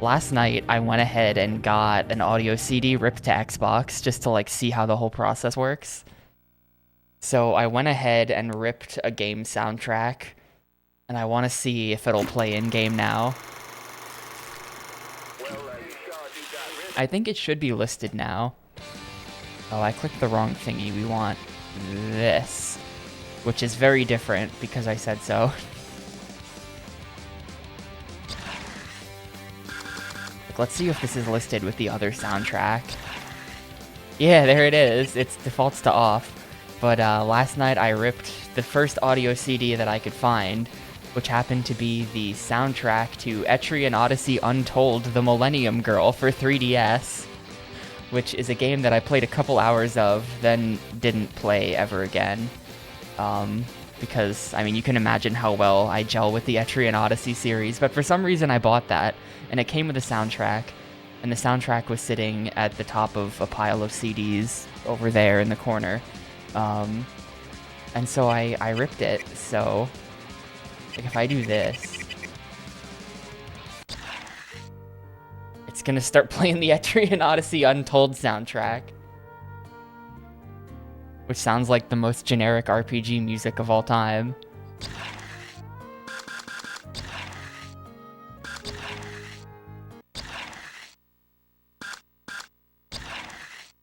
Last night, I went ahead and got an audio CD ripped to Xbox just to like see how the whole process works. So I went ahead and ripped a game soundtrack, and I want to see if it'll play in-game now. I think it should be listed now. Oh, I clicked the wrong thingy. We want this, which is very different because I said so. Let's see if this is listed with the other soundtrack. Yeah, there it is. It defaults to off. But last night I ripped the first audio CD that I could find, which happened to be the soundtrack to Etrian Odyssey Untold: The Millennium Girl for 3DS, which is a game that I played a couple hours of, then didn't play ever again. Because, I mean, you can imagine how well I gel with the Etrian Odyssey series, but for some reason I bought that, and it came with a soundtrack, and the soundtrack was sitting at the top of a pile of CDs over there in the corner. And so I ripped it, so like if I do this, it's gonna start playing the Etrian Odyssey Untold soundtrack, which sounds like the most generic RPG music of all time.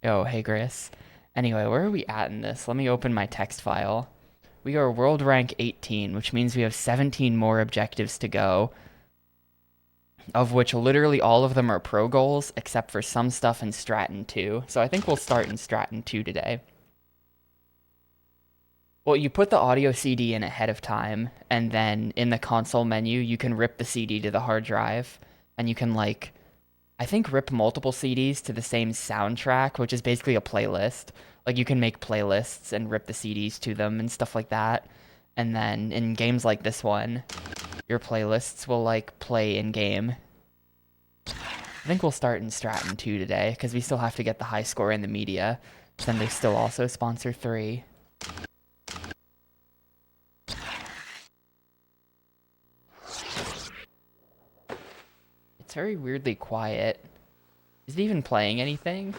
Oh, hey, Gris. Anyway, where are we at in this? Let me open my text file. We are world rank 18, which means we have 17 more objectives to go, of which literally all of them are pro goals, except for some stuff in Stratton 2. So I think we'll start in Stratton 2 today. Well, you put the audio CD in ahead of time, and then in the console menu, you can rip the CD to the hard drive, and you can, like, I think rip multiple CDs to the same soundtrack, which is basically a playlist. Like, you can make playlists and rip the CDs to them and stuff like that. And then in games like this one, your playlists will, like, play in-game. I think we'll start in Stratton 2 today, because we still have to get the high score in the media. Then there's still also Sponsor 3. It's very weirdly quiet. Is it even playing anything?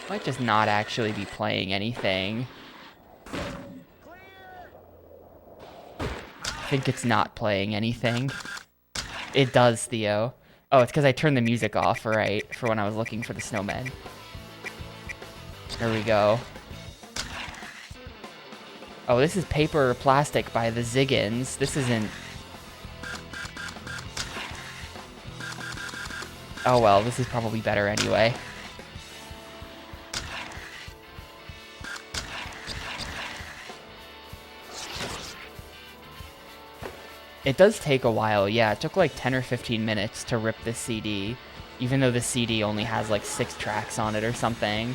Might just not actually be playing anything. I think it's not playing anything. It does, Theo. Oh, it's because I turned the music off, right? For when I was looking for the snowmen. There we go. Oh, this is Paper or Plastic by the Ziggins. This isn't... Oh well, this is probably better anyway. It does take a while, yeah. It took like 10 or 15 minutes to rip this CD, even though the CD only has like 6 tracks on it or something.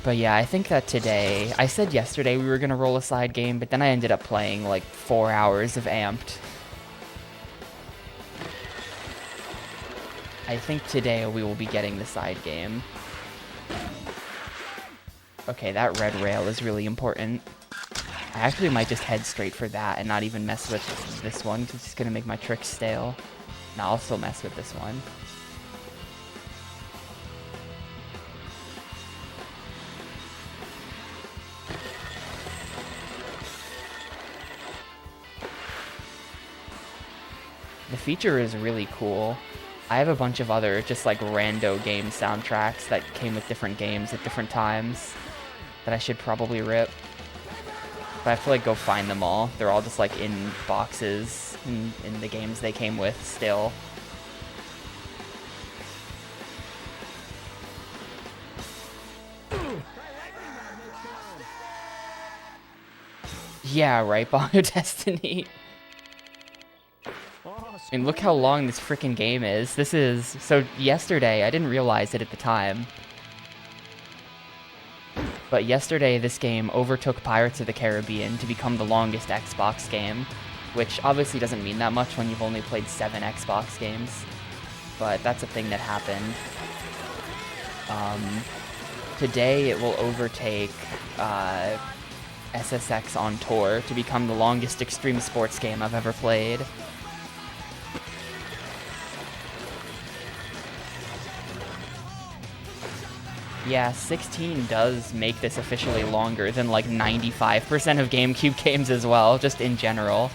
But yeah, I think that today... I said yesterday we were going to roll a side game, but then I ended up playing like 4 hours of Amped. I think today we will be getting the side game. Okay, that red rail is really important. I actually might just head straight for that and not even mess with this one, because it's just going to make my tricks stale. No, I'll still mess with this one. The feature is really cool. I have a bunch of other just like rando game soundtracks that came with different games at different times that I should probably rip. But I have to like go find them all. They're all just like in boxes in the games they came with still. Yeah, right, Bongo Destiny. I mean, look how long this freaking game is. This is... So, yesterday, I didn't realize it at the time. But yesterday, this game overtook Pirates of the Caribbean to become the longest Xbox game. Which obviously doesn't mean that much when you've only played 7 Xbox games. But that's a thing that happened. Today it will overtake SSX on Tour to become the longest extreme sports game I've ever played. Yeah, 16 does make this officially longer than like 95% of GameCube games as well, just in general.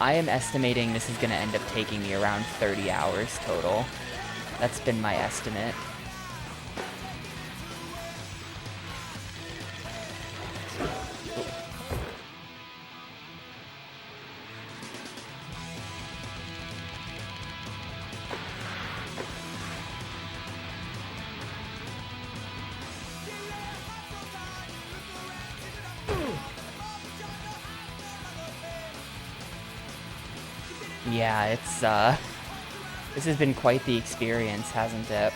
I am estimating this is going to end up taking me around 30 hours total. That's been my estimate. Yeah, it's, this has been quite the experience, hasn't it?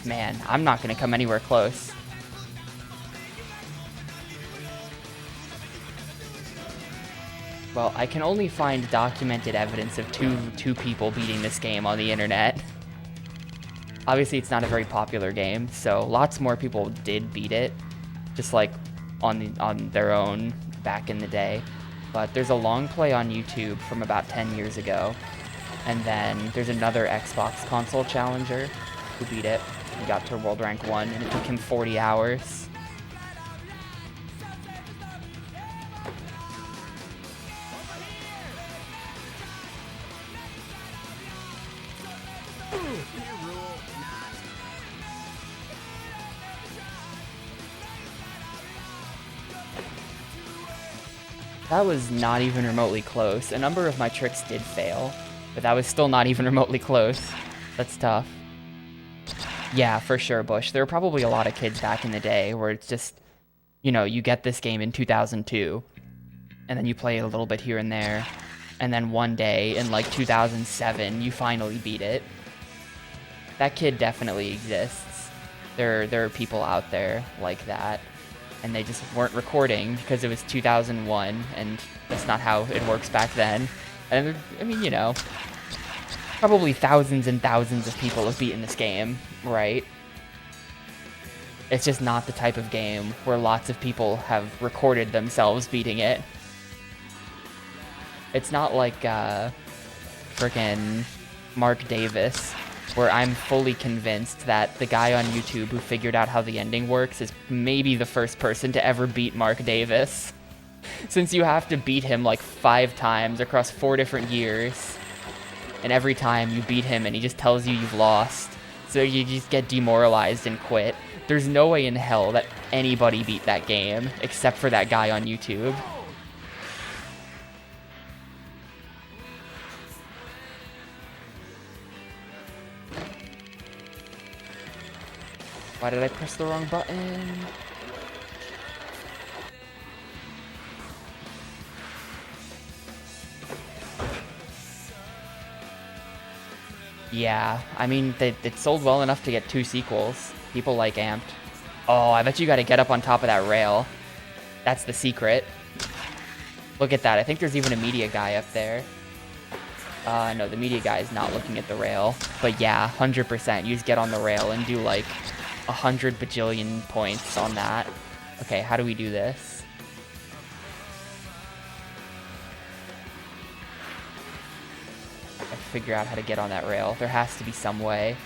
Man, I'm not going to come anywhere close. Well, I can only find documented evidence of two people beating this game on the internet. Obviously, it's not a very popular game, so lots more people did beat it, just like on their own back in the day. But there's a long play on YouTube from about 10 years ago, and then there's another Xbox console challenger who beat it. He got to World Rank 1, and it took him 40 hours. That was not even remotely close. A number of my tricks did fail, but that was still not even remotely close. That's tough. Yeah, for sure, Bush. There were probably a lot of kids back in the day where it's just, you know, you get this game in 2002, and then you play it a little bit here and there, and then one day in like 2007, you finally beat it. That kid definitely exists. There are people out there like that, and they just weren't recording because it was 2001, and that's not how it works back then. And I mean, you know, probably thousands and thousands of people have beaten this game, right? It's just not the type of game where lots of people have recorded themselves beating it. It's not like frickin' Mark Davis, where I'm fully convinced that the guy on YouTube who figured out how the ending works is maybe the first person to ever beat Mark Davis. Since you have to beat him like 5 times across 4 different years, and every time you beat him and he just tells you you've lost, so you just get demoralized and quit. There's no way in hell that anybody beat that game except for that guy on YouTube. Why did I press the wrong button? Yeah, I mean, it sold well enough to get 2 sequels. People like Amped. Oh, I bet you gotta get up on top of that rail. That's the secret. Look at that. I think there's even a media guy up there. No, the media guy is not looking at the rail. But yeah, 100%. You just get on the rail and do like 100 bajillion points on that. Okay, how do we do this? I figure out how to get on that rail. There has to be some way.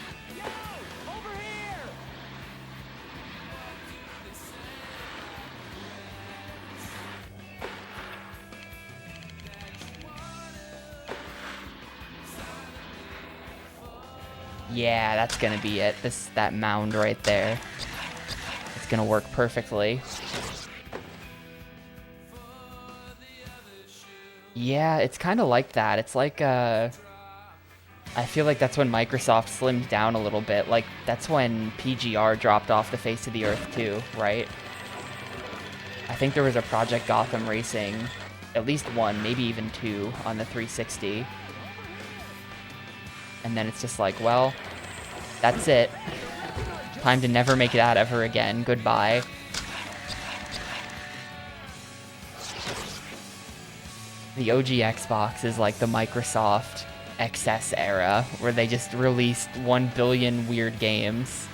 Yeah, that's gonna be it. That mound right there. It's gonna work perfectly. Yeah, it's kind of like that. It's like, I feel like that's when Microsoft slimmed down a little bit. Like, that's when PGR dropped off the face of the earth too, right? I think there was a Project Gotham Racing, at least one, maybe even two, on the 360. And then it's just like, well, that's it. Time to never make that ever again. Goodbye. The OG Xbox is like the Microsoft XS era, where they just released 1 billion weird games.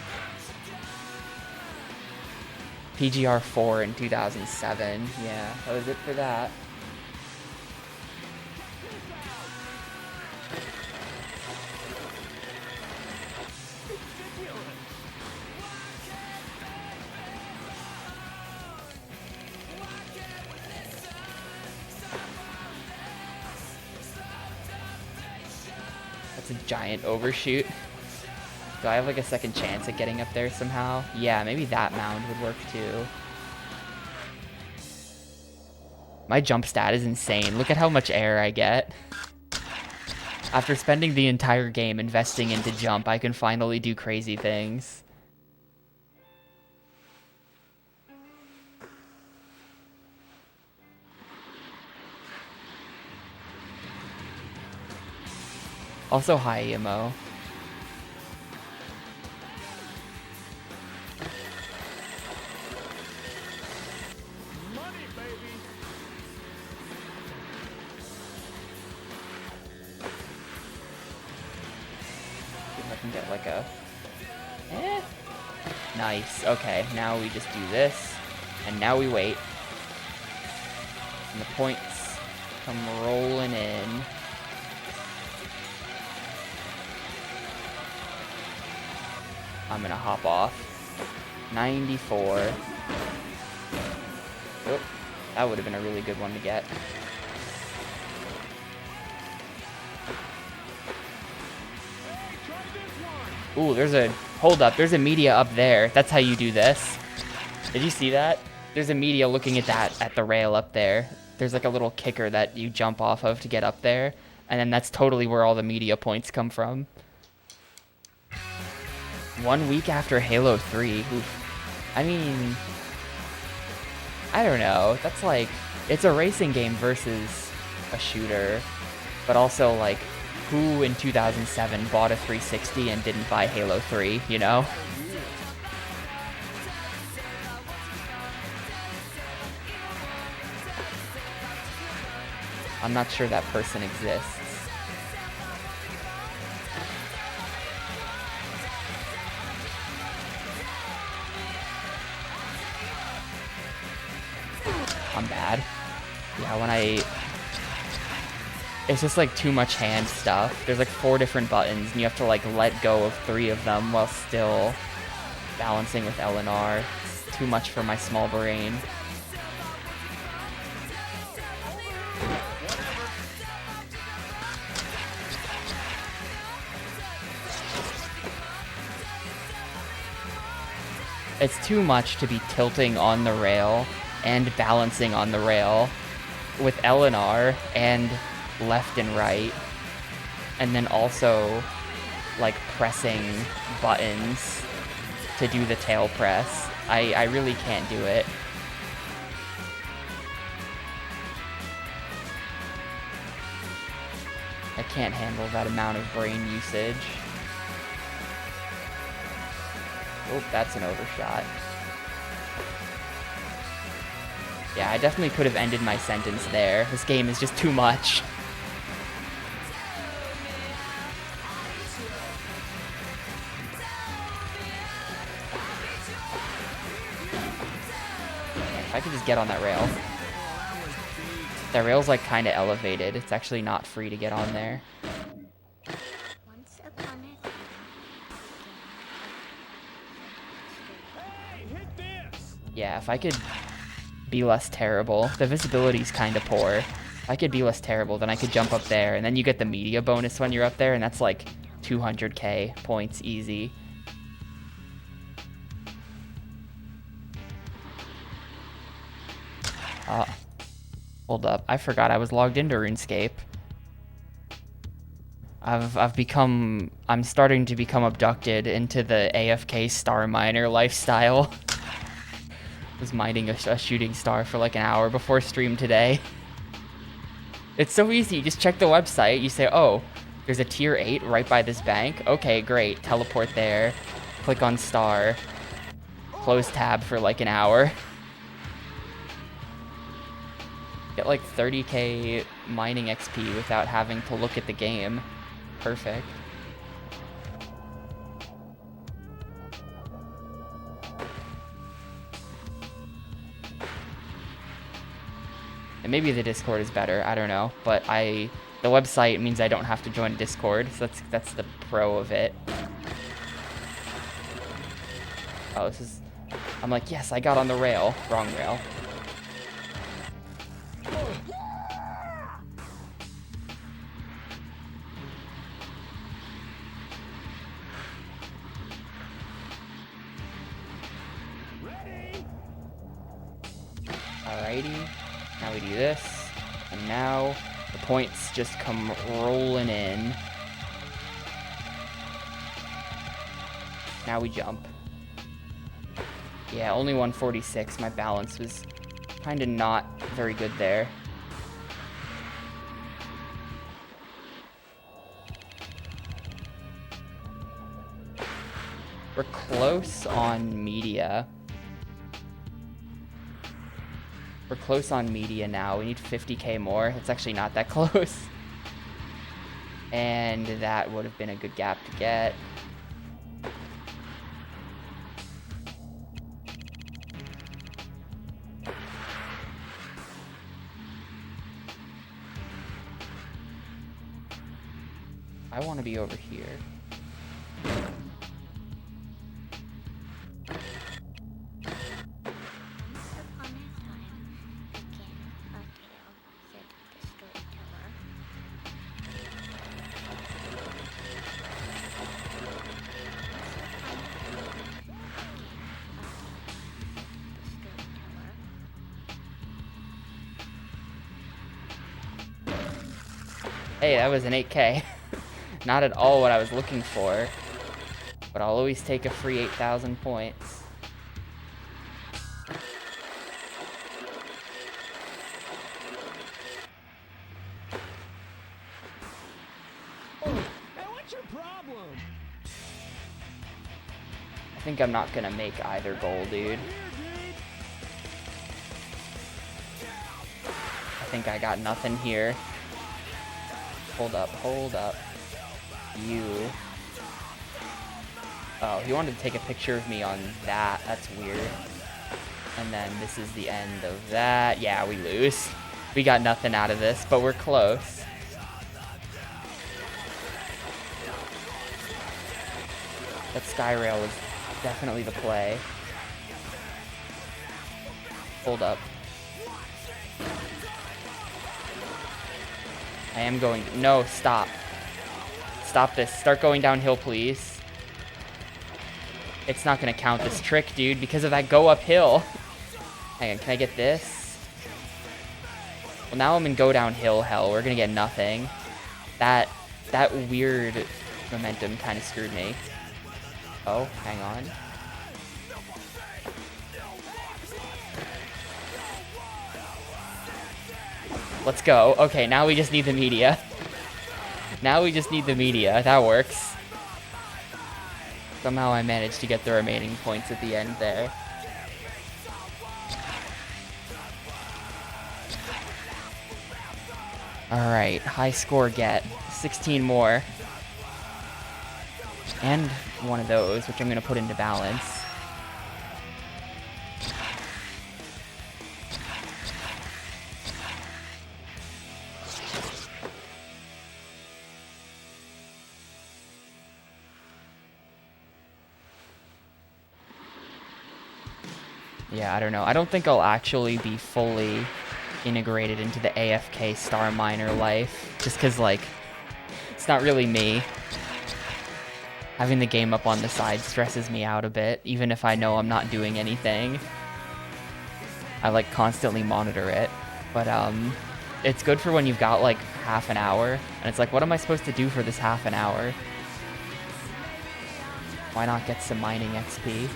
PGR 4 in 2007. Yeah, that was it for that. That's a giant overshoot. Do I have like a second chance at getting up there somehow? Yeah, maybe that mound would work too. My jump stat is insane. Look at how much air I get. After spending the entire game investing into jump, I can finally do crazy things. Also high EMO. Get like a nice. Okay, now we just do this, and now we wait, and the points come rolling in. I'm gonna hop off. 94. Oh, that would have been a really good one to get. Ooh, hold up, there's a media up there. That's how you do this. Did you see that? There's a media looking at that, at the rail up there. There's like a little kicker that you jump off of to get up there. And then that's totally where all the media points come from. 1 week after Halo 3. Oof. I mean, I don't know. That's like, it's a racing game versus a shooter. But also like, who in 2007 bought a 360 and didn't buy Halo 3, you know? I'm not sure that person exists. I'm bad. Yeah, it's just like too much hand stuff. There's like 4 different buttons and you have to like let go of 3 of them while still balancing with L and R. It's too much for my small brain. It's too much to be tilting on the rail and balancing on the rail with L and R and left and right, and then also like pressing buttons to do the tail press. I really can't do it. I can't handle that amount of brain usage. Oh, that's an overshot. Yeah, I definitely could have ended my sentence there. This game is just too much. If I could just get on that rail. That rail's like kind of elevated. It's actually not free to get on there. Yeah, if I could be less terrible. The visibility's kind of poor. If I could be less terrible, then I could jump up there, and then you get the media bonus when you're up there, and that's like 200k points easy. Hold up, I forgot I was logged into RuneScape. I'm starting to become abducted into the AFK star miner lifestyle. Was mining a shooting star for like an hour before stream today. It's so easy, you just check the website, you say, oh, there's a tier 8 right by this bank. Okay, great, teleport there, click on star, close tab for like an hour. Get like 30k mining XP without having to look at the game. Perfect. And maybe the Discord is better, I don't know. But the website means I don't have to join Discord, so that's the pro of it. Oh, I'm like, yes, I got on the rail. Wrong rail. Alrighty, now we do this, and now the points just come rolling in. Now we jump. Yeah, only 146, my balance was kinda not very good there. We're close on media. We're close on media now. We need 50k more. It's actually not that close. And that would have been a good gap to get. I want to be over here. Hey, that was an 8k. Not at all what I was looking for, but I'll always take a free 8,000 points. Hey, what's your problem? I think I'm not gonna make either goal, dude. I think I got nothing here. Hold up, hold up. You. Oh, he wanted to take a picture of me on that. That's weird. And then this is the end of that. Yeah, we lose. We got nothing out of this, but we're close. That sky rail was definitely the play. Hold up. I am going. No, stop. Stop this. Start going downhill, please. It's not gonna count this trick, dude, because of that go uphill. Hang on, can I get this? Well, now I'm in go downhill hell. We're gonna get nothing. That weird momentum kind of screwed me. Oh, hang on. Let's go. Okay, now we just need the media. Now we just need the media. That works. Somehow I managed to get the remaining points at the end there. Alright, high score get. 16 more. And one of those, which I'm going to put into balance. Yeah, I don't know. I don't think I'll actually be fully integrated into the AFK star miner life. Just because, like, it's not really me. Having the game up on the side stresses me out a bit, even if I know I'm not doing anything. I like constantly monitor it, but it's good for when you've got like half an hour, and it's like, what am I supposed to do for this half an hour? Why not get some mining XP?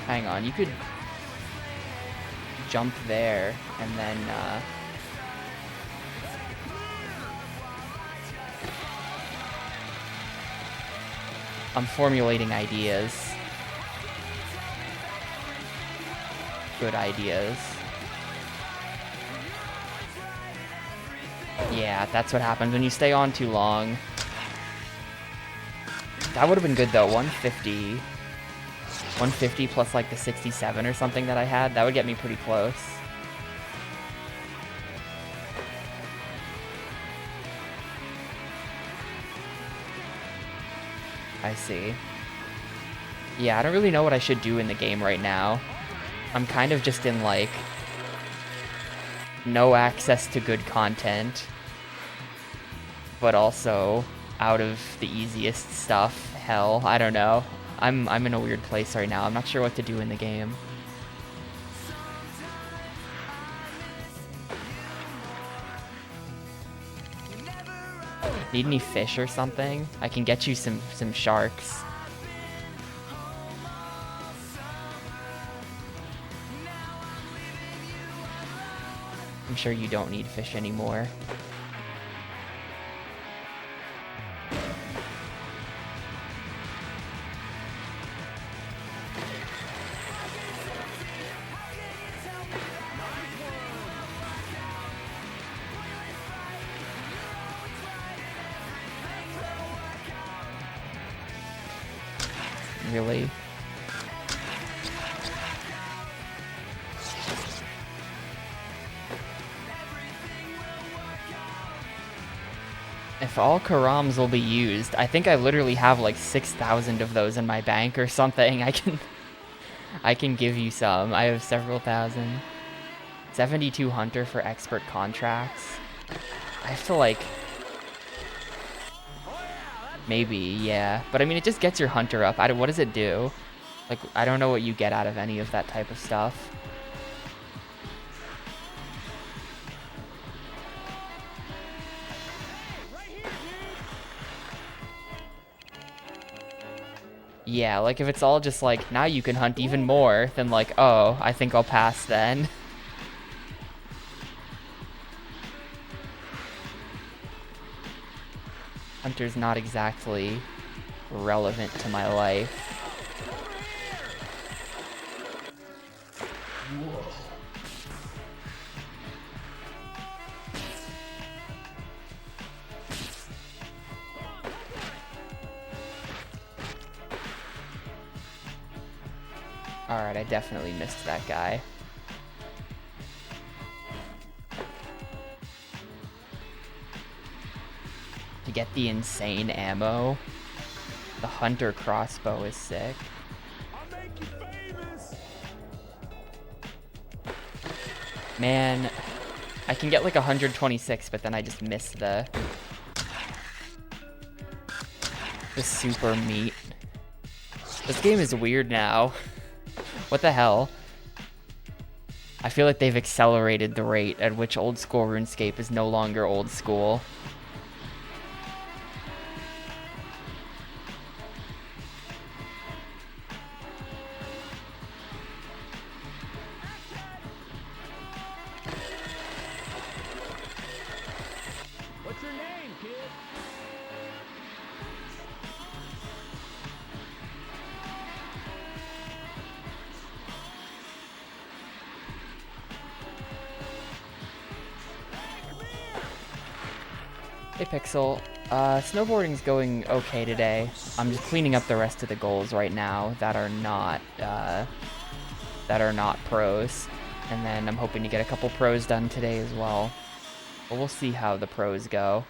Hang on, you could jump there and then I'm formulating ideas. Good ideas. Yeah, that's what happens when you stay on too long. That would have been good though, 150. 150 plus like the 67 or something that I had, that would get me pretty close. I see. Yeah, I don't really know what I should do in the game right now. I'm kind of just in like no access to good content, but also out of the easiest stuff. Hell, I don't know. I'm in a weird place right now. I'm not sure what to do in the game. Need any fish or something? I can get you some sharks. I'm sure you don't need fish anymore. Really? If all Karams will be used, I think I literally have like 6,000 of those in my bank or something. I can give you some. I have several thousand. 72 Hunter for expert contracts. I have to like... Maybe, yeah. But I mean, it just gets your Hunter up. What does it do? Like, I don't know what you get out of any of that type of stuff. Yeah, like if it's all just like, now you can hunt even more, then like, oh, I think I'll pass then. Hunter's not exactly relevant to my life. Alright, I definitely missed that guy. To get the insane ammo, the Hunter crossbow is sick. I'll make you famous. Man, I can get like 126, but then I just miss the super meat. This game is weird now. What the hell? I feel like they've accelerated the rate at which old school RuneScape is no longer old school. What's your name, kid? Hey Pixel, snowboarding's going okay today. I'm just cleaning up the rest of the goals right now that are not pros, and then I'm hoping to get a couple pros done today as well. But we'll see how the pros go.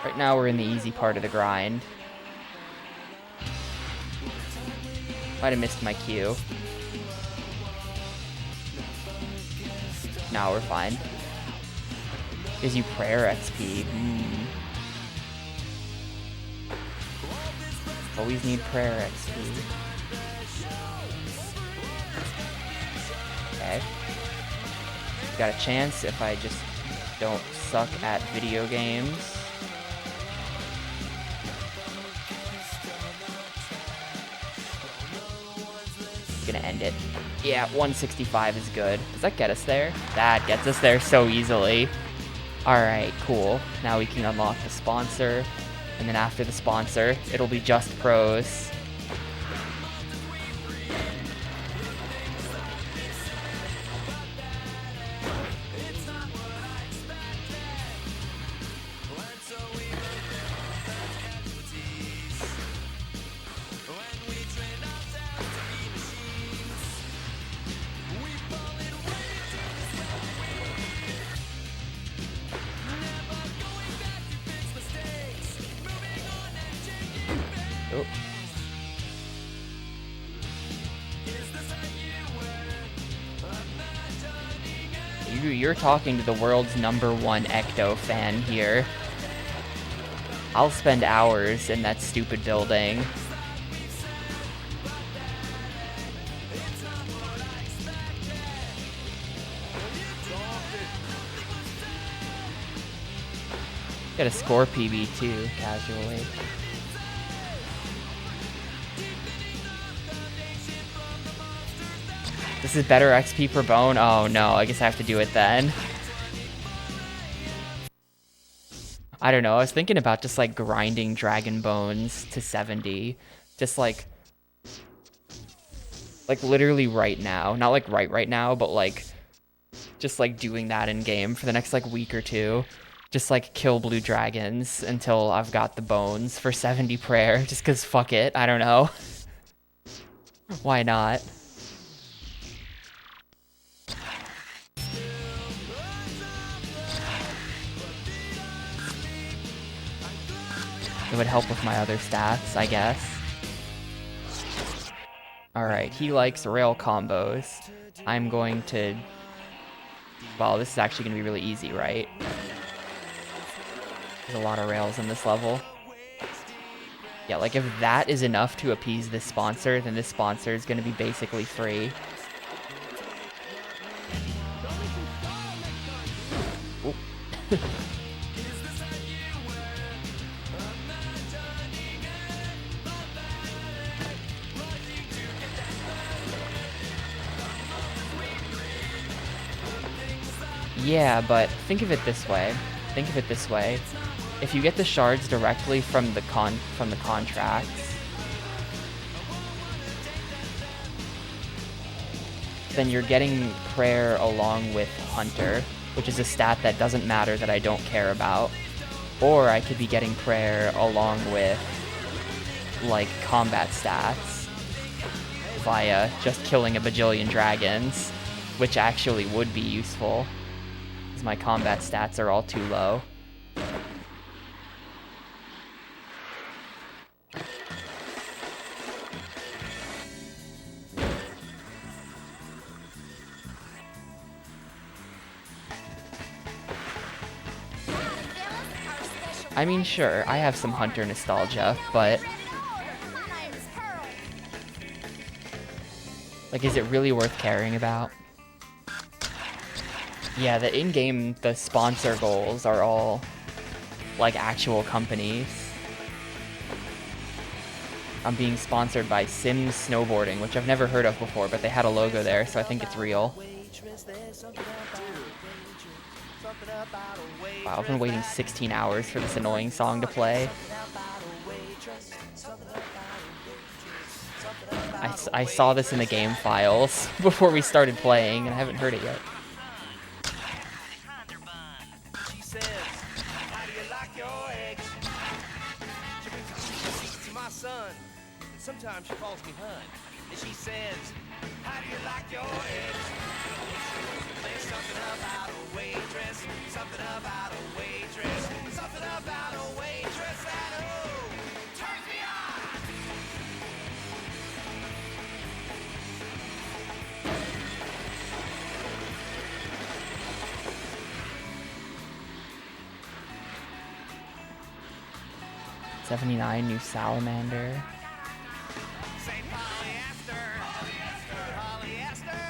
Right now we're in the easy part of the grind. Might have missed my cue. Now we're fine. Gives you prayer XP. Always need prayer XP. Okay. Got a chance if I just don't suck at video games. Gonna end it. Yeah, 165 is good. Does that get us there? That gets us there so easily. Alright, cool. Now we can unlock the sponsor. And then after the sponsor, it'll be just pros. Oh. You're talking to the world's #1 Ecto fan here. I'll spend hours in that stupid building. Got a score PB too, casually. This is better XP per bone? Oh no, I guess I have to do it then. I don't know, I was thinking about just like grinding dragon bones to 70. Just like literally right now. Not like right now, but like just like doing that in game for the next like week or two. Just like kill blue dragons until I've got the bones for 70 prayer. Just cause fuck it, I don't know. Why not? It would help with my other stats, I guess. Alright, he likes rail combos. I'm going to... Well, this is actually going to be really easy, right? There's a lot of rails in this level. Yeah, like if that is enough to appease this sponsor, then this sponsor is going to be basically free. Yeah, but think of it this way. Think of it this way. If you get the shards directly from the contracts, then you're getting prayer along with hunter, which is a stat that doesn't matter that I don't care about. Or I could be getting prayer along with like combat stats via just killing a bajillion dragons, which actually would be useful. My combat stats are all too low. I mean, sure, I have some hunter nostalgia, but like, is it really worth caring about? Yeah, the in-game, the sponsor goals are all, like, actual companies. I'm being sponsored by Sims Snowboarding, which I've never heard of before, but they had a logo there, so I think it's real. Wow, I've been waiting 16 hours for this annoying song to play. I saw this in the game files before we started playing, and I haven't heard it yet. She says, how do you like your eggs? She brings a piece of meat to my son, and sometimes she calls me hun. And she says, how do you like your eggs? There's something about a waitress, something about a waitress, something about a waitress that turns me on. '79 new Salamander. Say polyester, polyester,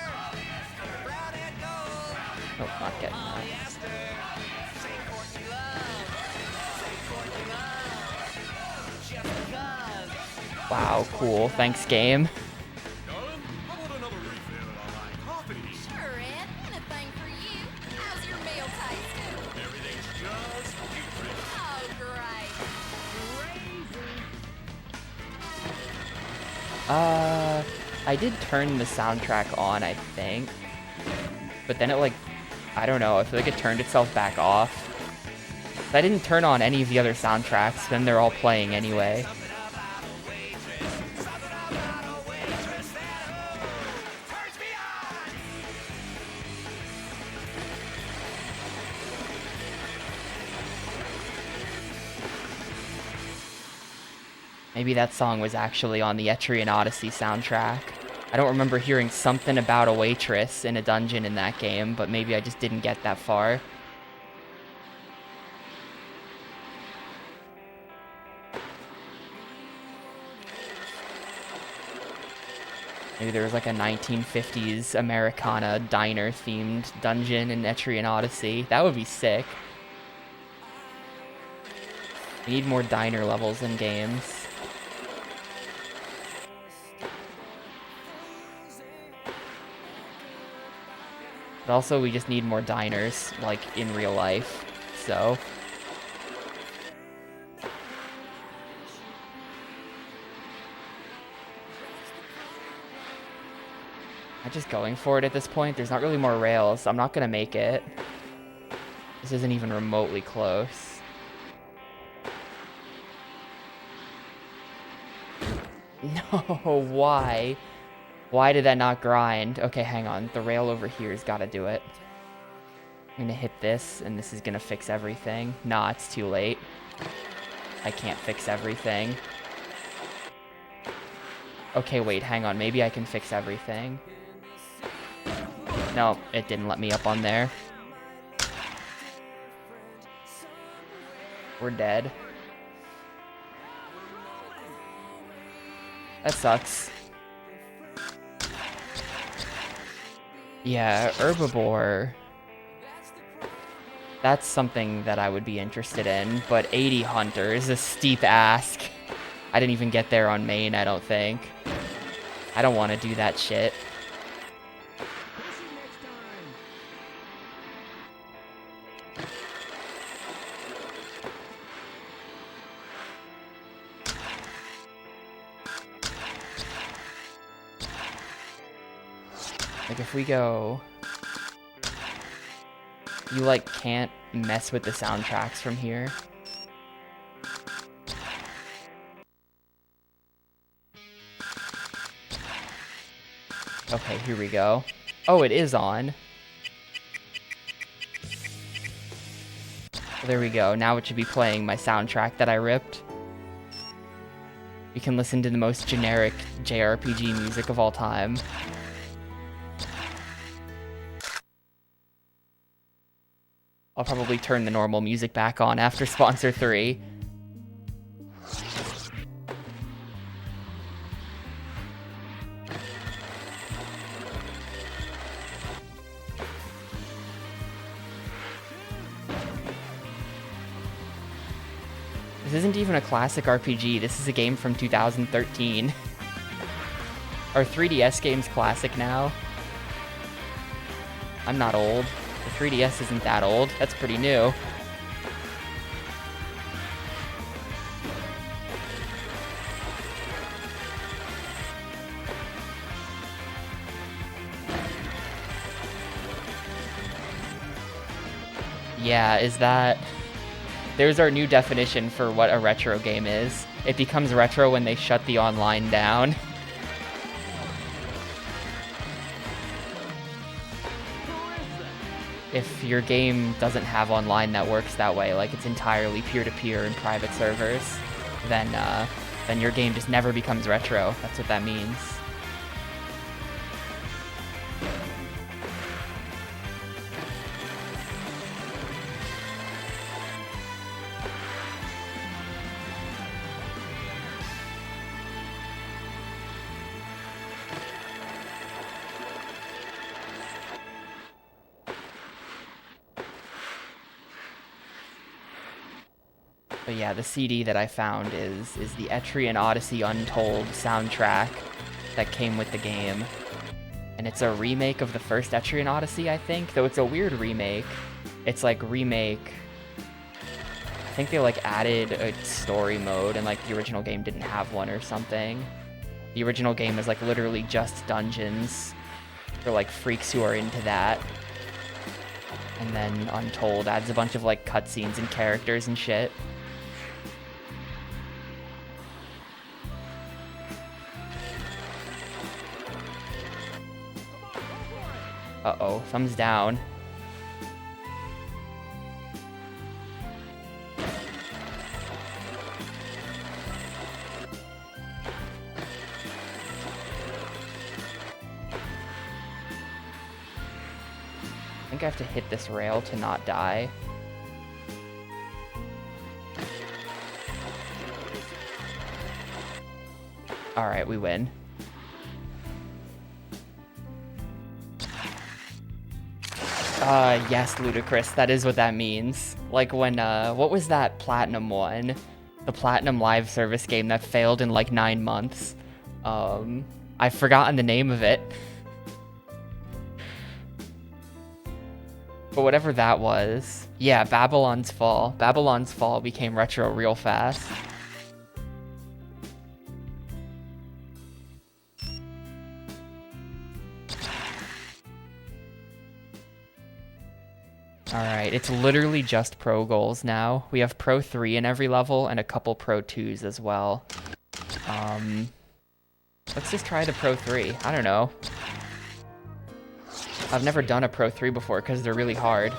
brown and gold. Oh, not getting that. Polyester, say Courtney Love, just because. Wow, cool. Thanks, game. Darling, how about another refill on my coffee? Sure, Ed. Anything for you. How's your meal tasting? Everything's just different. Oh, great. I did turn the soundtrack on, I think. But then it, like, I don't know, I feel like it turned itself back off. I didn't turn on any of the other soundtracks, then they're all playing anyway. Maybe that song was actually on the Etrian Odyssey soundtrack. I don't remember hearing something about a waitress in a dungeon in that game, but maybe I just didn't get that far. Maybe there was like a 1950s Americana diner-themed dungeon in Etrian Odyssey. That would be sick. We need more diner levels in games. But also, we just need more diners, like, in real life, so... I'm just going for it at this point. There's not really more rails. I'm not gonna make it. This isn't even remotely close. No, why? Why did that not grind? Okay, hang on. The rail over here has got to do it. I'm going to hit this, and this is going to fix everything. Nah, it's too late. I can't fix everything. Okay, wait, hang on. Maybe I can fix everything. No, it didn't let me up on there. We're dead. That sucks. Yeah, herbivore. That's something that I would be interested in, but 80 hunter is a steep ask. I didn't even get there on main, I don't think. I don't want to do that shit. Like, if we go... You, like, can't mess with the soundtracks from here. Okay, here we go. Oh, it is on. There we go. Now it should be playing my soundtrack that I ripped. You can listen to the most generic JRPG music of all time. I'll probably turn the normal music back on after Sponsor 3. This isn't even a classic RPG, this is a game from 2013. Are 3DS games classic now? I'm not old. The 3DS isn't that old. That's pretty new. Yeah, is that... There's our new definition for what a retro game is. It becomes retro when they shut the online down. If your game doesn't have online that works that way, like it's entirely peer-to-peer and private servers, then your game just never becomes retro. That's what that means. But yeah, the CD that I found is the Etrian Odyssey Untold soundtrack that came with the game. And it's a remake of the first Etrian Odyssey, I think, though it's a weird remake. It's like remake... I think they like added a story mode and like the original game didn't have one or something. The original game is like literally just dungeons for like freaks who are into that. And then Untold adds a bunch of like cutscenes and characters and shit. Uh-oh, thumbs down. I think I have to hit this rail to not die. Alright, we win. Yes, Ludicrous, that is what that means. Like when, what was that Platinum one? The Platinum live service game that failed in like 9 months. I've forgotten the name of it. But whatever that was. Yeah, Babylon's Fall. Babylon's Fall became retro real fast. Alright, it's literally just Pro goals now. We have Pro 3 in every level and a couple Pro 2s as well. Let's just try the Pro 3. I don't know. I've never done a Pro 3 before because they're really hard.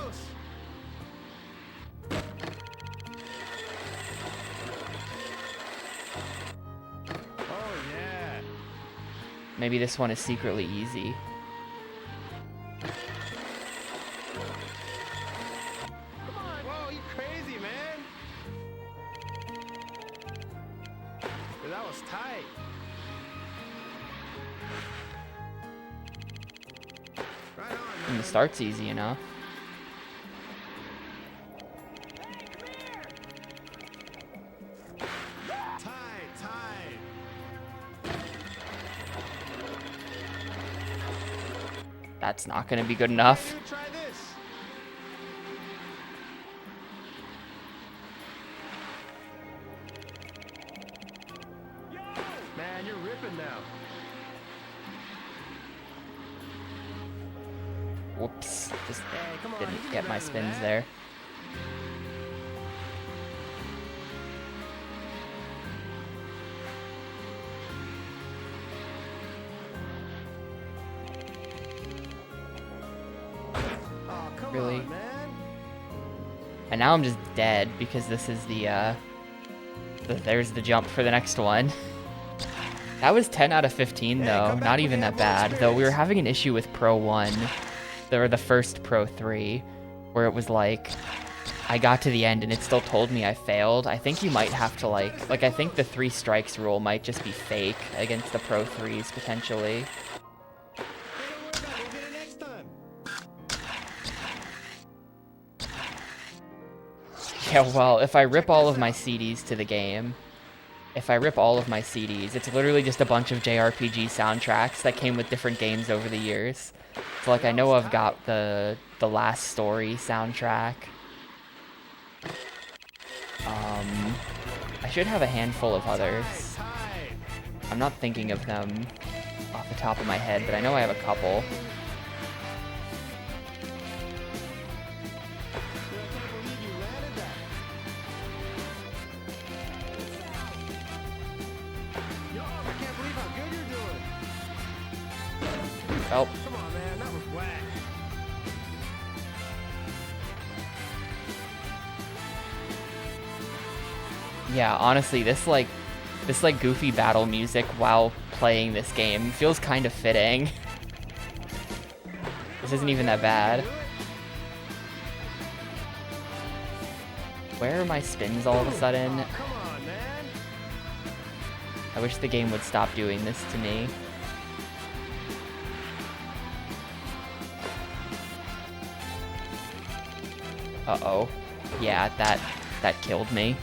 Oh, yeah. Maybe this one is secretly easy. Whoa, you crazy, man. That was tight. Right on, man. And the start's easy, you know? Tight. That's not gonna be good enough. Try this. Man, you're ripping now. Whoops, just Hey, come on, you didn't can get do my better than spins that. there. Oh, come Really? on, man. And now I'm just dead because this is there's the jump for the next one. That was 10 out of 15 Hey, though, come back not when even you that have more bad. Though we were experience. having an issue with Pro 1, or the first Pro 3, where it was like, I got to the end and it still told me I failed. I think you might have to like I think the 3 strikes rule might just be fake against the Pro 3s potentially. Hey, don't worry about it. We'll get it next time. Yeah, well, if I rip all of my CDs to the game, it's literally just a bunch of JRPG soundtracks that came with different games over the years. So, like, I know I've got the Last Story soundtrack. I should have a handful of others. Tight. I'm not thinking of them off the top of my head, but I know I have a couple. Come Oh. Come on, man, that was whack. Yeah, honestly, this goofy battle music while playing this game feels kind of fitting. This isn't even that bad. Where are my spins all of a sudden? Come on, man. I wish the game would stop doing this to me. Uh-oh. Yeah, that killed me.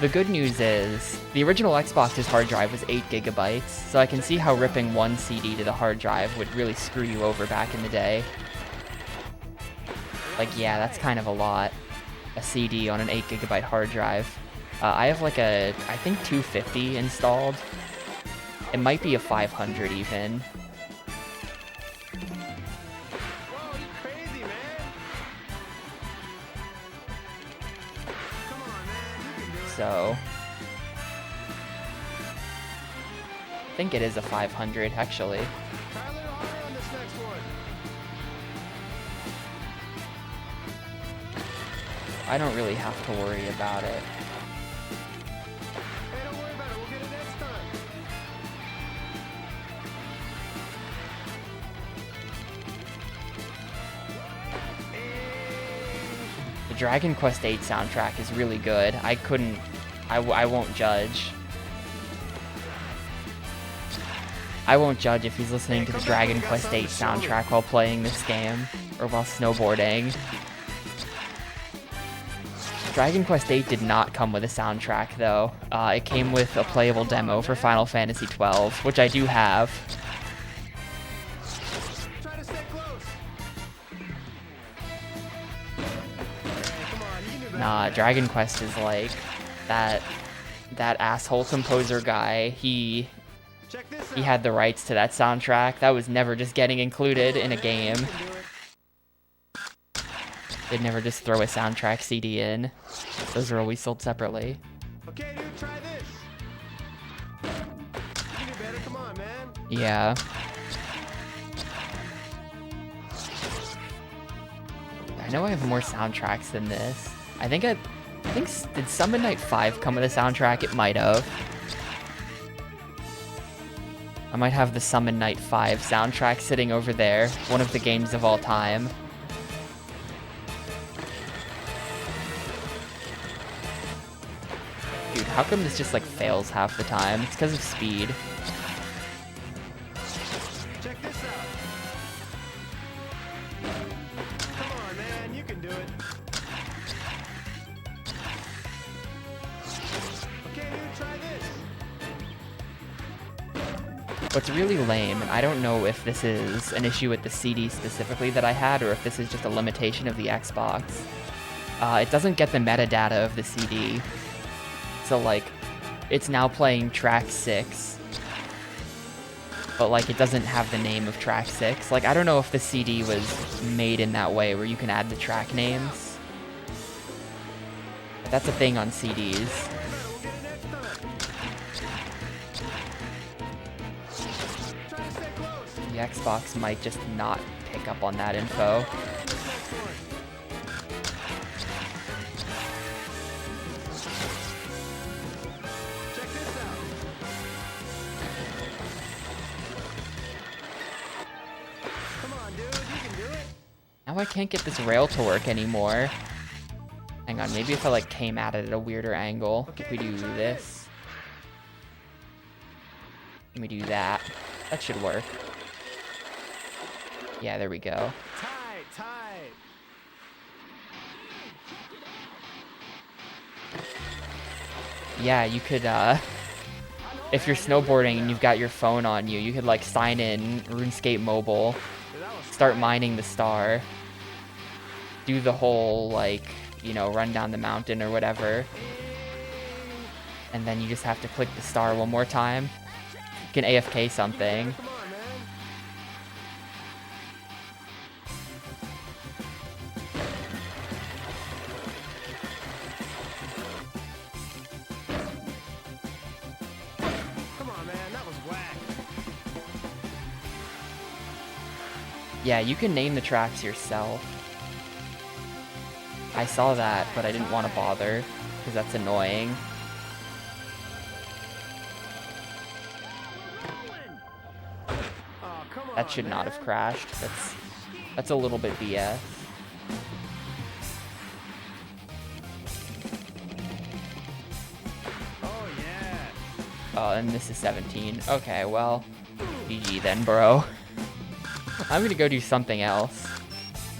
The good news is, the original Xbox's hard drive was 8 gigabytes, so I can see how ripping one CD to the hard drive would really screw you over back in the day. Like, yeah, that's kind of a lot. A CD on an 8 gigabyte hard drive. I have like a, I think 250 installed. It might be a 500 even. Whoa, you crazy, man. Come on, man, you can do it. So, I think it is a 500 actually. Try a little harder on this next one. I don't really have to worry about it. Hey, don't worry about it. We'll get it next time. The Dragon Quest VIII soundtrack is really good. I won't judge. I won't judge if he's listening to the Dragon Quest VIII soundtrack while playing this game, or while snowboarding. Dragon Quest VIII did not come with a soundtrack, though. It came with a playable demo for Final Fantasy XII, which I do have. Try to stay close. Hey, come on, you can do better. Nah, Dragon Quest is like that asshole composer guy. He Check this out. had the rights to that soundtrack. That was never just getting included in a game. You can do it. They'd never just throw a soundtrack CD in. Those are always sold separately. Okay, dude, try this. You can do better. Come on, man. Yeah. I know I have more soundtracks than this. I think did Summon Night 5 come with a soundtrack? It might have. I might have the Summon Night 5 soundtrack sitting over there. One of the games of all time. Dude, how come this just like fails half the time? It's because of speed. Check this out. Come on, man, you can do it. Okay, dude, try this. What's really lame, and I don't know if this is an issue with the CD specifically that I had, or if this is just a limitation of the Xbox. It doesn't get the metadata of the CD. So, like, it's now playing track 6, but, like, it doesn't have the name of track 6. Like, I don't know if the CD was made in that way where you can add the track names. But that's a thing on CDs. We'll get it next time. Try to stay close. The Xbox might just not pick up on that info. Next one. Check this out. Come on, dude, you can do it. Now I can't get this rail to work anymore. Hang on, maybe if I like came at it at a weirder angle. If we do this. Let me do that. That should work. Yeah, there we go. Tight, tight. Yeah, you could, if you're snowboarding and you've got your phone on you, you could like sign in RuneScape Mobile, start mining the star, do the whole like, you know, run down the mountain or whatever, and then you just have to click the star one more time. You can AFK something. Come on, man. Come on, man. That was whack. Yeah, you can name the tracks yourself. I saw that, but I didn't want to bother, because that's annoying. That should not have crashed. That's a little bit BS. Oh, and this is 17. Okay, well, GG then, bro. I'm gonna go do something else.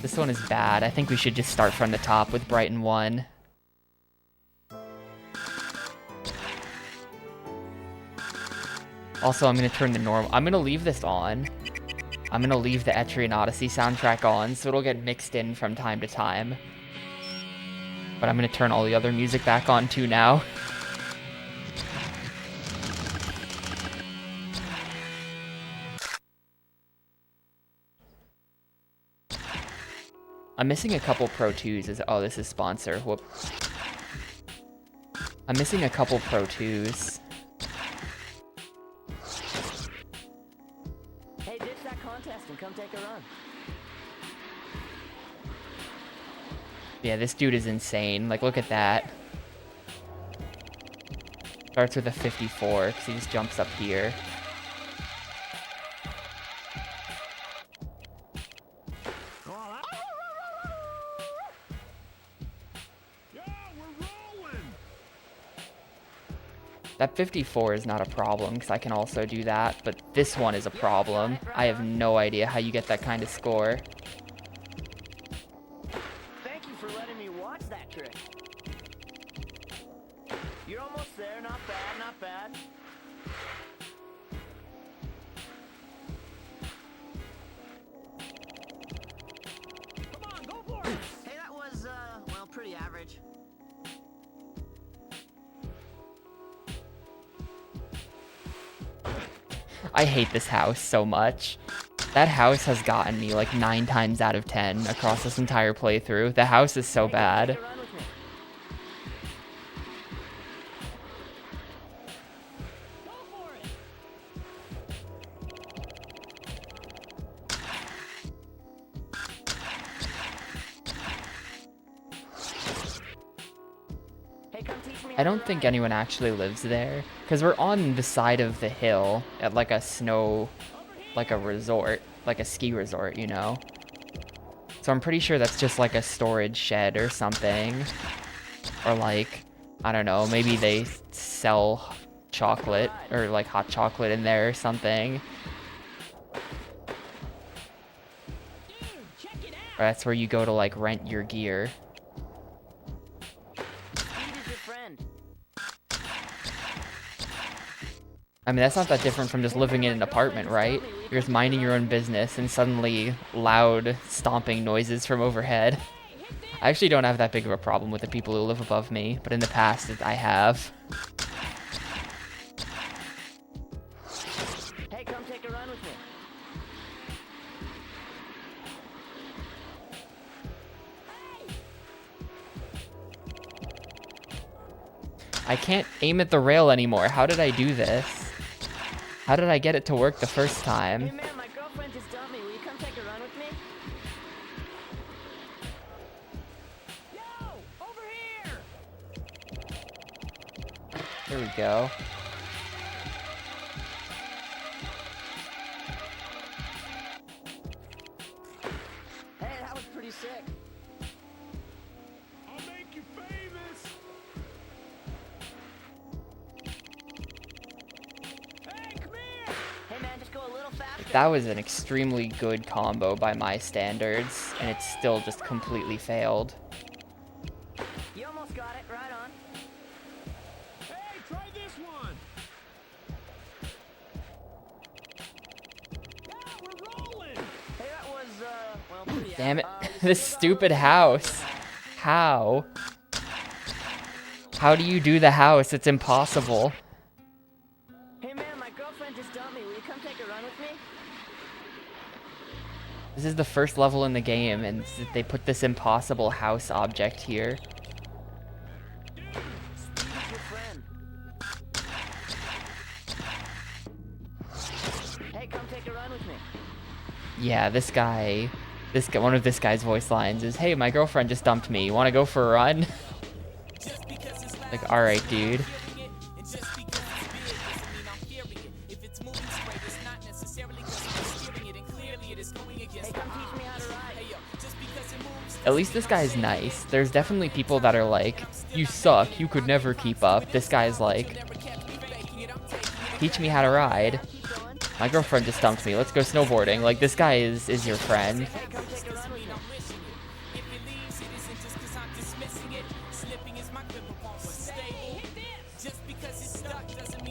This one is bad. I think we should just start from the top with Brighton 1. Also, I'm gonna turn the I'm gonna leave this on. I'm gonna leave the Etrian Odyssey soundtrack on, so it'll get mixed in from time to time. But I'm gonna turn all the other music back on too now. I'm missing a couple Pro 2s. Oh, this is sponsor. Whoop. I'm missing a couple Pro 2s. Hey, ditch that contest and come take a run. Yeah, this dude is insane. Like, look at that. Starts with a 54, because he just jumps up here. That 54 is not a problem, because I can also do that, but this one is a problem. I have no idea how you get that kind of score. Thank you for letting me watch that trick. You're almost there, not bad, not bad. Come on, go for it! Hey, that was, well, pretty average. I hate this house so much. That house has gotten me like 9 times out of 10 across this entire playthrough. The house is so bad. I don't think anyone actually lives there, because we're on the side of the hill at like a resort, like a ski resort, you know? So I'm pretty sure that's just like a storage shed or something. Or like, I don't know, maybe they sell chocolate or like hot chocolate in there or something. Or that's where you go to like rent your gear. I mean, that's not that different from just living in an apartment, right? You're just minding your own business and suddenly loud stomping noises from overhead. I actually don't have that big of a problem with the people who live above me, but in the past I have. Hey, come take a run with me. I can't aim at the rail anymore. How did I do this? How did I get it to work the first time? Hey man, my girlfriend just dumped me. Will you come take a run with me? Yo, over here! There we go. Hey, that was pretty sick. I'll make you famous. Hey, come here. Hey man, just go a little faster. That was an extremely good combo by my standards, and it still just completely failed. You almost got it, right on. Hey, try this one. Yeah, we're rolling. Hey, that was, well, pretty Damn it. average. This stupid house. How? How do you do the house? It's impossible. Hey man, my girlfriend just dumped me. Will you come take a run with me? This is the first level in the game, and they put this impossible house object here. Speed is your friend. Hey, come take a run with me. Yeah, one of this guy's voice lines is, "Hey, my girlfriend just dumped me. You want to go for a run?" Like, all right, dude. At least this guy's nice. There's definitely people that are like, "You suck, you could never keep up." This guy's like, "Teach me how to ride. My girlfriend just dumped me. Let's go snowboarding." Like, this guy is your friend.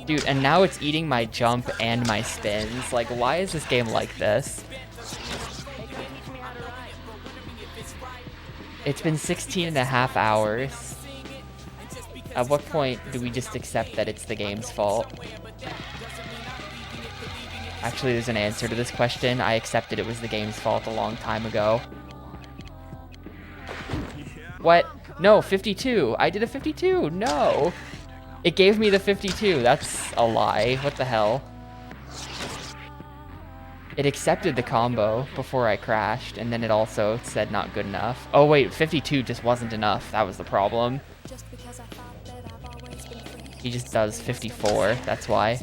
Dude, and now it's eating my jump and my spins. Like, why is this game like this? It's been 16 and a half hours. At what point do we just accept that it's the game's fault? Actually, there's an answer to this question. I accepted it was the game's fault a long time ago. What? No, 52. I did a 52. No. It gave me the 52. That's a lie. What the hell? It accepted the combo before I crashed, and then it also said not good enough. Oh wait, 52 just wasn't enough. That was the problem. He just does 54. That's why.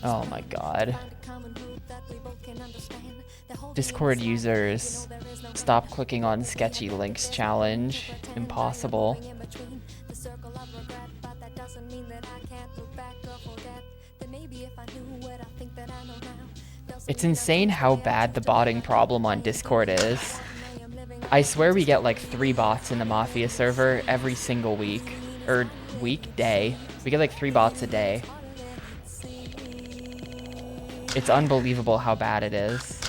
Oh my god. Discord users, stop clicking on sketchy links challenge. Impossible. It's insane how bad the botting problem on Discord is. I swear we get like 3 bots in the Mafia server every single week. Or weekday. We get like 3 bots a day. It's unbelievable how bad it is.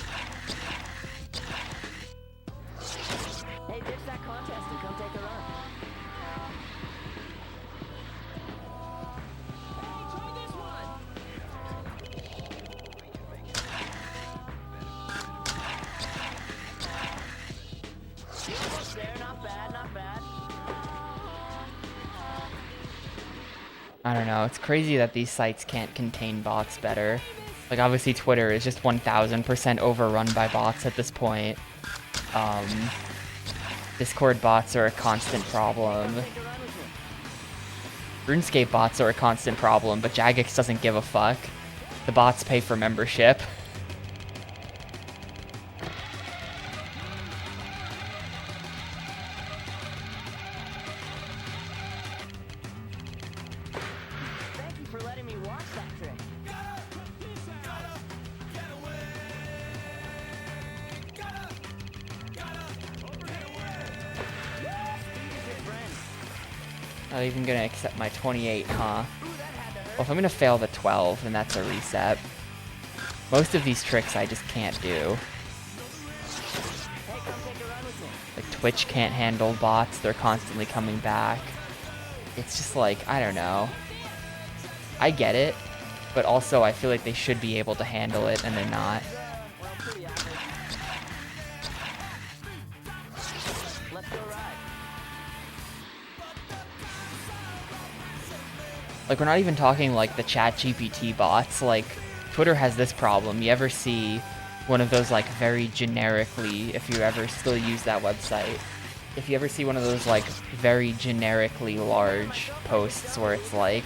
Hey, ditch that contest and come take a run. Hey, try this one. You're almost there. Not bad, not bad. I don't know. It's crazy that these sites can't contain bots better. Like, obviously Twitter is just 1000% overrun by bots at this point. Discord bots are a constant problem. RuneScape bots are a constant problem, but Jagex doesn't give a fuck. The bots pay for membership. Thank you for letting me watch that trick. Not even gonna accept my 28, huh? Well, if I'm gonna fail the 12, then that's a reset. Most of these tricks I just can't do. Like, Twitch can't handle bots, they're constantly coming back. It's just like, I don't know. I get it, but also I feel like they should be able to handle it, and they're not. Like, we're not even talking like the ChatGPT bots. Like, Twitter has this problem. You ever see one of those like very generically, if you ever still use that website, if you ever see one of those like very generically large posts where it's like,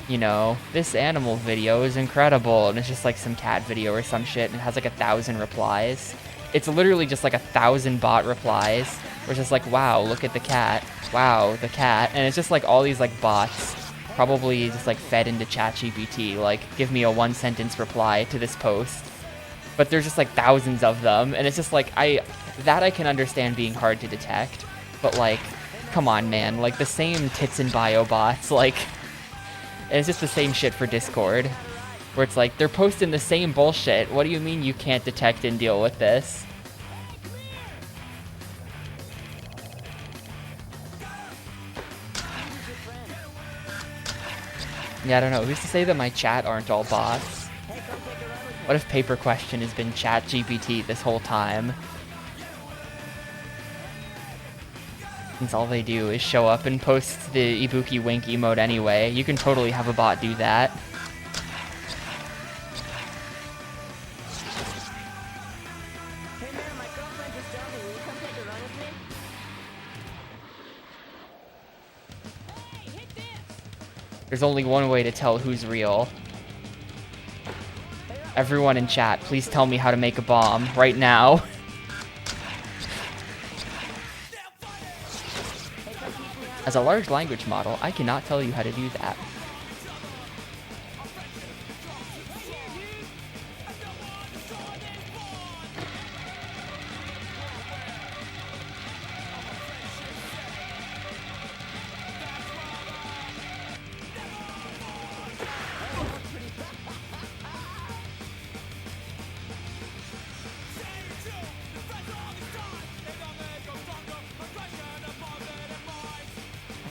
you know, this animal video is incredible, and it's just like some cat video or some shit, and it has like 1,000 replies. It's literally just like 1,000 bot replies where it's just like, wow, look at the cat, wow, the cat, and it's just like all these like bots probably just like fed into ChatGPT, like, give me a 1-sentence reply to this post. But there's just like thousands of them, and it's just like, I can understand being hard to detect, but like, come on, man, like the same tits and bio bots, like, and it's just the same shit for Discord, where it's like, they're posting the same bullshit. What do you mean you can't detect and deal with this? Yeah, I don't know. Who's to say that my chat aren't all bots? What if Paper Question has been ChatGPT this whole time? since all they do is show up and post the Ibuki Wink emote anyway. You can totally have a bot do that. Hey man, my girlfriend just dumped me. Will you come take a run with me? There's only one way to tell who's real. Everyone in chat, please tell me how to make a bomb right now. As a large language model, I cannot tell you how to do that.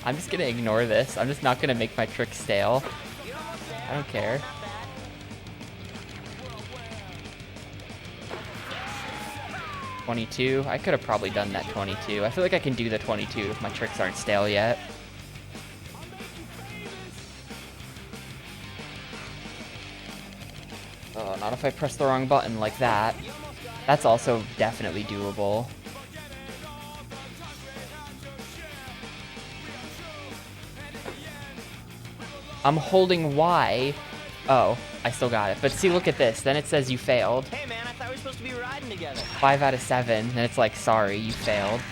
I'm just gonna ignore this. I'm just not gonna make my trick stale. I don't care. $22. I could have probably done that 22. I feel like I can do the 22 if my tricks aren't stale yet. Oh, not if I press the wrong button like that. That's also definitely doable. I'm holding Y. Oh, I still got it. But see, look at this. Then it says you failed. Hey man, I thought we were supposed to be riding together. 5 out of 7. Then it's like, sorry, you failed.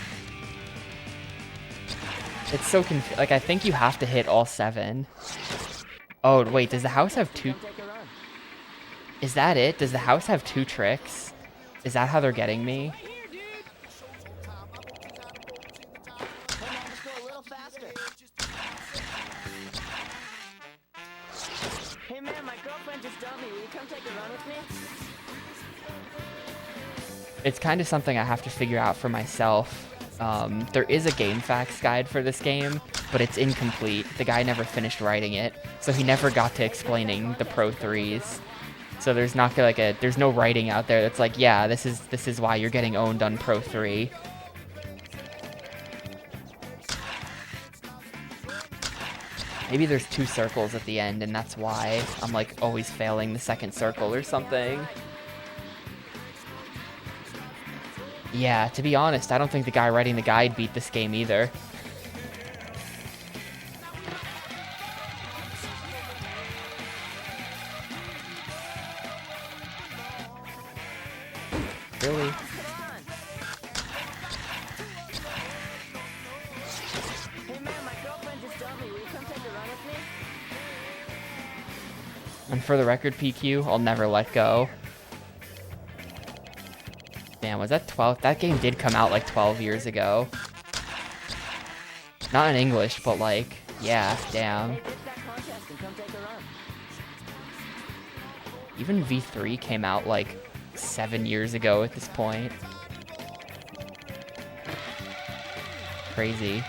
It's so like, I think you have to hit all 7. Oh, wait, does the house have 2? Come take a run. Is that it? Does the house have 2 tricks? Is that how they're getting me? Hey man, just go a little faster. Hey man, my girlfriend just dumped me. Will you come take a run with me? It's kind of something I have to figure out for myself. There is a game facts guide for this game, but it's incomplete. The guy never finished writing it, so he never got to explaining the Pro 3s. So there's not like there's no writing out there that's like, yeah, this is why you're getting owned on Pro 3. Maybe there's 2 circles at the end, and that's why I'm like always failing the second circle or something. Yeah, to be honest, I don't think the guy writing the guide beat this game either. Really? Hey man, my girlfriend just dumped me. Will you come take a run with me? And for the record, PQ, I'll never let go. Damn, was that 12? That game did come out like 12 years ago. Not in English, but like, yeah, damn. Hey, ditch that contest and come take a run. Even V3 came out like 7 years ago at this point. Crazy.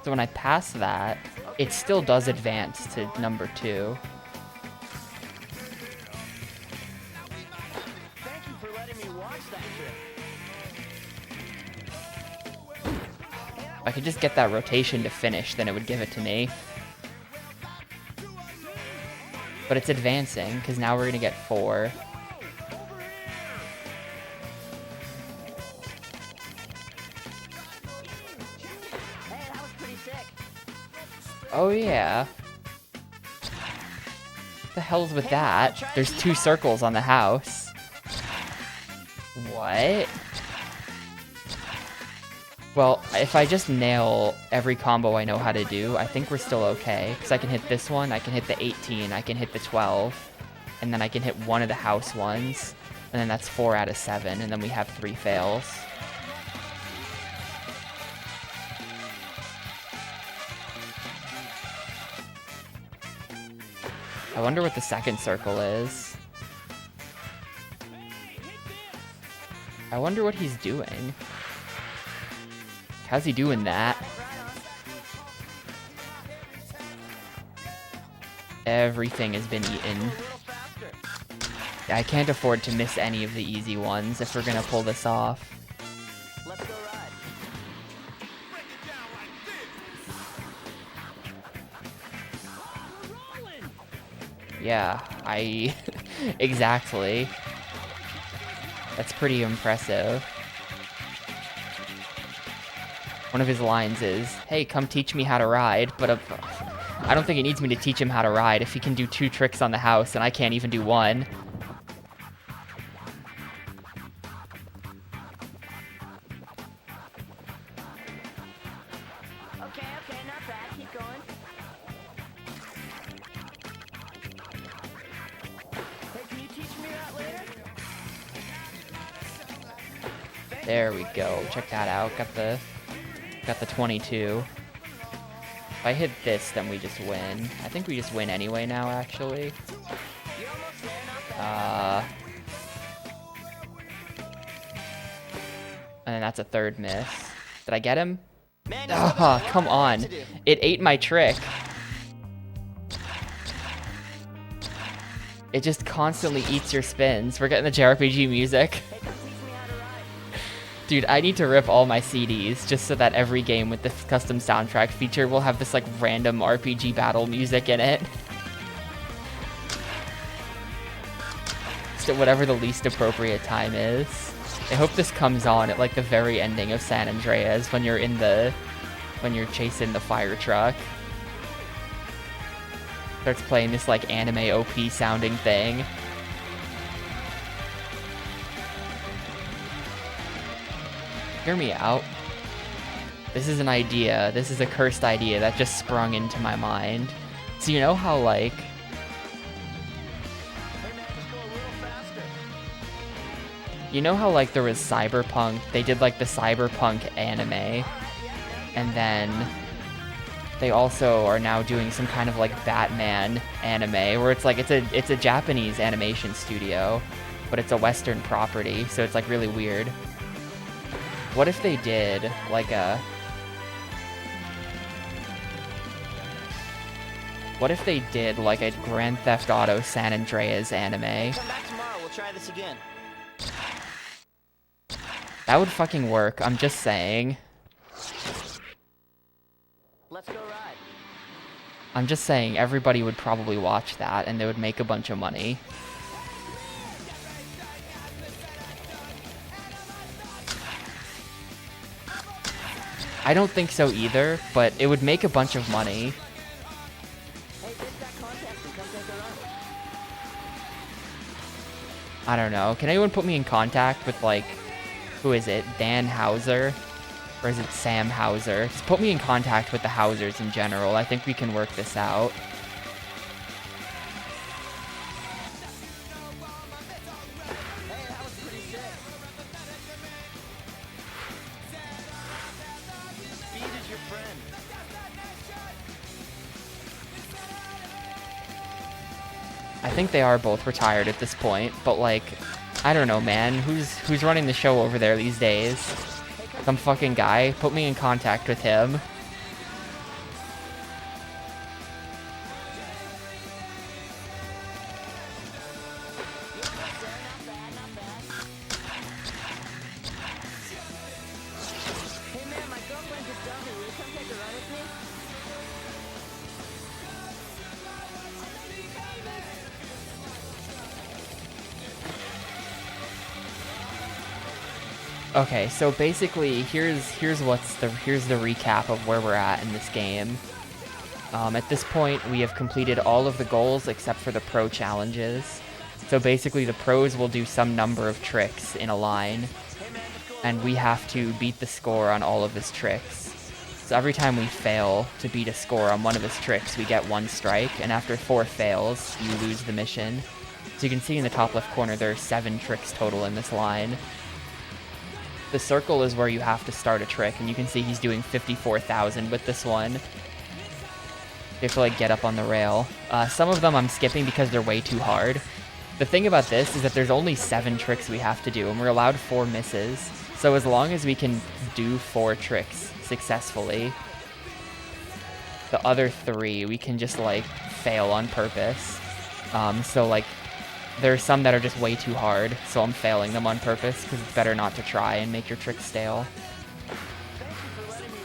So when I pass that, it still does advance to number 2. Thank you for letting me watch that trip. If I could just get that rotation to finish, then it would give it to me. But it's advancing, because now we're going to get 4. Hey, that was pretty sick. Oh yeah. What the hell's with that? There's 2 circles on the house. What? Well, if I just nail every combo I know how to do, I think we're still okay. Because I can hit this one, I can hit the 18, I can hit the 12, and then I can hit one of the house ones, and then that's 4 out of 7, and then we have 3 fails. I wonder what the second circle is. I wonder what he's doing. how's he doing that? Everything has been eaten. I can't afford to miss any of the easy ones if we're gonna pull this off. Let's go ride. Yeah, exactly. That's pretty impressive. One of his lines is, "Hey, come teach me how to ride," but I don't think he needs me to teach him how to ride if he can do 2 tricks on the house and I can't even do 1. Okay, not bad. Keep going. Hey, can you teach me that later? There we go. Check that out. Got the 22. If I hit this, then we just win. I think we just win anyway now, actually. You're almost there, not bad. And then that's a 3rd miss. Did I get him? Man, Ah, come on. It ate my trick. It just constantly eats your spins. We're getting the JRPG music. Hey, come teach me how to ride. Dude, I need to rip all my CDs just so that every game with the custom soundtrack feature will have this like random RPG battle music in it. Just at whatever the least appropriate time is. I hope this comes on at like the very ending of San Andreas when you're chasing the fire truck. Starts playing this like anime OP sounding thing. Hear me out. This is an idea. This is a cursed idea that just sprung into my mind. So you know how like Hey, man, just go a little faster. you know how like there was Cyberpunk, they did like the Cyberpunk anime, and then they also are now doing some kind of like Batman anime where it's like it's a Japanese animation studio, but it's a Western property, so it's like really weird. What if they did like a Grand Theft Auto San Andreas anime? Come back tomorrow. We'll try this again. That would fucking work, I'm just saying. Let's go ride. I'm just saying everybody would probably watch that and they would make a bunch of money. I don't think so either, but it would make a bunch of money. Hey, ditch that contest and come take a run. I don't know. Can anyone put me in contact with, like, who is it? Dan Hauser? Or is it Sam Hauser? Just put me in contact with the Hausers in general. I think we can work this out. Hey, that was pretty sick. Speed is your friend. I think they are both retired at this point, but, like, I don't know, man. Who's running the show over there these days? Some fucking guy. Put me in contact with him. Hey, man, my girlfriend just dumped me. Will you come take a run with me? Okay, so basically, here's the recap of where we're at in this game. At this point, we have completed all of the goals except for the pro challenges. So basically, the pros will do some number of tricks in a line, and we have to beat the score on all of his tricks. So every time we fail to beat a score on one of his tricks, we get 1 strike, and after 4 fails, you lose the mission. So you can see in the top left corner, there are 7 tricks total in this line. The circle is where you have to start a trick, and you can see he's doing 54,000 with this one. You have to, like, get up on the rail. Some of them I'm skipping because they're way too hard. The thing about this is that there's only 7 tricks we have to do, and we're allowed 4 misses. So as long as we can do 4 tricks successfully, the other 3 we can just like fail on purpose. So like there's some that are just way too hard, so I'm failing them on purpose because it's better not to try and make your trick stale.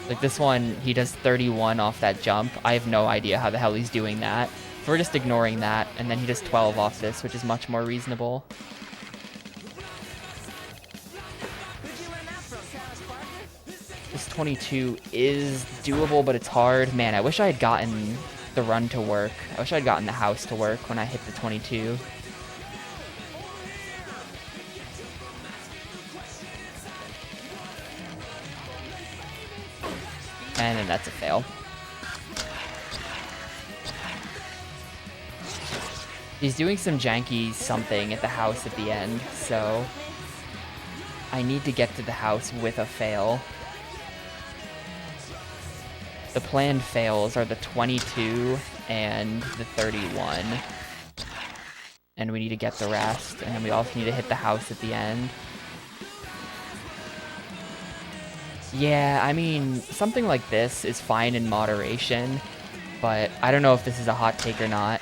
Like this one, he does 31 off that jump. I have no idea how the hell he's doing that. So we're just ignoring that, and then he does 12 off this, which is much more reasonable. This 22 is doable, but it's hard. Man, I wish I had gotten the run to work. I wish I had gotten the house to work when I hit the 22. And then that's a fail. He's doing some janky something at the house at the end, so I need to get to the house with a fail. The planned fails are the 22 and the 31. And we need to get the rest, and then we also need to hit the house at the end. Yeah, I mean, something like this is fine in moderation, but I don't know if this is a hot take or not.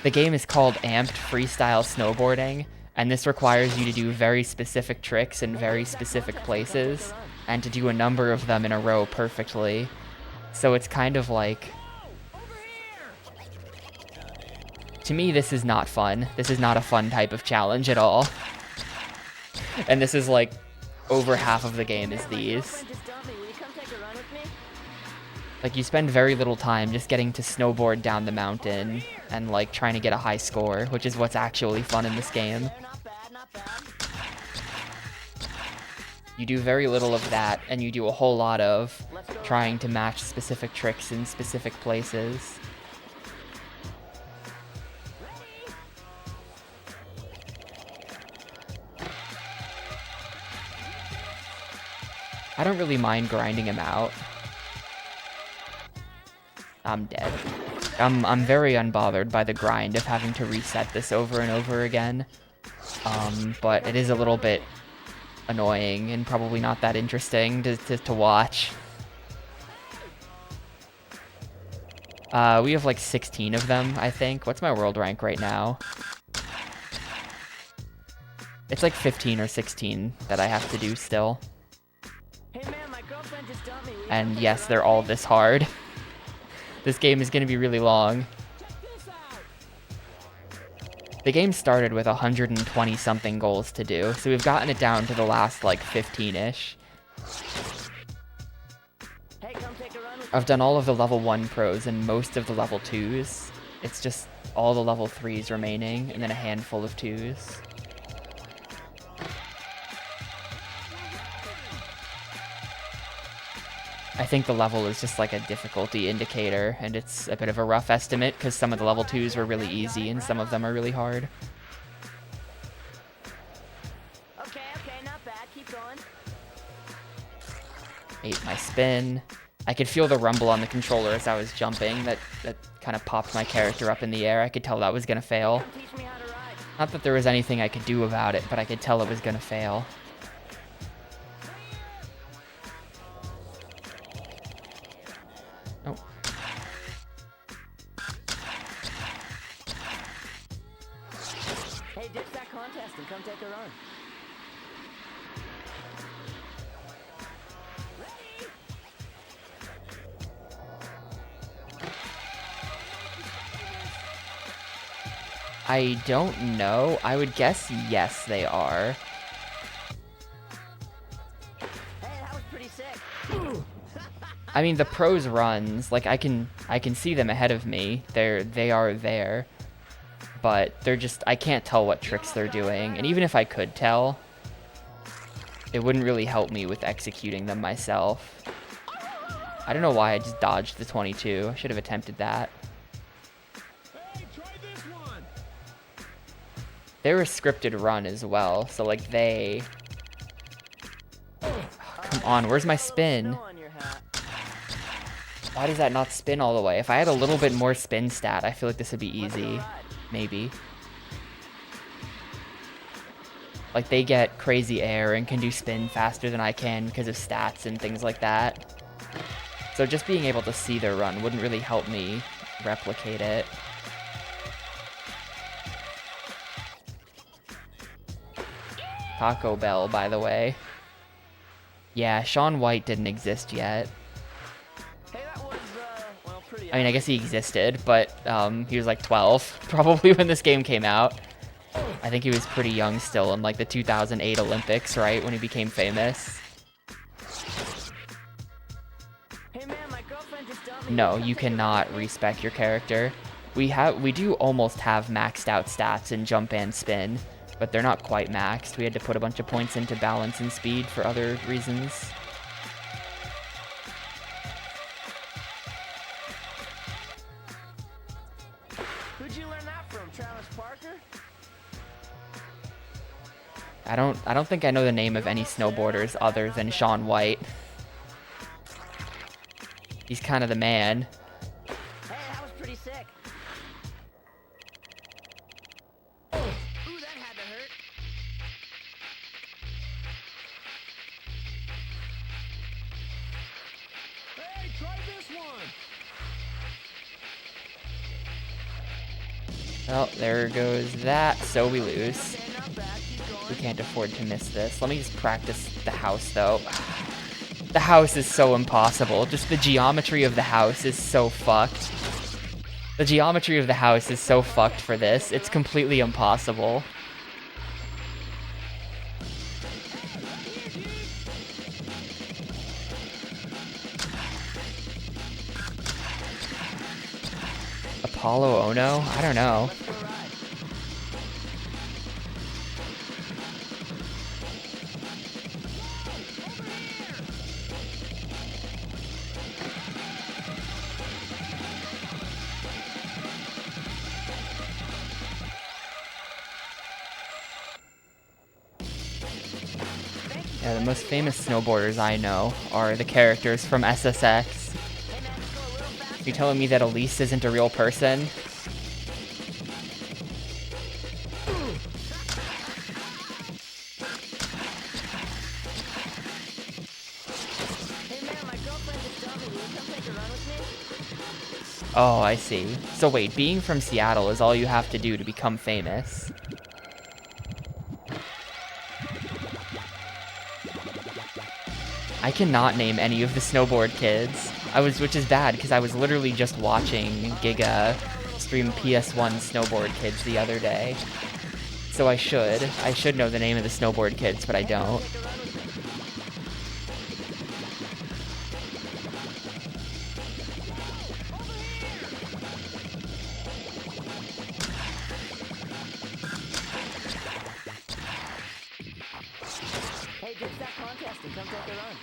The game is called Amped Freestyle Snowboarding, and this requires you to do very specific tricks in very specific places, and to do a number of them in a row perfectly. So it's kind of like... To me, this is not fun. This is not a fun type of challenge at all. And this is like, over half of the game is these. Like, you spend very little time just getting to snowboard down the mountain and, like, trying to get a high score, which is what's actually fun in this game. You do very little of that, and you do a whole lot of trying to match specific tricks in specific places. I don't really mind grinding him out. I'm dead. I'm very unbothered by the grind of having to reset this over and over again. But it is a little bit annoying and probably not that interesting to watch. We have like 16 of them, I think. What's my world rank right now? It's like 15 or 16 that I have to do still. And yes, they're all this hard. This game is going to be really long. The game started with 120 something goals to do, so we've gotten it down to the last like 15-ish. I've done all of the level 1 pros and most of the level 2s. It's just all the level 3s remaining, and then a handful of 2s. I think the level is just like a difficulty indicator, and it's a bit of a rough estimate because some of the level 2s were really easy and some of them are really hard. Okay, not bad. Keep going. Ate my spin. I could feel the rumble on the controller as I was jumping. That kind of popped my character up in the air. I could tell that was gonna fail. Teach me how to ride. Not that there was anything I could do about it, but I could tell it was gonna fail. Oh. Hey, ditch that contest and come take a run. I don't know. I would guess yes, they are. Hey, that was pretty sick. I mean, the pros runs, like I can see them ahead of me. They are there. But they're just, I can't tell what tricks they're doing. And even if I could tell, it wouldn't really help me with executing them myself. I don't know why I just dodged the 22. I should have attempted that. They're a scripted run as well, so like they... Oh, come on, where's my spin? Why does that not spin all the way? If I had a little bit more spin stat, I feel like this would be easy. Maybe. Like, they get crazy air and can do spin faster than I can because of stats and things like that. So just being able to see their run wouldn't really help me replicate it. Taco Bell, by the way. Yeah, Shaun White didn't exist yet. Hey, that was, well, pretty I mean, I guess he existed, but he was like 12 probably when this game came out. I think he was pretty young still in like the 2008 Olympics, right, when he became famous. Hey, man, my girlfriend just dumped me. No, Come you take a ride cannot with me? respec your character. We do almost have maxed out stats in jump and spin, but they're not quite maxed. We had to put a bunch of points into balance and speed for other reasons. Who'd you learn that from, Travis Parker? I don't think I know the name of any snowboarders other than Shaun White. He's kind of the man. Hey, that was pretty sick. Ooh, that had to hurt. Hey, try this one. Well, there goes that, so we lose. Okay, not bad. Keep going. We can't afford to miss this. Let me just practice the house, though. The house is so impossible. Just the geometry of the house is so fucked. The geometry of the house is so fucked for this. It's completely impossible. Apollo Ono? I don't know. Let's go ride. Yeah, the most famous snowboarders I know are the characters from SSX. Hey, man, just go a little faster. You telling me that Elise isn't a real person? Hey, man, my girlfriend just dumped me. Will you come take a run with me? Oh, I see. So wait, being from Seattle is all you have to do to become famous. I cannot name any of the snowboard kids. Which is bad, because I was literally just watching Giga stream PS1 snowboard kids the other day. So I should know the name of the snowboard kids, but I don't. Take a run with me. Hey, ditch that contest and come take a run.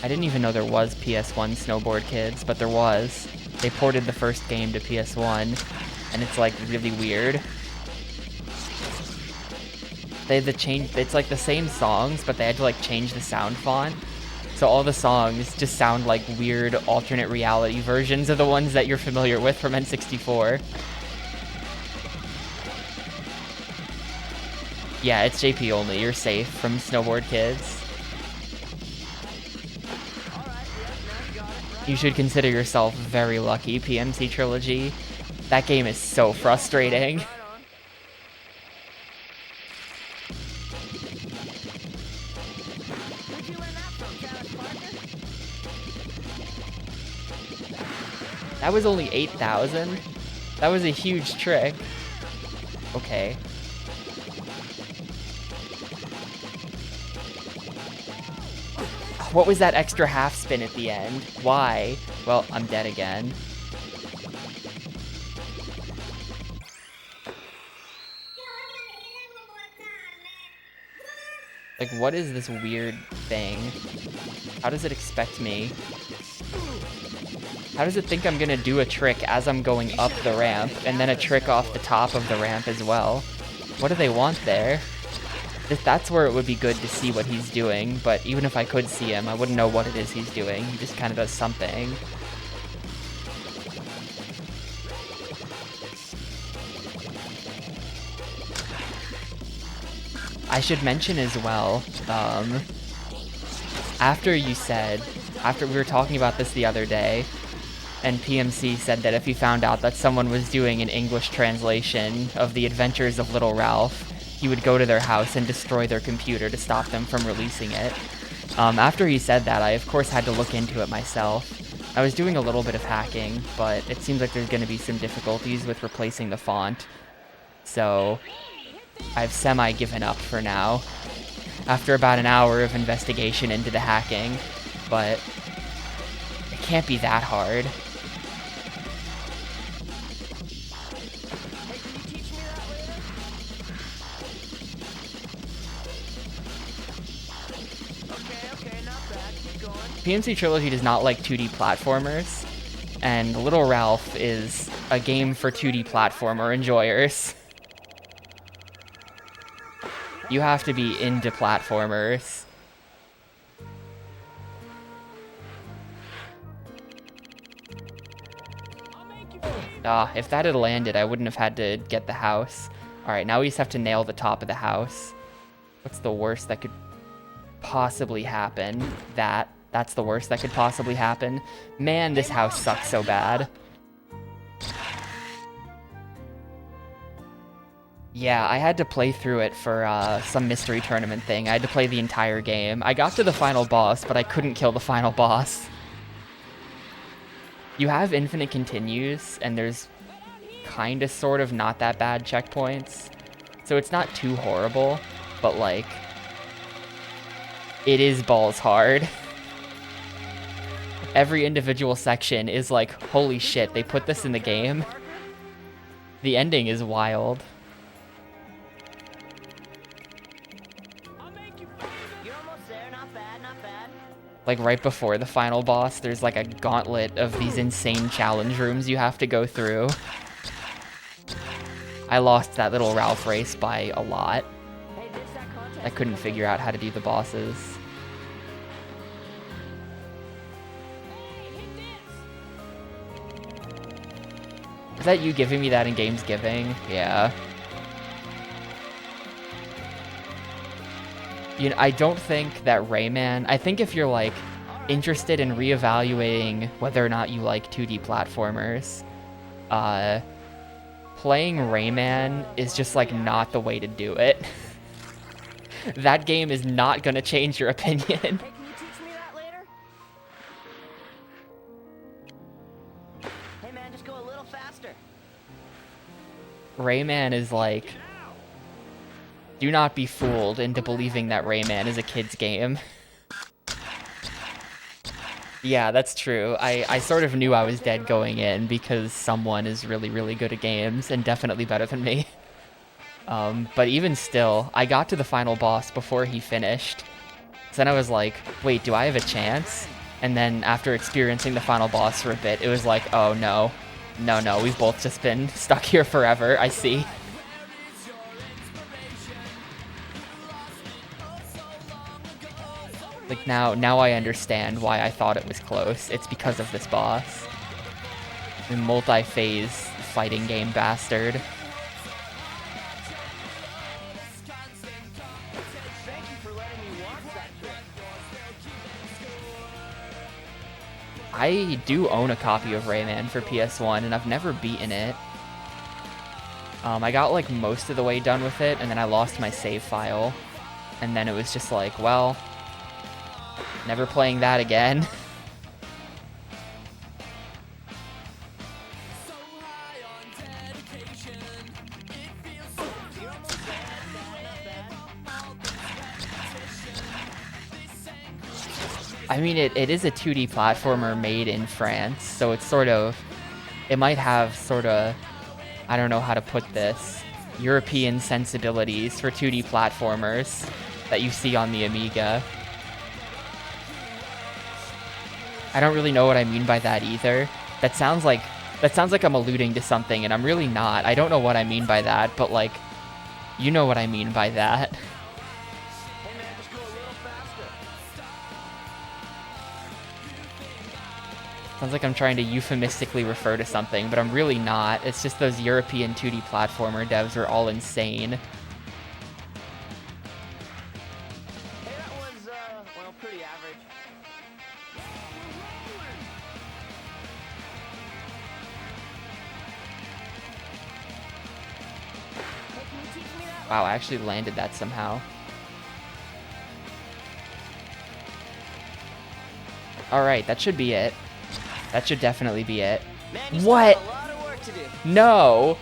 I didn't even know there was PS1 snowboard kids, but there was. They ported the first game to PS1, and it's like really weird. They had to change, it's like the same songs, but they had to like change the sound font. So all the songs just sound like weird alternate reality versions of the ones that you're familiar with from N64. Yeah, it's JP only. You're safe from Snowboard Kids. You should consider yourself very lucky, PMC Trilogy. That game is so frustrating. Right on. Who'd you learn that from, Travis Parker? That was only 8,000. That was a huge trick. Okay. What was that extra half spin at the end? Why? Well, I'm dead again. Like, what is this weird thing? How does it expect me? How does it think I'm gonna do a trick as I'm going up the ramp, and then a trick off the top of the ramp as well? What do they want there? That's where it would be good to see what he's doing, but even if I could see him, I wouldn't know what it is he's doing. He just kind of does something. I should mention as well, after we were talking about this the other day, and PMC said that if he found out that someone was doing an English translation of The Adventures of Little Ralph, he would go to their house and destroy their computer to stop them from releasing it. After he said that, I of course had to look into it myself. I was doing a little bit of hacking, but it seems like there's going to be some difficulties with replacing the font. So I've semi-given up for now, after about an hour of investigation into the hacking, but it can't be that hard. Hey, can you teach me that later? Okay, not bad. Keep going. PMC Trilogy does not like 2D platformers, and Little Ralph is a game for 2D platformer enjoyers. You have to be into platformers. If that had landed, I wouldn't have had to get the house. Alright, now we just have to nail the top of the house. What's the worst that could possibly happen? That's the worst that could possibly happen. Man, this house sucks so bad. Yeah, I had to play through it for some mystery tournament thing. I had to play the entire game. I got to the final boss, but I couldn't kill the final boss. You have infinite continues, and there's kinda sort of not that bad checkpoints. So it's not too horrible, but like, it is balls hard. Every individual section is like, holy shit, they put this in the game. The ending is wild. You're almost there. Not bad, not bad. Like right before the final boss, there's like a gauntlet of these insane challenge rooms you have to go through. I lost that Little Ralph race by a lot. Hey, ditch that contest. I couldn't figure out how to do the bosses. Is that you giving me that in Games Giving? Yeah. You know, I don't think that Rayman... I think if you're, like, interested in reevaluating whether or not you like 2D platformers, playing Rayman is just, like, not the way to do it. That game is not gonna change your opinion. Hey, can you teach me that later? Hey, man, just go a little faster. Rayman is, like... Do not be fooled into believing that Rayman is a kid's game. Yeah, that's true. I sort of knew I was dead going in because someone is really, really good at games and definitely better than me. But even still, I got to the final boss before he finished. So then I was like, wait, do I have a chance? And then after experiencing the final boss for a bit, it was like, oh no. No, we've both just been stuck here forever, I see. Like, now I understand why I thought it was close. It's because of this boss. The multi-phase fighting game bastard. Thank you for letting me watch that trick. I do own a copy of Rayman for PS1, and I've never beaten it. I got, like, most of the way done with it, and then I lost my save file. And then it was just like, well... Never playing that again. I mean, it is a 2D platformer made in France, so it's sort of... It might have sort of... I don't know how to put this. European sensibilities for 2D platformers that you see on the Amiga. I don't really know what I mean by that either. That sounds like I'm alluding to something, and I'm really not. I don't know what I mean by that, but like, you know what I mean by that. Hey, man, just go a little faster. Sounds like I'm trying to euphemistically refer to something, but I'm really not. It's just those European 2D platformer devs are all insane. Wow, I actually landed that somehow. Alright, that should be it. That should definitely be it. Man, you still What? have a lot of work to do. No!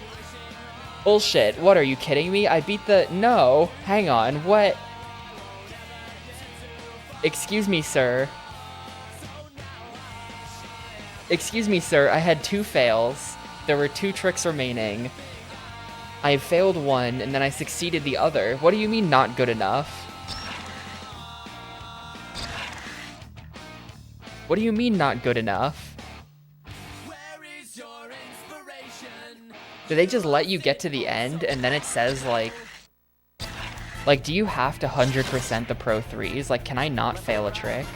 Bullshit. What, are you kidding me? I beat the... No. Hang on. What? Excuse me, sir. Excuse me, sir. I had 2 fails. There were 2 tricks remaining. I failed one, and then I succeeded the other. What do you mean not good enough? What do you mean not good enough? Do they just let you get to the end, and then it says, like, do you have to 100% the Pro 3s? Like, can I not fail a trick?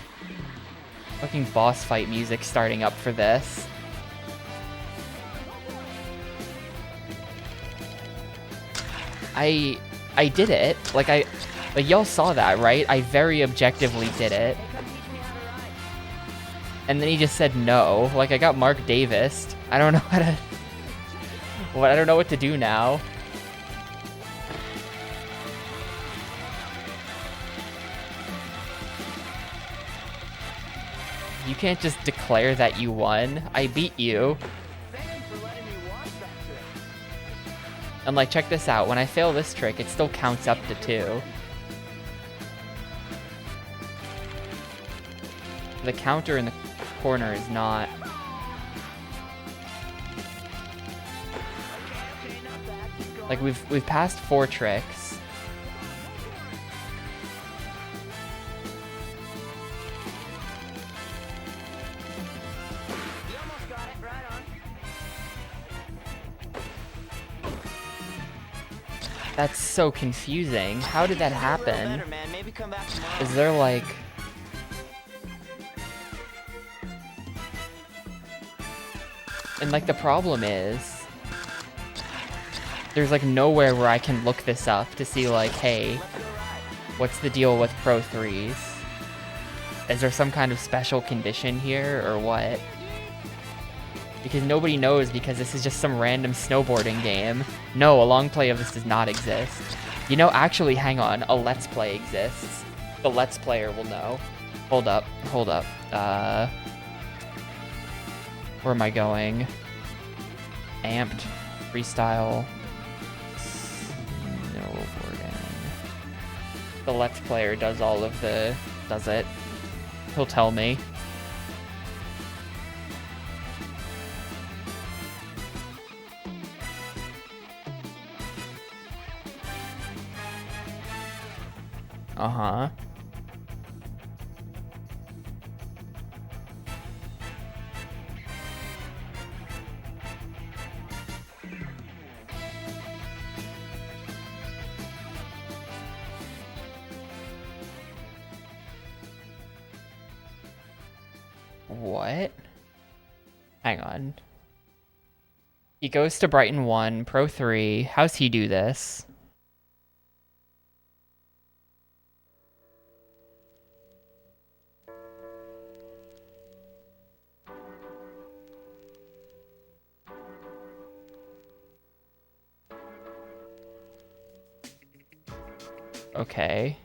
Fucking boss fight music starting up for this. I did it. Like, y'all saw that, right? I very objectively did it. And then he just said no. Like, I got Mark Davis. I don't know how to... I don't know what to do now. You can't just declare that you won. I beat you. And like, check this out. When I fail this trick, it still counts up to 2. The counter in the corner is not... Like, we've passed 4 tricks. You almost got it. Right on. That's so confusing. How did that happen? Better, man. Maybe come back tomorrow. Is there like... And like, the problem is... There's like nowhere where I can look this up to see like, hey, what's the deal with Pro 3s? Is there some kind of special condition here or what? Because nobody knows, because this is just some random snowboarding game. No, a long play of this does not exist. You know, actually, hang on, a Let's Play exists. The Let's Player will know. Hold up. Where am I going? Amped, Freestyle, Snowboarding. The Let's Player does all of the... does it. He'll tell me. Uh-huh. What? Hang on. He goes to Brighton 1, Pro 3. How's he do this? Okay.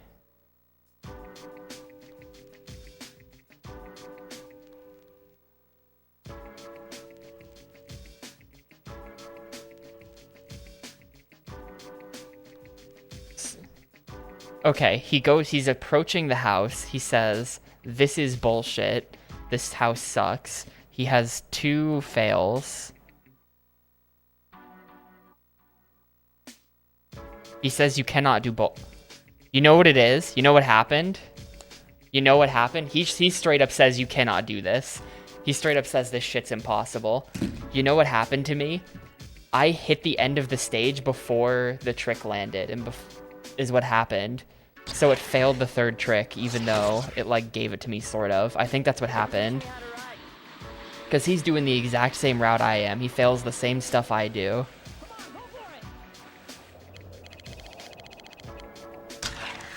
Okay, he's approaching the house. He says, "This is bullshit. This house sucks." He has 2 fails. He says you cannot do both. You know what it is? You know what happened? You know what happened? He straight up says you cannot do this. He straight up says this shit's impossible. You know what happened to me? I hit the end of the stage before the trick landed, and is what happened. So it failed the 3rd trick, even though it like gave it to me, sort of. I think that's what happened. Because he's doing the exact same route I am. He fails the same stuff I do.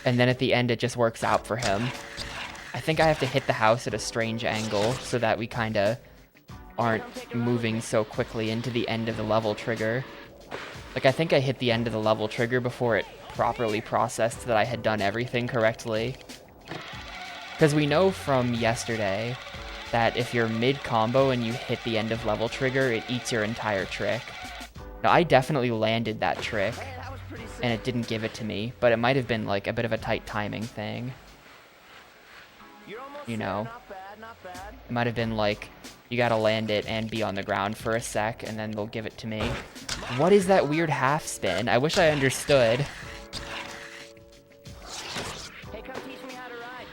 And then at the end, it just works out for him. I think I have to hit the house at a strange angle so that we kind of aren't moving so quickly into the end of the level trigger. Like, I think I hit the end of the level trigger before it properly processed that I had done everything correctly. Because we know from yesterday that if you're mid-combo and you hit the end of level trigger, it eats your entire trick. Now, I definitely landed that trick, Hey, that was pretty sick. and it didn't give it to me, but it might have been, like, a bit of a tight timing thing. You're almost You there. know. Not bad, not bad. It might have been, like, you gotta land it and be on the ground for a sec, and then they'll give it to me. What is that weird half spin? I wish I understood. Hey, come teach me how to ride.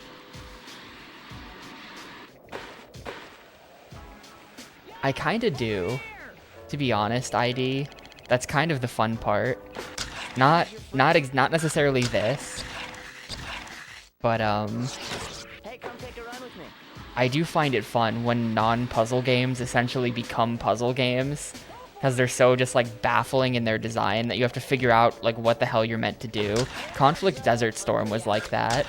I kinda do, to be honest, ID. That's kind of the fun part. Not necessarily this, but, Hey, come take a run with me. I do find it fun when non-puzzle games essentially become puzzle games, because they're so just, like, baffling in their design that you have to figure out, like, what the hell you're meant to do. Conflict Desert Storm was like that.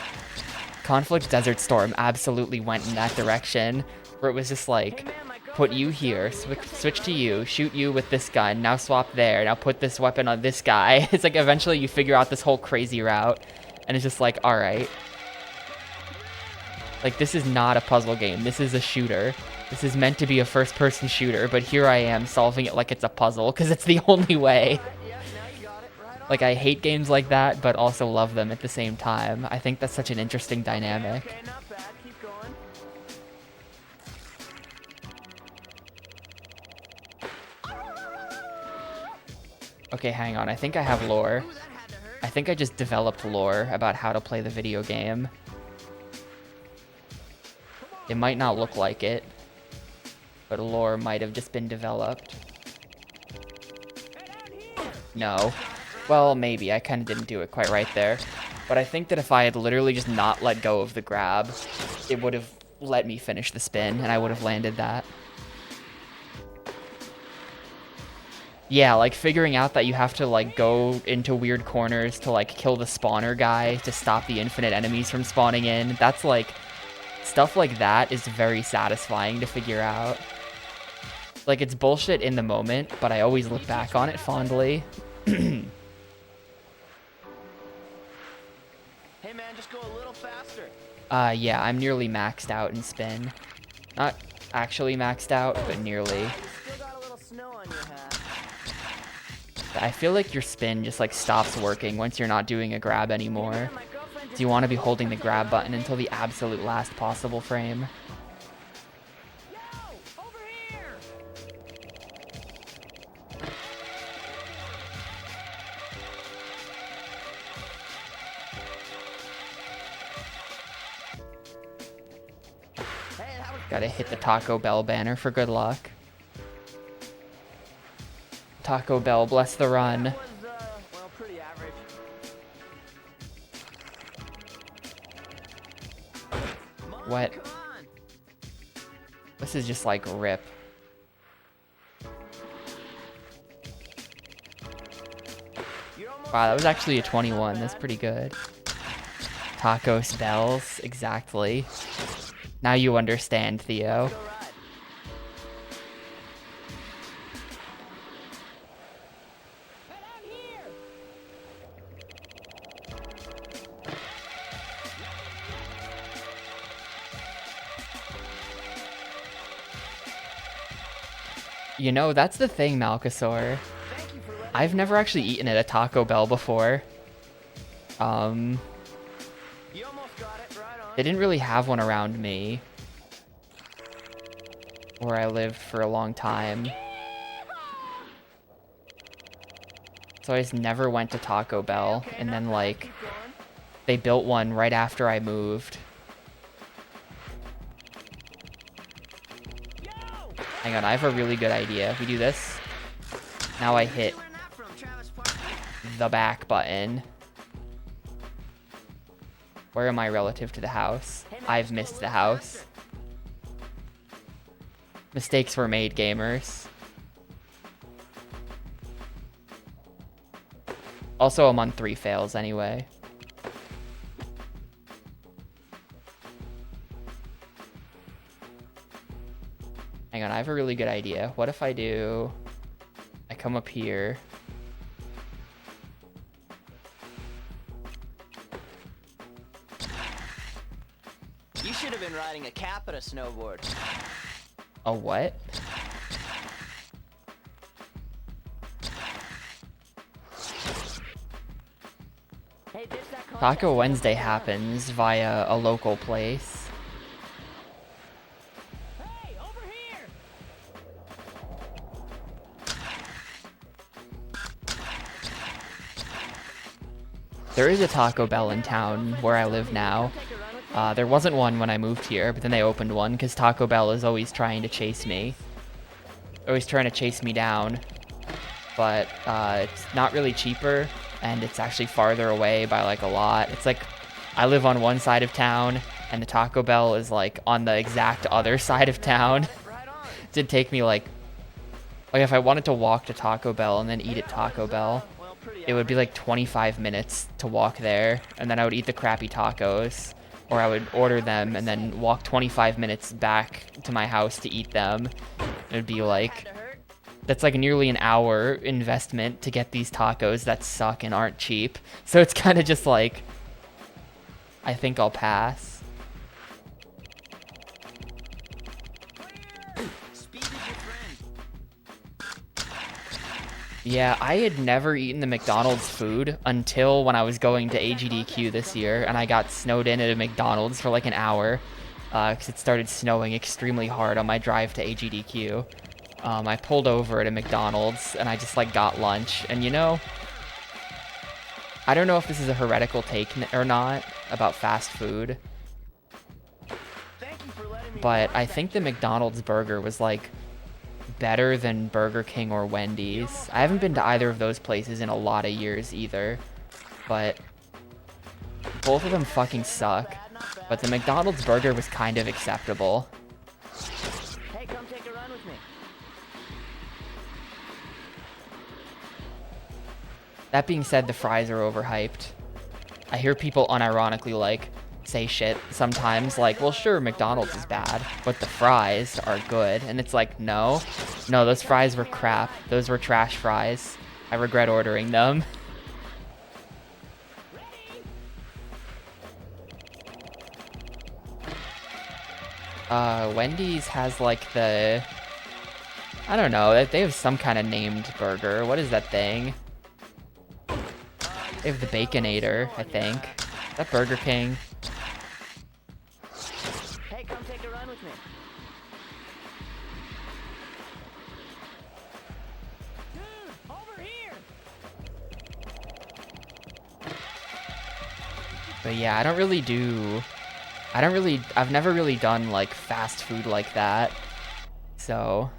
Conflict Desert Storm absolutely went in that direction, where it was just like, put you here, switch to you, shoot you with this gun, now swap there, now put this weapon on this guy. It's like eventually you figure out this whole crazy route, and it's just like, alright. Like, this is not a puzzle game, this is a shooter. This is meant to be a first-person shooter, but here I am solving it like it's a puzzle, because it's the only way. Yeah, now you got it. Right on. Like, I hate games like that, but also love them at the same time. I think that's such an interesting dynamic. Okay, not bad. Keep going. Okay, hang on. I think I have lore. I think I just developed lore about how to play the video game. It might not look like it, but lore might have just been developed. No. Well, maybe. I kind of didn't do it quite right there. But I think that if I had literally just not let go of the grab, it would have let me finish the spin, and I would have landed that. Yeah, like, figuring out that you have to, like, go into weird corners to, like, kill the spawner guy to stop the infinite enemies from spawning in. That's, like, stuff like that is very satisfying to figure out. Like, it's bullshit in the moment, but I always look back on it fondly. Hey, man, just go a little faster. Yeah, I'm nearly maxed out in spin. Not actually maxed out, but nearly. You still got a little snow on your hat. I feel like your spin just, like, stops working once you're not doing a grab anymore. Man, my girlfriend So just you want to be holding the grab button until the absolute last possible frame. Yo, over here. Hey, that was Gotta hit the Taco Bell banner for good luck. Taco Bell, bless the run. That was, well, pretty average. Mom, What? come on. This is just like rip. You're almost Wow, that was actually a 21. That's pretty good. Tacos Bells, exactly. Now you understand, Theo. go ride. Head out here. You know, that's the thing, Malkasaur. Thank you for letting I've never actually eaten at a Taco Bell before. You almost got it. Right on. They didn't really have one around me, where I lived for a long time. So I just never went to Taco Bell, Okay, and not then, bad. like, Keep going. they built one right after I moved. Yo! Hang on, I have a really good idea. We do this. Now I hit Where that from, Travis Parker? the back button. Where am I relative to the house? I've missed the house. Mistakes were made, gamers. Also, I'm on 3 fails anyway. Hang on, I have a really good idea. What if I come up here, been riding a Capita snowboard. A what? Hey, ditch that contest. Taco Wednesday Come take a run. happens via a local place. Hey, over here! There is a Taco Bell in town where I live now. Come take a run with me? There wasn't one when I moved here, but then they opened one because Taco Bell is always trying to chase me. Always trying to chase me down. But it's not really cheaper, and it's actually farther away by like a lot. It's like I live on one side of town, and the Taco Bell is like on the exact other side of town. Right on. It'd take me like if I wanted to walk to Taco Bell and then eat at Taco Bell, Well, pretty it would be like 25 minutes to walk there, and then I would eat the crappy tacos, or I would order them and then walk 25 minutes back to my house to eat them. It would be like, Had to hurt. that's like nearly an hour investment to get these tacos that suck and aren't cheap. So it's kind of just like, I think I'll pass. Speed is your friend. Yeah, I had never eaten the McDonald's food until when I was going to AGDQ this year, and I got snowed in at a McDonald's for like an hour because it started snowing extremely hard on my drive to AGDQ. I pulled over at a McDonald's and I just like got lunch, and you know, I don't know if this is a heretical take or not about fast food, Thank you for letting me but watch I that think the McDonald's burger was like better than Burger King or Wendy's. I haven't been to either of those places in a lot of years either, but both of them fucking suck. But the McDonald's burger was kind of acceptable. Hey, come take a run with me. That being said, the fries are overhyped. I hear people unironically like say shit sometimes like, well sure, McDonald's is bad, but the fries are good. And it's like, no, those fries were crap. Those were trash fries. I regret ordering them. Wendy's has like the, I don't know, they have some kind of named burger. What is that thing? They have the Baconator, I think. Is that Burger King? Hey, come take a run with me. Dude, over here! But yeah, I've never really done like fast food like that. So,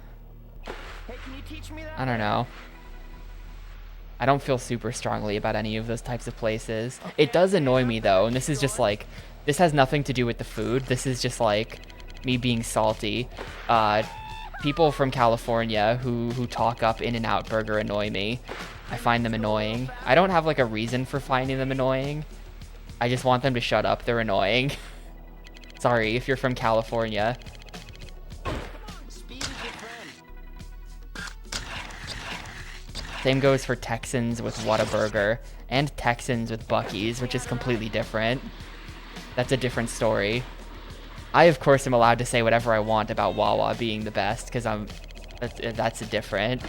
Hey, can you teach me that? I don't know. I don't feel super strongly about any of those types of places. It does annoy me though, and this is just like, this has nothing to do with the food. This is just like me being salty. People from California who talk up In-N-Out Burger annoy me. I find them annoying. I don't have like a reason for finding them annoying. I just want them to shut up. They're annoying. Sorry if you're from California. Speed is your friend. Same goes for Texans with Whataburger and Texans with Buc-ee's, which is completely different. That's a different story. I, of course, am allowed to say whatever I want about Wawa being the best, because that's a different.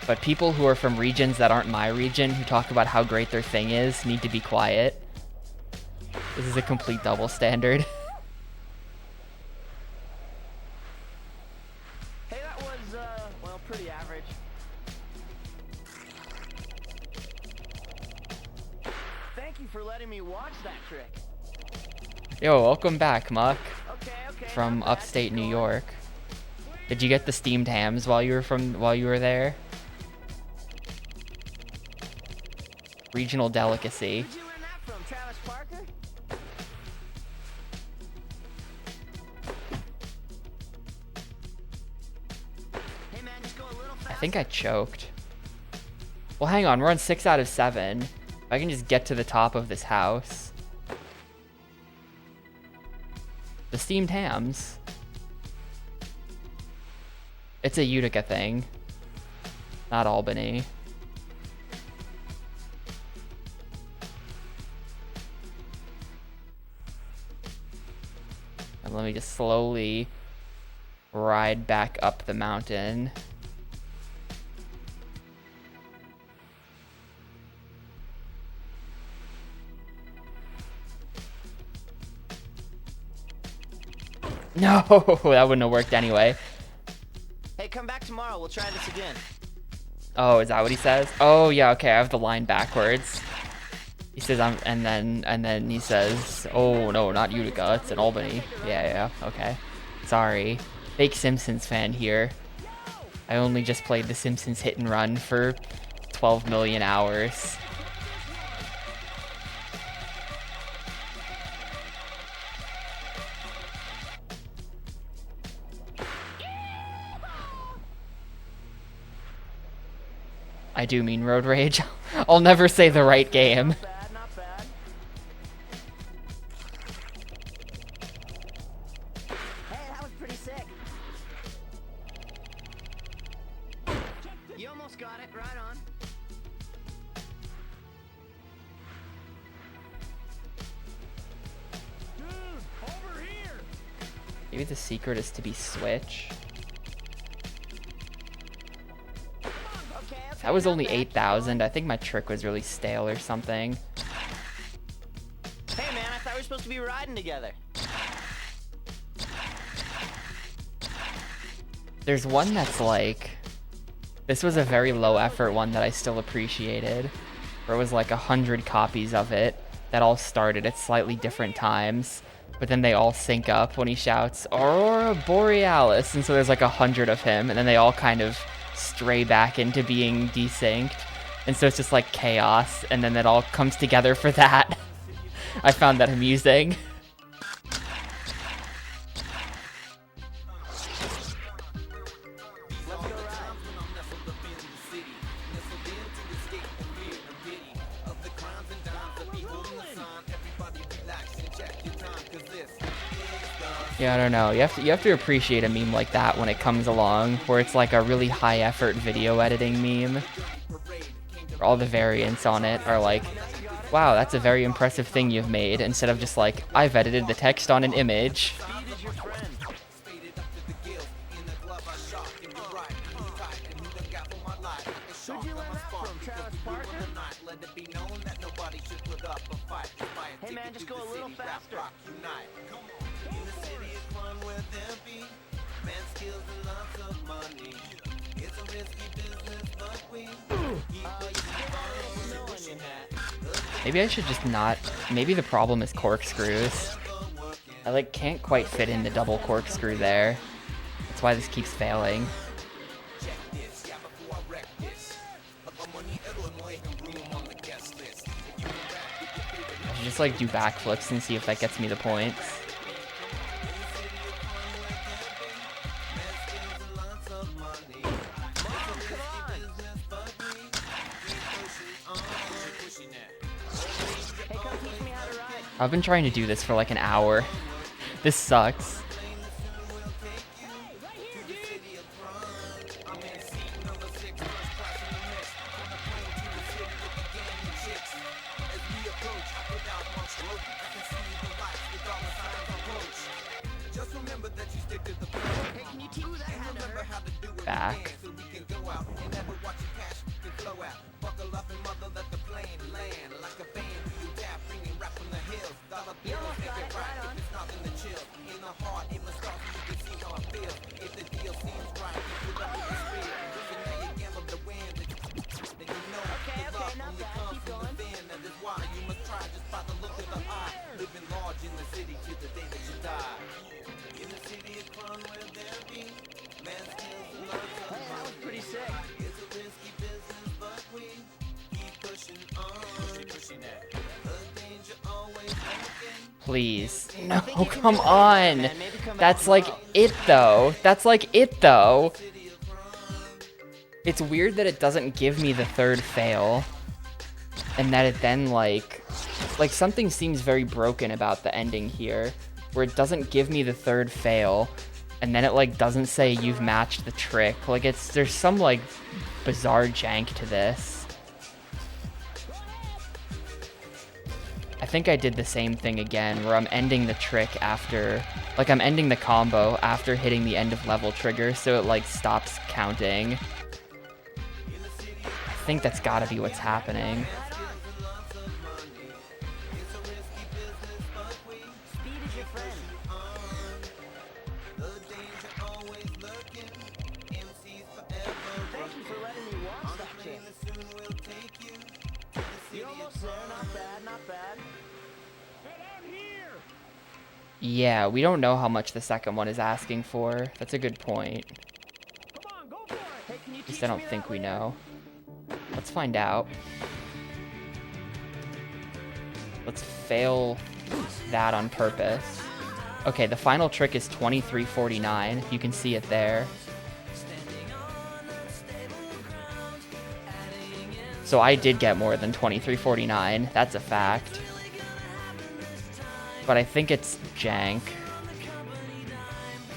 But people who are from regions that aren't my region, who talk about how great their thing is, need to be quiet. This is a complete double standard. Hey, that was, well, pretty average. Thank you for letting me watch that trick. Yo, welcome back, Muck, Okay, from not bad. upstate Keep New going. York. Did you get the steamed hams while you were there? Regional delicacy. Where'd you learn that from, Travis Parker? Hey man, just go a little I faster. think I choked. Well, hang on, we're on 6 out of 7. If I can just get to the top of this house. The steamed hams. It's a Utica thing, not Albany. me just slowly ride back up the mountain. No, that wouldn't have worked anyway. Hey, come back tomorrow. We'll try this again. Oh, is that what he says? Oh, yeah, okay, I have the line backwards. He says, and then he says, oh, no, not Utica, it's in Albany. Yeah, okay. Sorry. Fake Simpsons fan here. I only just played The Simpsons Hit and Run for 12 million hours. I do mean road rage. I'll never say the right game. Not bad, not bad. Hey, that was pretty sick. You almost got it. Right on. Dude, over here! Maybe the secret is to be Switch. Okay, That was not only bad. 8,000. I think my trick was really stale or something. Hey, man, I thought we were supposed to be riding together. There's one that's like... This was a very low effort one that I still appreciated. Where it was like 100 copies of it that all started at slightly different times. But then they all sync up when he shouts, Aurora Borealis. And so there's like 100 of him. And then they all kind of stray back into being desynced. And so it's just like chaos. And then it all comes together for that. I found that amusing. Yeah, I don't know. You have to appreciate a meme like that when it comes along, where it's like a really high effort video editing meme. All the variants on it are like, wow, that's a very impressive thing you've made, instead of just like, I've edited the text on an image. Speed is your friend. Who'd you learn that from, Travis Parker? Hey, man, just go a little faster. Maybe I should just not. Maybe the problem is corkscrews. I like can't quite fit in the double corkscrew there. That's why this keeps failing. I should just like do backflips and see if that gets me the points. Hey, come teach me how to ride. I've been trying to do this for like an hour. This sucks. Hey, can you teach me how to hurt? Back. You almost got it. Right on. Okay, not bad. Keep going. Hey, that was pretty sick. Please. No, come on. That's like it though. That's like it though. It's weird that it doesn't give me the third fail. And that it then like something seems very broken about the ending here. Where it doesn't give me the third fail. And then it like doesn't say you've matched the trick. Like there's some like bizarre jank to this. I think I did the same thing again, where I'm ending the trick after, like I'm ending the combo after hitting the end of level trigger, so it like stops counting. I think that's gotta be what's happening. Speed is your friend. Thank you for letting me watch that shit. You're almost there. Not bad, not bad. Yeah, we don't know how much the second one is asking for. That's a good point. Hey, can you At least teach I don't me think that we later? know. Let's find out. Let's fail that on purpose. Okay, the final trick is 2349. You can see it there. So I did get more than 2349. That's a fact. But I think it's jank.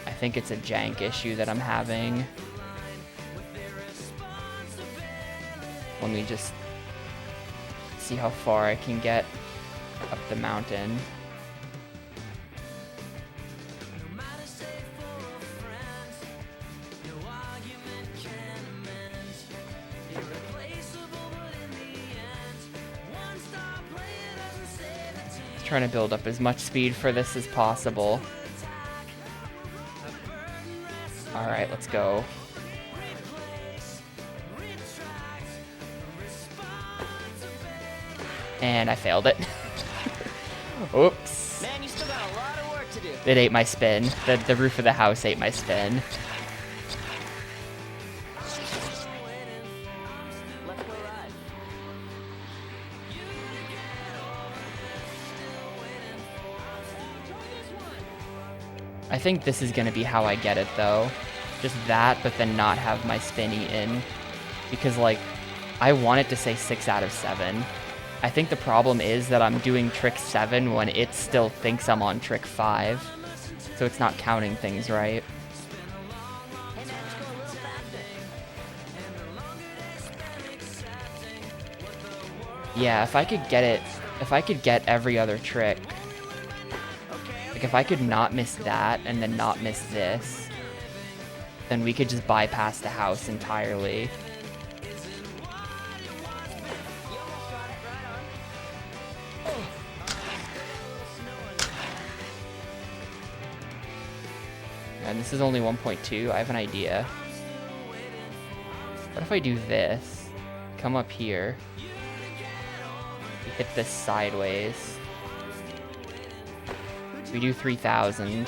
I think it's a jank issue that I'm having. Let me just see how far I can get up the mountain. Trying to build up as much speed for this as possible. Alright, let's go. And I failed it. Oops. Man, you still got a lot of work to do. It ate my spin. The roof of the house ate my spin. Let's go ride. I think this is gonna be how I get it though. Just that, but then not have my spin eaten. Because like, I want it to say 6 out of 7. I think the problem is that I'm doing trick 7 when it still thinks I'm on trick 5. So it's not counting things right. Hey, man, let's go a little faster. Yeah, if I could get it, if I could get every other trick, like if I could not miss that and then not miss this, then we could just bypass the house entirely. And this is only 1.2. I have an idea. What if I do this? Come up here. We hit this sideways. We do 3,000.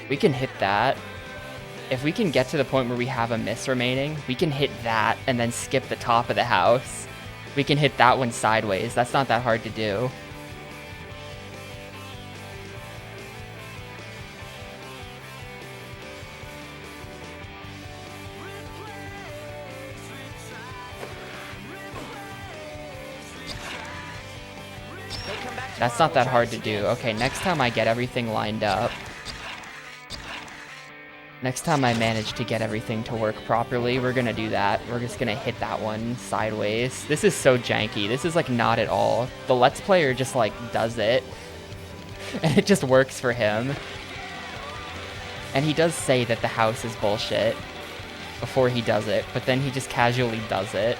We can hit that. If we can get to the point where we have a miss remaining, we can hit that and then skip the top of the house. We can hit that one sideways. That's not that hard to do. That's not that hard to do. Okay, next time I get everything lined up. Next time I manage to get everything to work properly, we're gonna do that. We're just gonna hit that one sideways. This is so janky. This is like not at all. The Let's Player just like does it. And it just works for him. And he does say that the house is bullshit before he does it, but then he just casually does it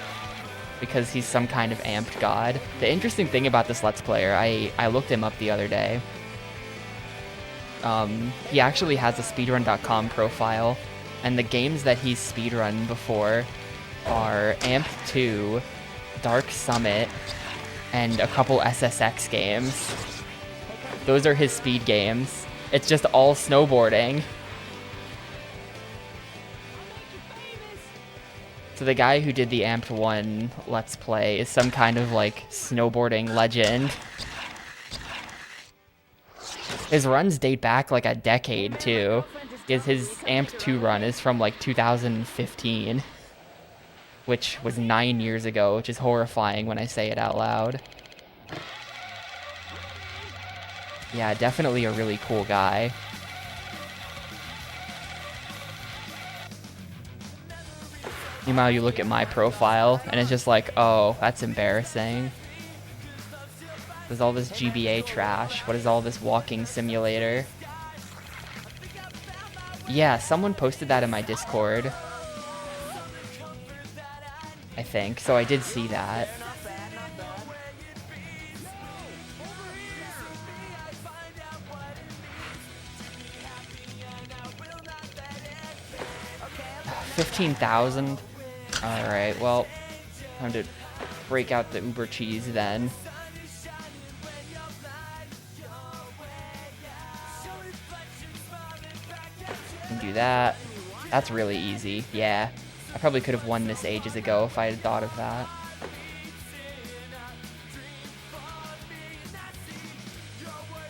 because he's some kind of amped god. The interesting thing about this Let's Player, I looked him up the other day. He actually has a speedrun.com profile, and the games that he's speedrun before are Amp 2, Dark Summit, and a couple SSX games. Those are his speed games. It's just all snowboarding. So the guy who did the Amp 1 Let's Play is some kind of like snowboarding legend. His runs date back like a decade too. His Amp 2 run is from like 2015, which was 9 years ago, which is horrifying when I say it out loud. Yeah, definitely a really cool guy. Meanwhile, you look at my profile, and it's just like, oh, that's embarrassing. There's all this GBA trash. What is all this walking simulator? Yeah, someone posted that in my Discord. I think, so I did see that. $15,000. All right, well, time to break out the Uber cheese then. And do that. That's really easy. Yeah, I probably could have won this ages ago if I had thought of that.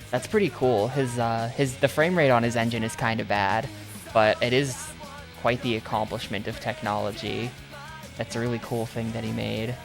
That's pretty cool. The frame rate on his engine is kind of bad, but it is quite the accomplishment of technology. That's a really cool thing that he made.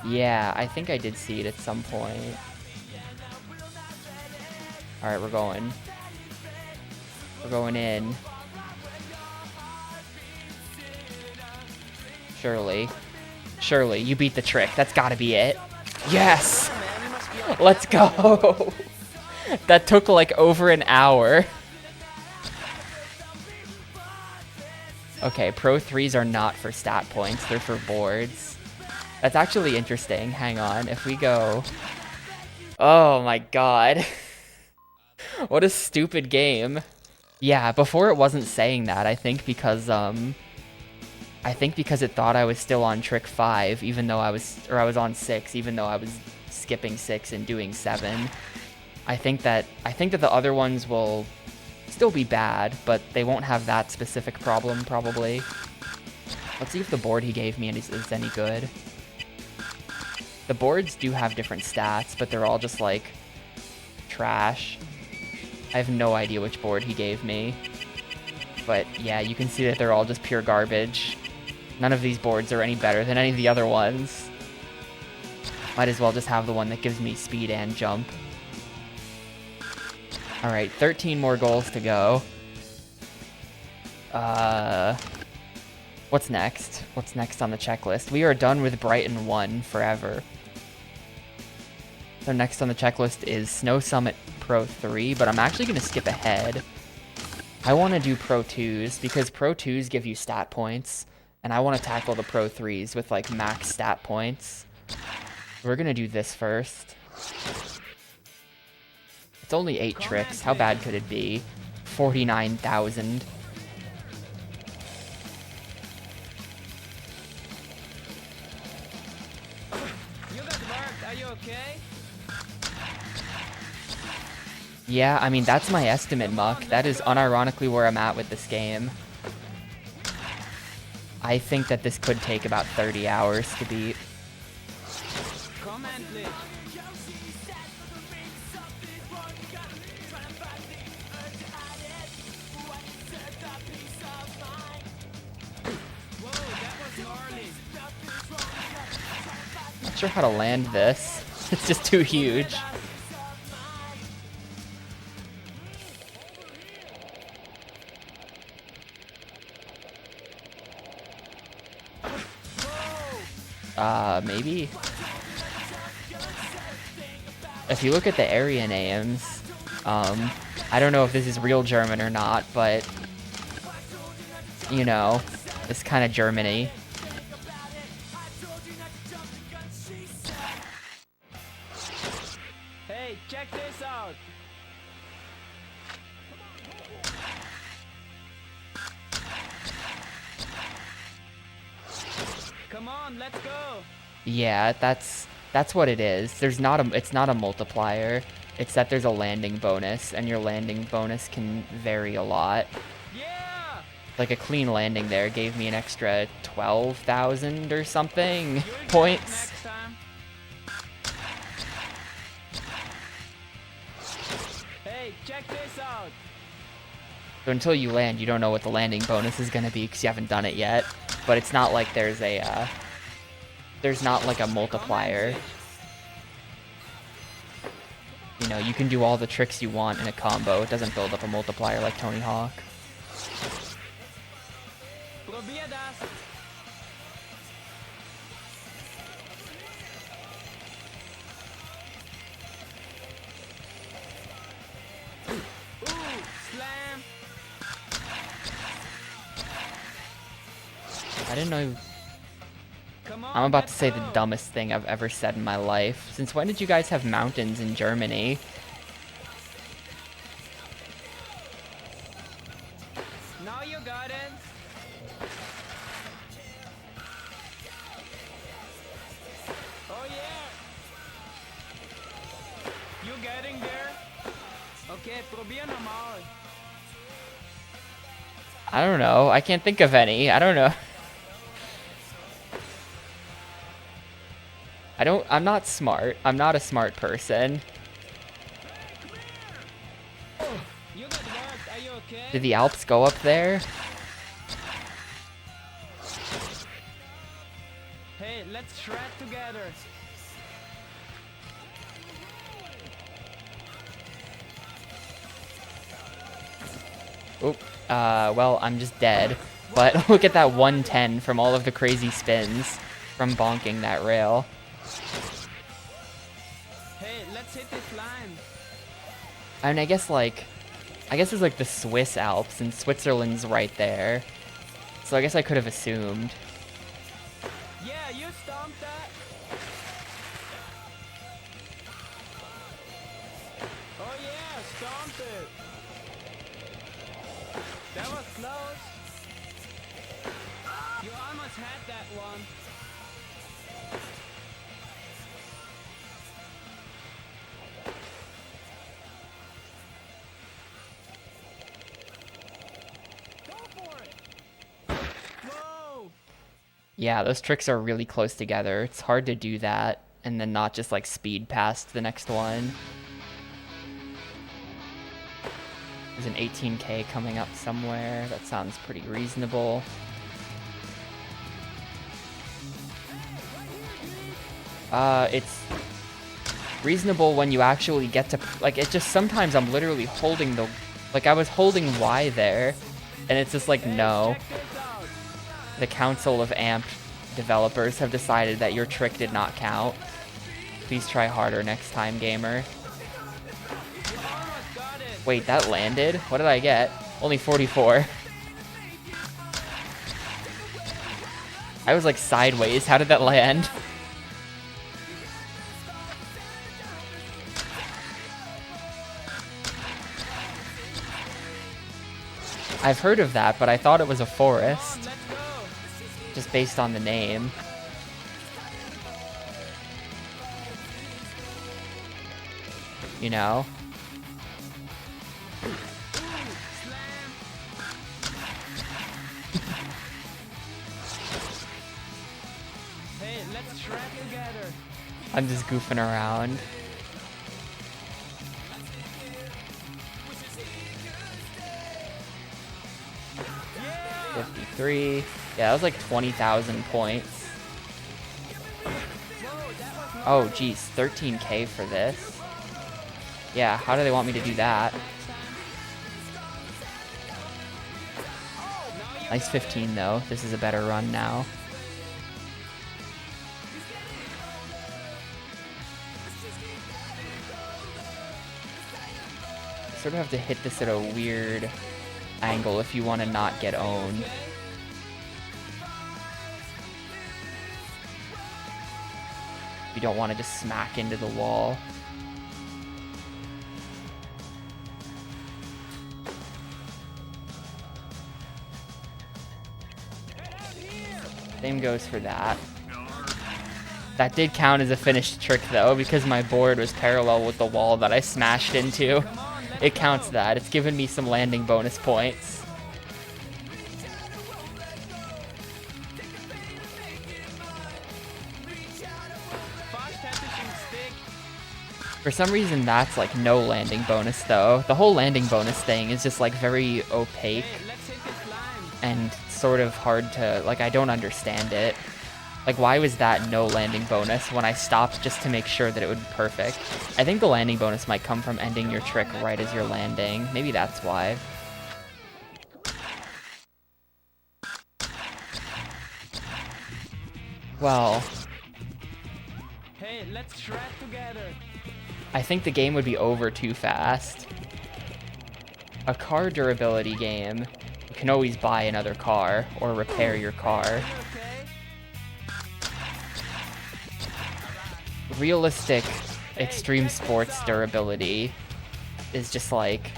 Yeah, I think I did see it at some point. Alright, we're going. We're going in. Surely. Surely, you beat the trick. That's gotta be it. Yes! Let's go! That took like over an hour. Okay, Pro 3s are not for stat points, they're for boards. That's actually interesting. Hang on, if we go... Oh my god. What a stupid game. Yeah, before it wasn't saying that, I think because it thought I was still on trick 5, even though I was on 6, even though I was skipping 6 and doing 7. I think that the other ones will still be bad, but they won't have that specific problem, probably. Let's see if the board he gave me is any good. The boards do have different stats, but they're all just, like, trash. I have no idea which board he gave me. But, yeah, you can see that they're all just pure garbage. None of these boards are any better than any of the other ones. Might as well just have the one that gives me speed and jump. Alright, 13 more goals to go. What's next? What's next on the checklist? We are done with Brighton 1 forever. So next on the checklist is Snow Summit Pro 3, but I'm actually going to skip ahead. I want to do Pro 2s, because Pro 2s give you stat points, and I want to tackle the Pro 3s with, like, max stat points. We're going to do this first. It's only 8 tricks. How bad could it be? 49,000. You got marked. Are you okay? Yeah, I mean, that's my estimate, Muck. That is unironically where I'm at with this game. I think that this could take about 30 hours to beat. Comment, please. Whoa, that was gnarly. Not sure how to land this. It's just too huge. Maybe. If you look at the area names, I don't know if this is real German or not, but, you know, it's kind of Germany. Hey, check this out. Come on, let's go. Yeah, that's what it is. It's not a multiplier. It's that there's a landing bonus, and your landing bonus can vary a lot. Yeah. Like a clean landing there gave me an extra 12,000 or something points. Next time. check this out. So until you land, you don't know what the landing bonus is gonna be because you haven't done it yet. But it's not like there's not like a multiplier. You know, you can do all the tricks you want in a combo. It doesn't build up a multiplier like Tony Hawk. Probier das. Ooh, slam. I didn't know. Come on, I'm about to let's say the go. dumbest thing I've ever said in my life. Since when did you guys have mountains in Germany? Now you got it. Oh yeah. You getting there? Okay, probier normal. I don't know. I can't think of any. I don't know. I'm not smart. I'm not a smart person. You got worked. Are you okay? Did the Alps go up there? Hey, let's shred together. Oop. Well, I'm just dead. But look at that 110 from all of the crazy spins from bonking that rail. Hey, let's hit this line. I mean, I guess it's like the Swiss Alps, and Switzerland's right there. So I guess I could have assumed. Yeah, you stomped that. Oh yeah, stomped it. That was close. You almost had that one. Go for it. Whoa. Yeah, those tricks are really close together. It's hard to do that and then not just like speed past the next one. There's an 18K coming up somewhere. That sounds pretty reasonable. It's reasonable when you actually get to, like, it just sometimes I'm literally holding the, like I was holding Y there and it's just like, no. Check this out. The Council of AMP developers have decided that your trick did not count. Please try harder next time, gamer. You almost got it. Wait, that landed? What did I get? Only 44. I was like sideways. How did that land? I've heard of that, but I thought it was a forest. Let's go. Just based on the name. You know? Hey, let's shred together. I'm just goofing around. Yeah. 53. Yeah, that was like 20,000 points. Oh, geez, 13K for this. Yeah, how do they want me to do that? Nice 15 though. This is a better run now. Sort of have to hit this at a weird angle if you want to not get owned. You don't want to just smack into the wall. Same goes for that. That did count as a finished trick though, because my board was parallel with the wall that I smashed into. It counts that. It's given me some landing bonus points. Fast tapping stick. For some reason, that's like no landing bonus though. The whole landing bonus thing is just like very opaque Hey, let's hit this line. and sort of hard to, like, I don't understand it. Like, why was that no landing bonus when I stopped just to make sure that it would be perfect? I think the landing bonus might come from ending your trick right as you're landing. Maybe that's why. Well, Hey, let's shred together. I think the game would be over too fast. A car durability game, you can always buy another car or repair your car. Okay. Realistic extreme sports durability is just like,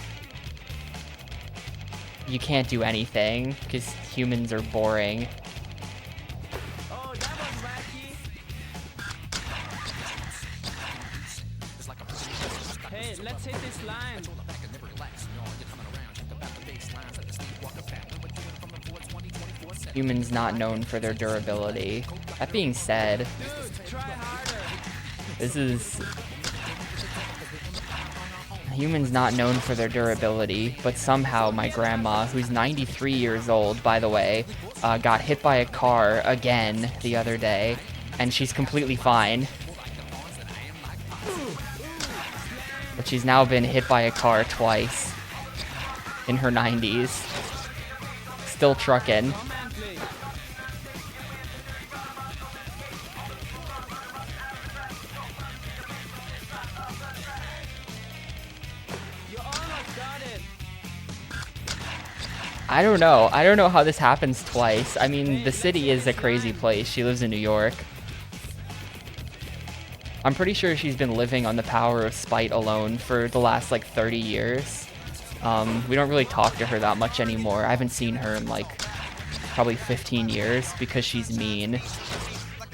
you can't do anything because humans are boring. Oh, that was wacky. Hey, let's hit this line. Humans not known for their durability. That being said, Dude, try harder. this is humans not known for their durability, but somehow my grandma, who's 93 years old, by the way, got hit by a car again the other day, and she's completely fine. But she's now been hit by a car twice in her 90s. Still trucking. Momently. You almost got it. I don't know. I don't know how this happens twice. I mean, the city is a crazy place. She lives in New York. I'm pretty sure she's been living on the power of spite alone for the last, like, 30 years. We don't really talk to her that much anymore. I haven't seen her in, like, probably 15 years because she's mean.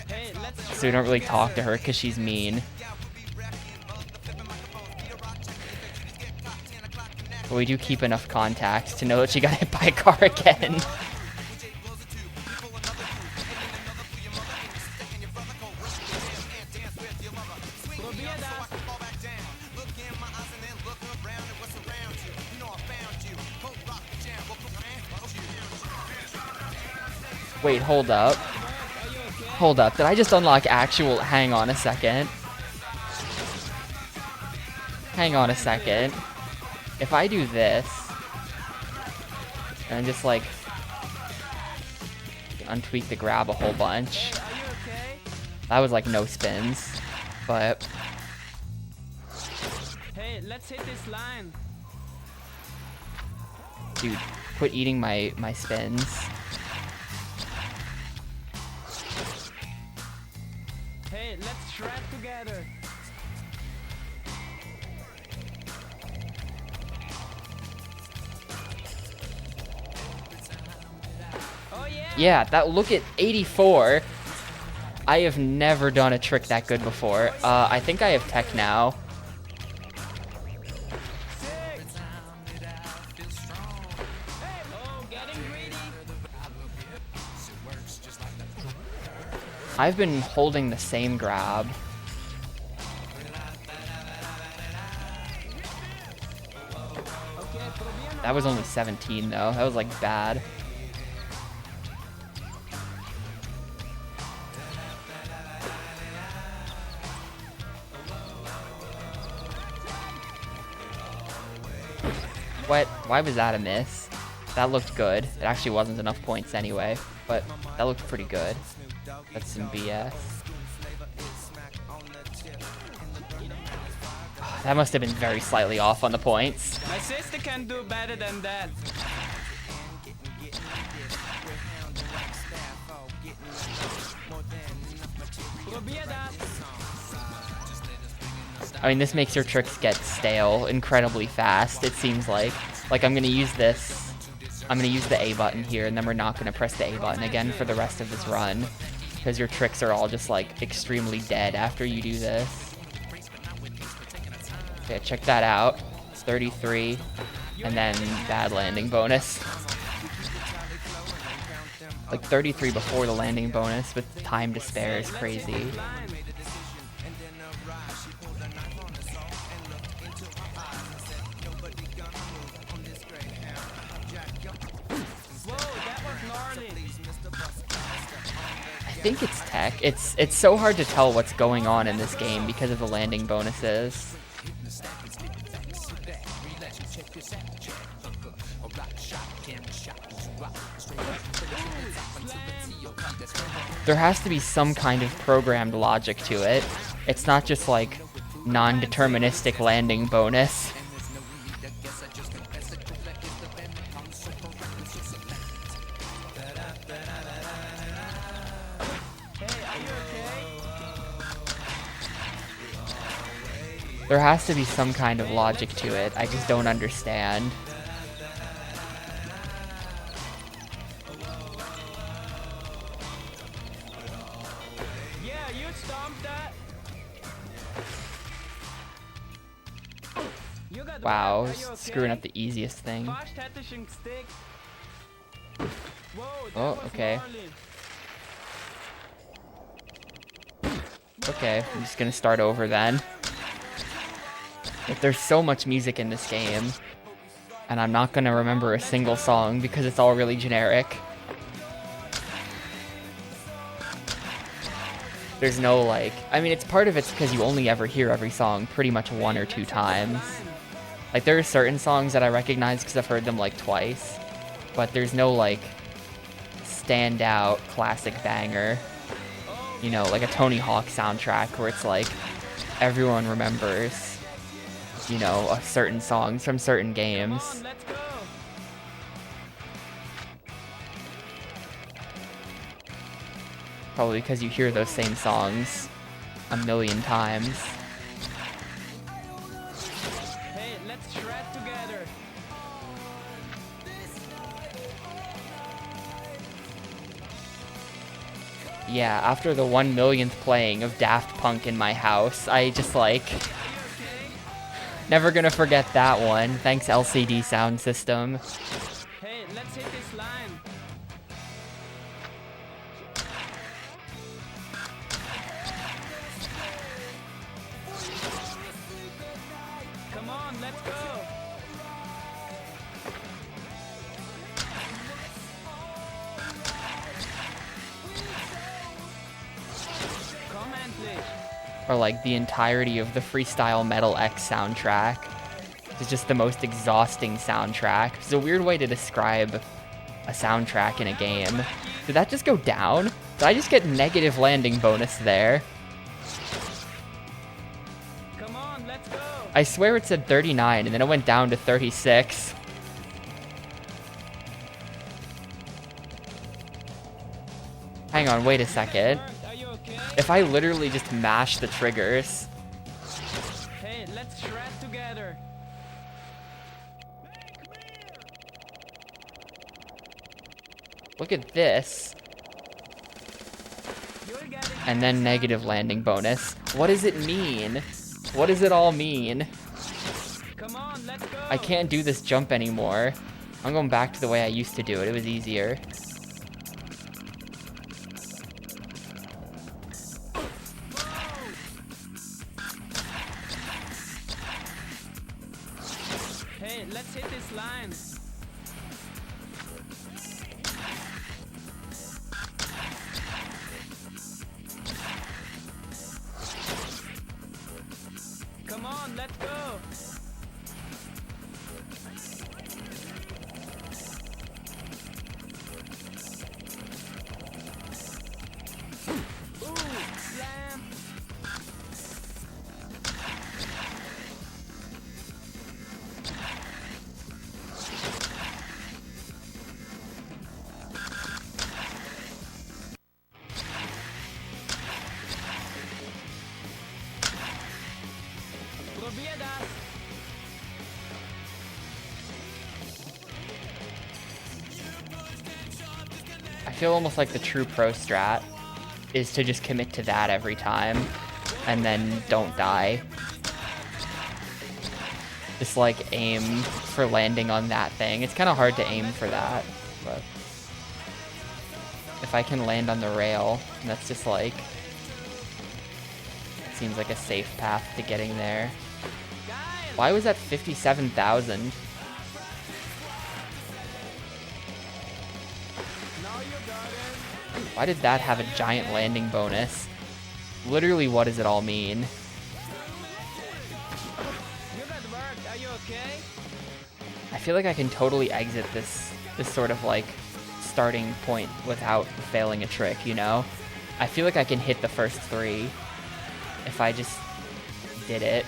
Hey, let's So we don't really talk to her because she's mean. But we do keep enough contacts to know that she got hit by a car again. probier das. Wait, hold up. Hold up. Did I just unlock actual... Hang on a second. Hang on a second. If I do this... And just, like... untweak the grab a whole bunch. Are you okay? That was, like, no spins. But... Hey, let's hit this line. Dude, quit eating my spins. Hey, let's shred together. Oh yeah. Yeah, that look at 84. I have never done a trick that good before. I think I have tech now. Six. Oh, getting greedy. I've been holding the same grab. Okay, probier That was only 17 though. That was like bad. What? Why was that a miss? That looked good. It actually wasn't enough points anyway, but that looked pretty good. That's some BS. That must have been very slightly off on the points. My sister can do better than that. Probier das. I mean, this makes your tricks get stale incredibly fast, it seems like. Like, I'm gonna use this. I'm gonna use the A button here, and then we're not gonna press the A button again for the rest of this run. Because your tricks are all just, like, extremely dead after you do this. Okay, check that out. 33. And then bad landing bonus. Like 33 before the landing bonus with time to spare is crazy. Line. think it's tech. It's so hard to tell what's going on in this game because of the landing bonuses. There has to be some kind of programmed logic to it. It's not just like non-deterministic landing bonus. There has to be some kind of logic to it. I just don't understand. Yeah, you stomped that. You got Wow, whacked. Are you okay? screwing up the easiest thing. Fast Hatishing stick. Whoa, that Oh, was okay. gnarly. Okay, I'm just gonna start over then. But there's so much music in this game, and I'm not gonna remember a single song because it's all really generic. There's no like, I mean, it's part of it's because you only ever hear every song pretty much 1 or 2 times. Like there are certain songs that I recognize because I've heard them like twice, but there's no like standout classic banger. You know, like a Tony Hawk soundtrack where it's like everyone remembers, you know, certain songs from certain games. Come on, let's go. Probably because you hear those same songs a million times. Hey, let's shred together. Yeah, after the 1 millionth playing of Daft Punk in my house, I just like, never gonna forget that one. Thanks LCD Sound System. Hey, let's hit this line. Come on, let's go. Come endlich. Or like the entirety of the Freestyle Metal X soundtrack. It's just the most exhausting soundtrack. It's a weird way to describe a soundtrack in a game. Did that just go down? Did I just get negative landing bonus there? Come on, let's go. I swear it said 39 and then it went down to 36. Hang on, wait a second. Are you okay? If I literally just mash the triggers, Hey, let's shred together. look at this. You're getting And then negative landing bonus. What does it mean? What does it all mean? Come on, let's go. I can't do this jump anymore. I'm going back to the way I used to do it. It was easier. Hey, let's hit this line. Come on, let's go. Ooh, slam. Probier das. I feel almost like the true pro strat is to just commit to that every time and then don't die. Just like aim for landing on that thing. It's kind of hard to aim for that, but if I can land on the rail, that's just like, it seems like a safe path to getting there. Why was that 57,000? Now you got it. Why did that have a giant landing bonus? Literally, what does it all mean? You got worked. Are you okay? I feel like I can totally exit this sort of like starting point without failing a trick, you know? I feel like I can hit the first 3 if I just did it.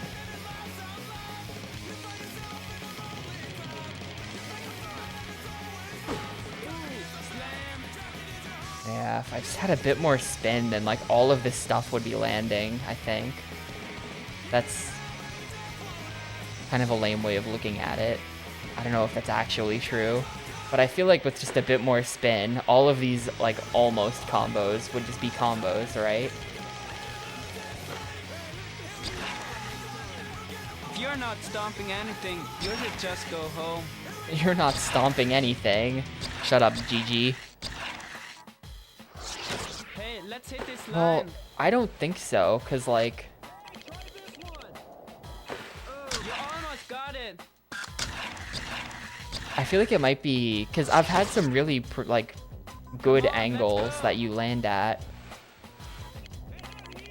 Yeah, if I just had a bit more spin, then like all of this stuff would be landing, I think. That's kind of a lame way of looking at it. I don't know if that's actually true, but I feel like with just a bit more spin, all of these like almost combos would just be combos, right? If you're not stomping anything, you should just go home. You're not stomping anything. Shut up, GG. Hey, let's hit this Well, line. I don't think so, cause like, You almost got it. I feel like it might be, cause I've had some really like good angles that you land at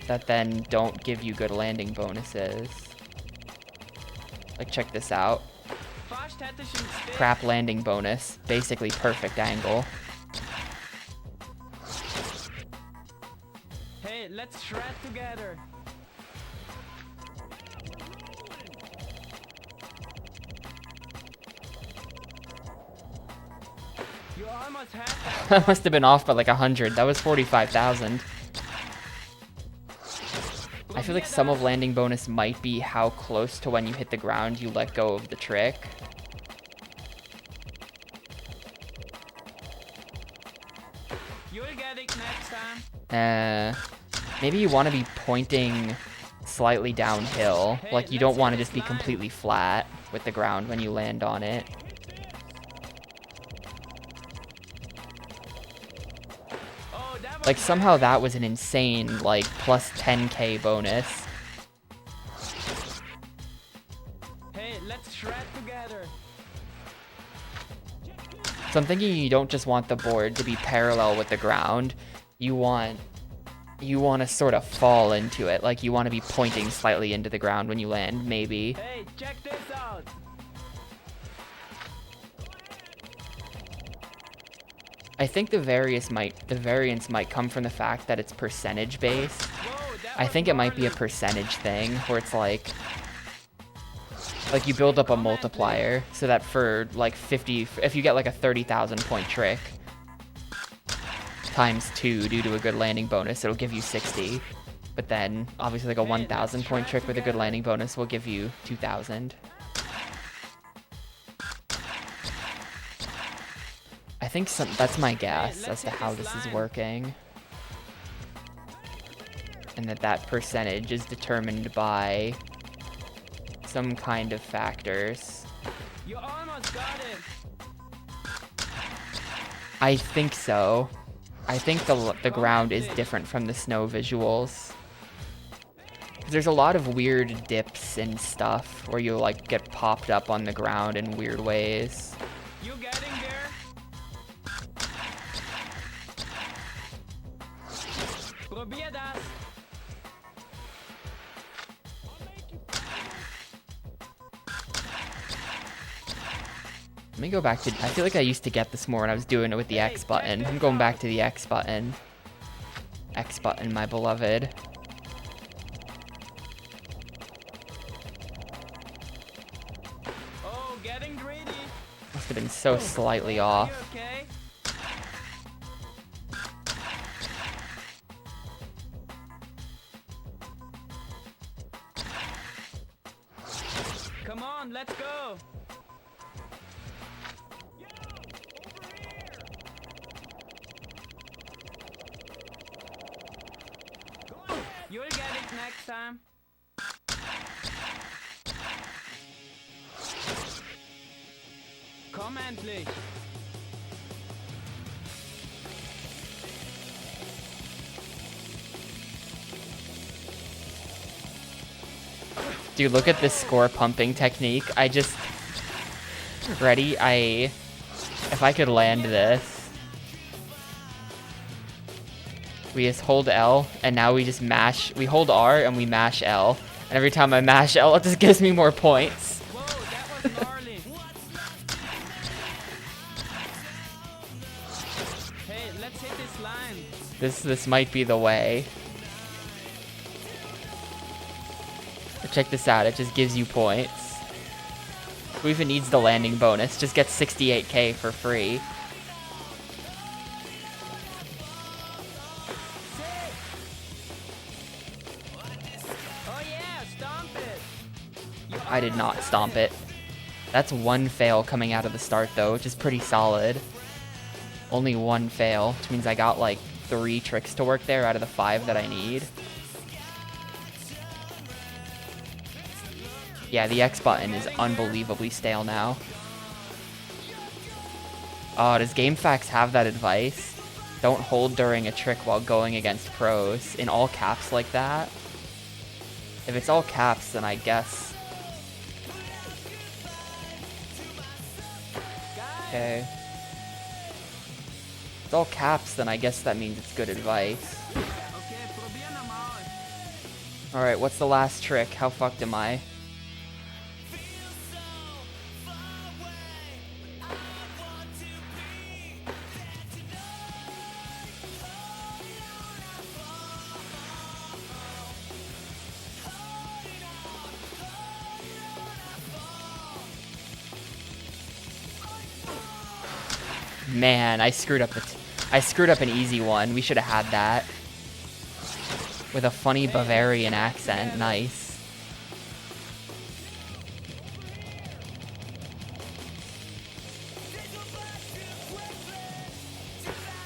that then don't give you good landing bonuses. Like, check this out. Fast hättest du Crap landing bonus. Basically perfect angle. Hey, let's shred together. You almost had that. That must have been off by like 100. That was 45,000. I feel like some of landing bonus might be how close to when you hit the ground you let go of the trick. You'll get it next time. Maybe you want to be pointing slightly downhill. Like, you don't want to just be completely flat with the ground when you land on it. Oh, that was Like, somehow that was an insane, like, plus 10k bonus. Hey, let's shred together. So I'm thinking you don't just want the board to be parallel with the ground. You want to sort of fall into it. Like, you want to be pointing slightly into the ground when you land, maybe. Hey, check this out. I think the variance might come from the fact that it's percentage based. Whoa, that I was think it might be a gnarly. percentage thing where it's like you build up a multiplier so that for like 50, if you get like a 30,000 point trick times 2 due to a good landing bonus, it'll give you 60. But then obviously like a 1,000 point trick with a good landing bonus will give you 2,000. I think that's my guess as to how this is working. And that percentage is determined by some kind of factors. You almost got it. I think so. I think the ground is different from the snow visuals. 'Cause there's a lot of weird dips and stuff where you like get popped up on the ground in weird ways. You getting there? Probier das. Let me go back to, I feel like I used to get this more when I was doing it with the X button. I'm going back to the X button. X button, my beloved. Oh, getting greedy. Must have been so slightly off. You okay? Come on, let's go. You'll get it next time. Komm endlich. Dude, look at this score pumping technique. I just... Ready? If I could land this... We just hold L, and now we just mash. We hold R and we mash L. And every time I mash L, it just gives me more points. Whoa, that was gnarly. Hey, let's hit this line. This might be the way. Check this out, it just gives you points. Who even needs the landing bonus? Just get 68k for free. Oh yeah, stomp it. I did not stomp it. That's one fail coming out of the start though, which is pretty solid. Only one fail, which means I got like 3 tricks to work there out of the 5 that I need. Yeah, the X button is unbelievably stale now. Oh, does GameFAQs have that advice? Don't hold during a trick while going against pros in all caps like that? If it's all caps, then I guess. Okay. If it's all caps, then I guess that means it's good advice. Alright, what's the last trick? How fucked am I? Man, I screwed up an easy one. We should have had that. With a funny Bavarian accent. Nice.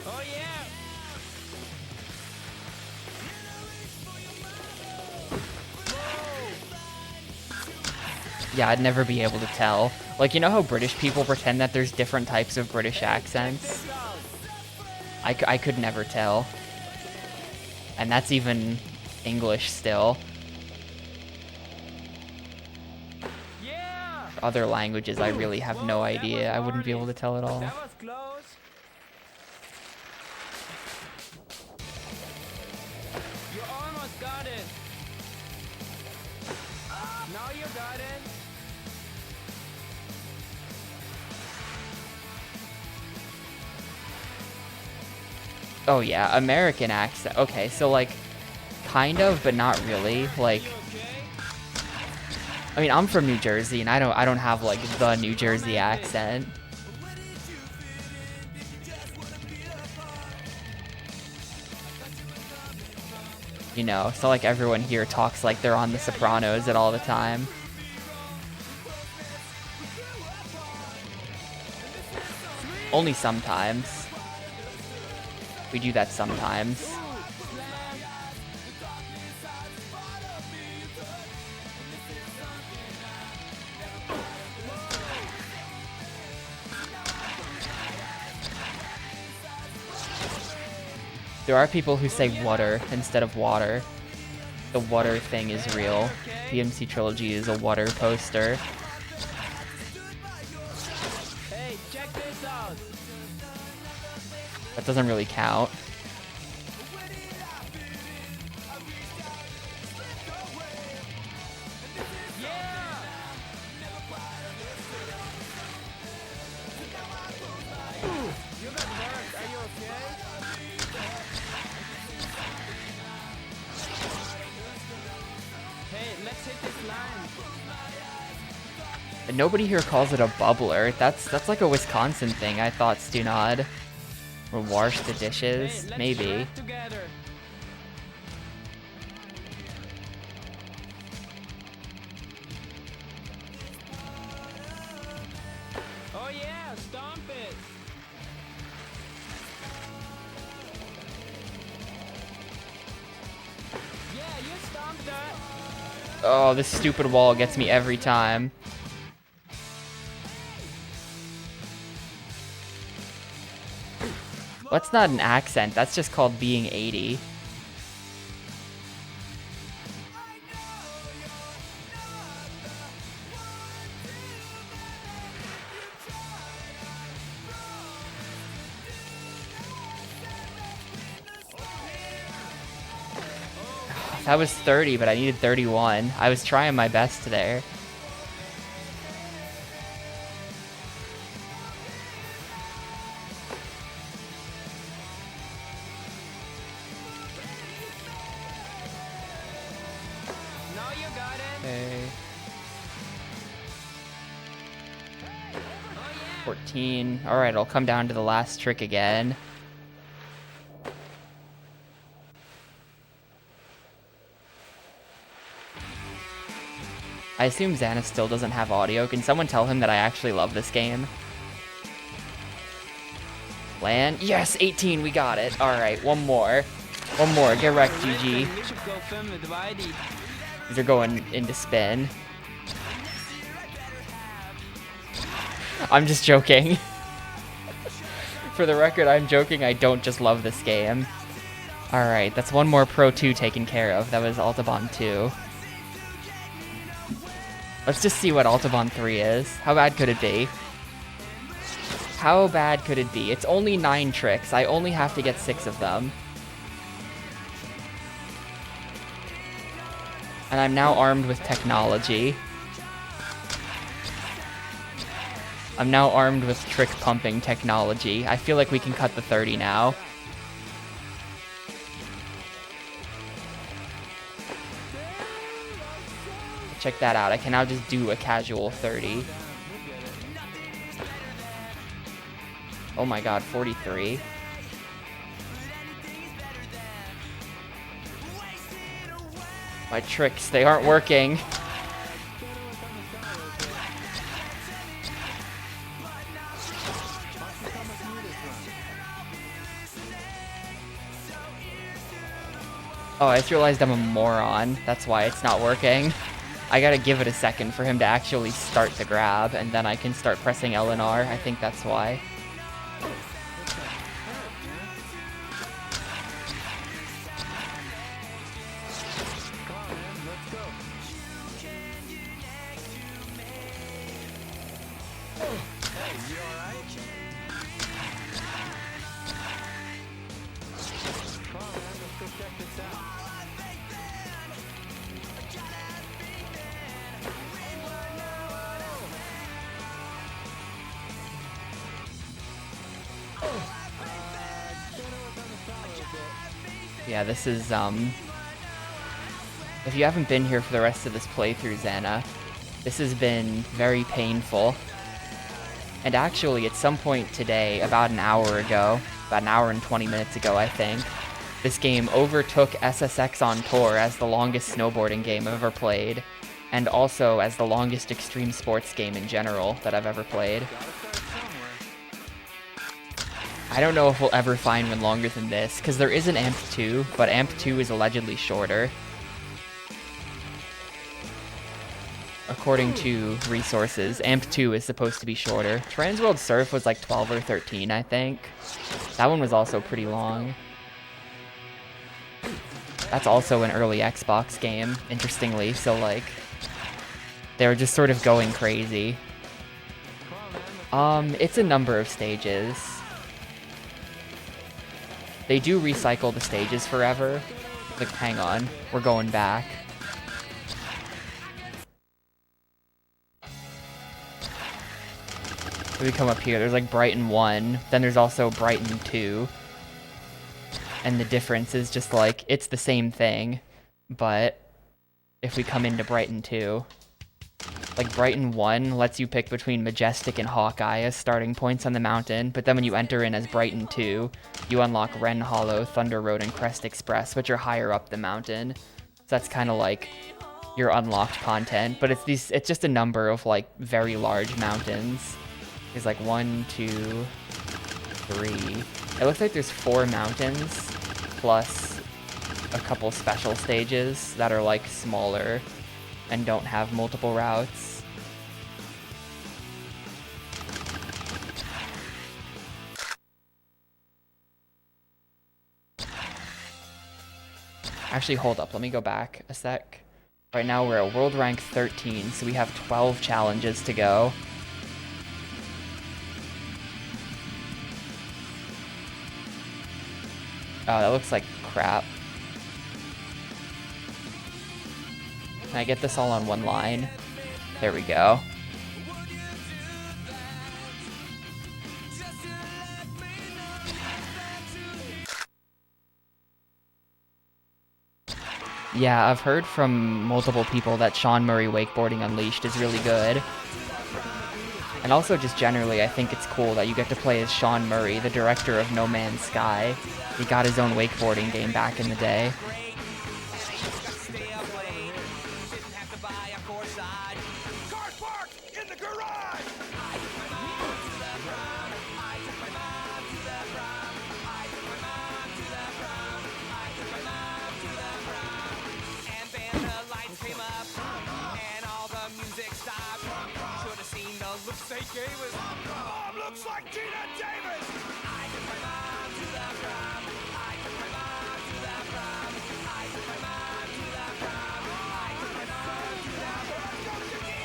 Oh yeah. Yeah, I'd never be able to tell. Like, you know how British people pretend that there's different types of British accents? I could never tell. And that's even English still. Yeah. Other languages, I really have no idea. I wouldn't be able to tell at all. That was close. You almost got it. Now you got it. Oh yeah, American accent. Okay, so like, kind of, but not really. Like, I mean, I'm from New Jersey, and I don't have like the New Jersey accent. You know, it's not like everyone here talks like they're on The Sopranos at all the time. Only sometimes. We do that sometimes. There are people who say water instead of water. The water thing is real. PMC Trilogy is a water poster. Hey, check this out. That doesn't really count. You got worked. Are you okay? Hey, let's hit this line. And nobody here calls it a bubbler. That's like a Wisconsin thing, I thought, Stunad. Or wash the dishes, Hey, let's maybe. laugh together. Oh yeah, stomp it. Yeah, you stomped that. Oh, this stupid wall gets me every time. That's not an accent, that's just called being 80. that was 30, but I needed 31. I was trying my best there. Now you got it. Okay. Oh yeah. 14. Alright, I'll come down to the last trick again. I assume Xana still doesn't have audio. Can someone tell him that I actually love this game? Land? Yes, 18, we got it. Alright, one more. One more, get wrecked, GG. We should go film with Whitey. These are going into spin. I'm just joking. For the record, I'm joking, I don't just love this game. Alright, that's one more Pro 2 taken care of. That was Autobahn 2. Let's just see what Autobahn 3 is. How bad could it be? How bad could it be? It's only 9 tricks. I only have to get 6 of them. And I'm now armed with technology. I'm now armed with trick pumping technology. I feel like we can cut the 30 now. Check that out. I can now just do a casual 30. Oh my god, 43. My tricks, they aren't working. Oh, I just realized I'm a moron. That's why it's not working. I gotta give it a second for him to actually start the grab, and then I can start pressing L and R. I think that's why. Yeah, this is, if you haven't been here for the rest of this playthrough, Xana, this has been very painful. And actually, at some point today, about an hour ago, about an hour and 20 minutes ago, I think, this game overtook SSX on Tour as the longest snowboarding game I've ever played, and also as the longest extreme sports game in general that I've ever played. I don't know if we'll ever find one longer than this, because there is an AMP2, but AMP2 is allegedly shorter. According to resources, AMP2 is supposed to be shorter. Transworld Surf was like 12 or 13, I think. That one was also pretty long. That's also an early Xbox game, interestingly, so like, they were just sort of going crazy. It's a number of stages. They do recycle the stages forever. Like, hang on, we're going back. So we come up here, there's like Brighton 1, then there's also Brighton 2. And the difference is just like, it's the same thing, but if we come into Brighton 2, like Brighton 1 lets you pick between Majestic and Hawkeye as starting points on the mountain, but then when you enter in as Brighton 2, you unlock Wren Hollow, Thunder Road, and Crest Express, which are higher up the mountain. So that's kind of like your unlocked content, but it's just a number of like very large mountains. There's like 1, 2, 3. It looks like there's 4 mountains plus a couple special stages that are like smaller and don't have multiple routes. Actually, hold up. Let me go back a sec. Right now we're at world rank 13, so we have 12 challenges to go. Oh, that looks like crap. Can I get this all on one line? There we go. Yeah, I've heard from multiple people that Sean Murray Wakeboarding Unleashed is really good. And also just generally, I think it's cool that you get to play as Sean Murray, the director of No Man's Sky. He got his own wakeboarding game back in the day. Cars parked in the garage. And then the lights came up, and all the music stopped. Should have seen the looks they gave us. Mom looks like Tina Davis. I took my mom to the prom. I took my mom to the prom. I took my mom to the prom. I took my mom to the prom. Let's go, Chicky!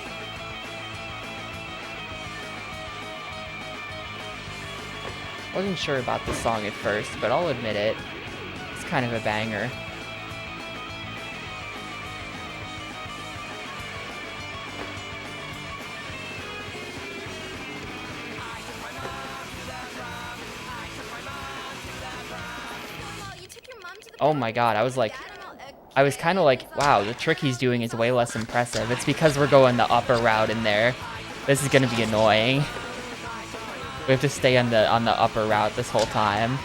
Wasn't sure about the song at first, but I'll admit it. It's kind of a banger. Mom, you took your mom to the Oh my god, I was kind of like, wow, the trick he's doing is way less impressive. It's because we're going the upper route in there. This is gonna be annoying. We have to stay on the upper route this whole time.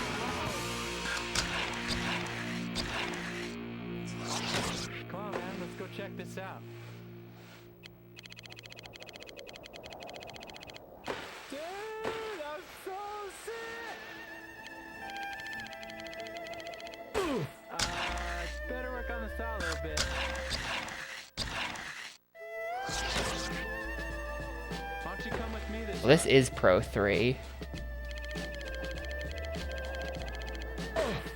Come on, man, let's go check this out. Dude, I'm so sick! Better work on the style a little bit. Why don't you come with me this Well, this is Pro 3.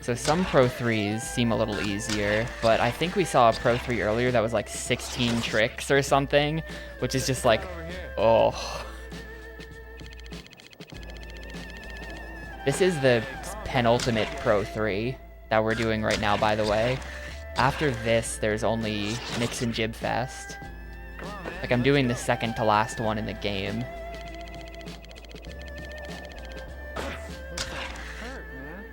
So some Pro 3s seem a little easier, but I think we saw a Pro 3 earlier that was like 16 tricks or something, which is just like, oh. This is the penultimate Pro 3 that we're doing right now, by the way. After this, there's only Nix and Jib Fest. Like, I'm doing the second to last one in the game. hurt, man.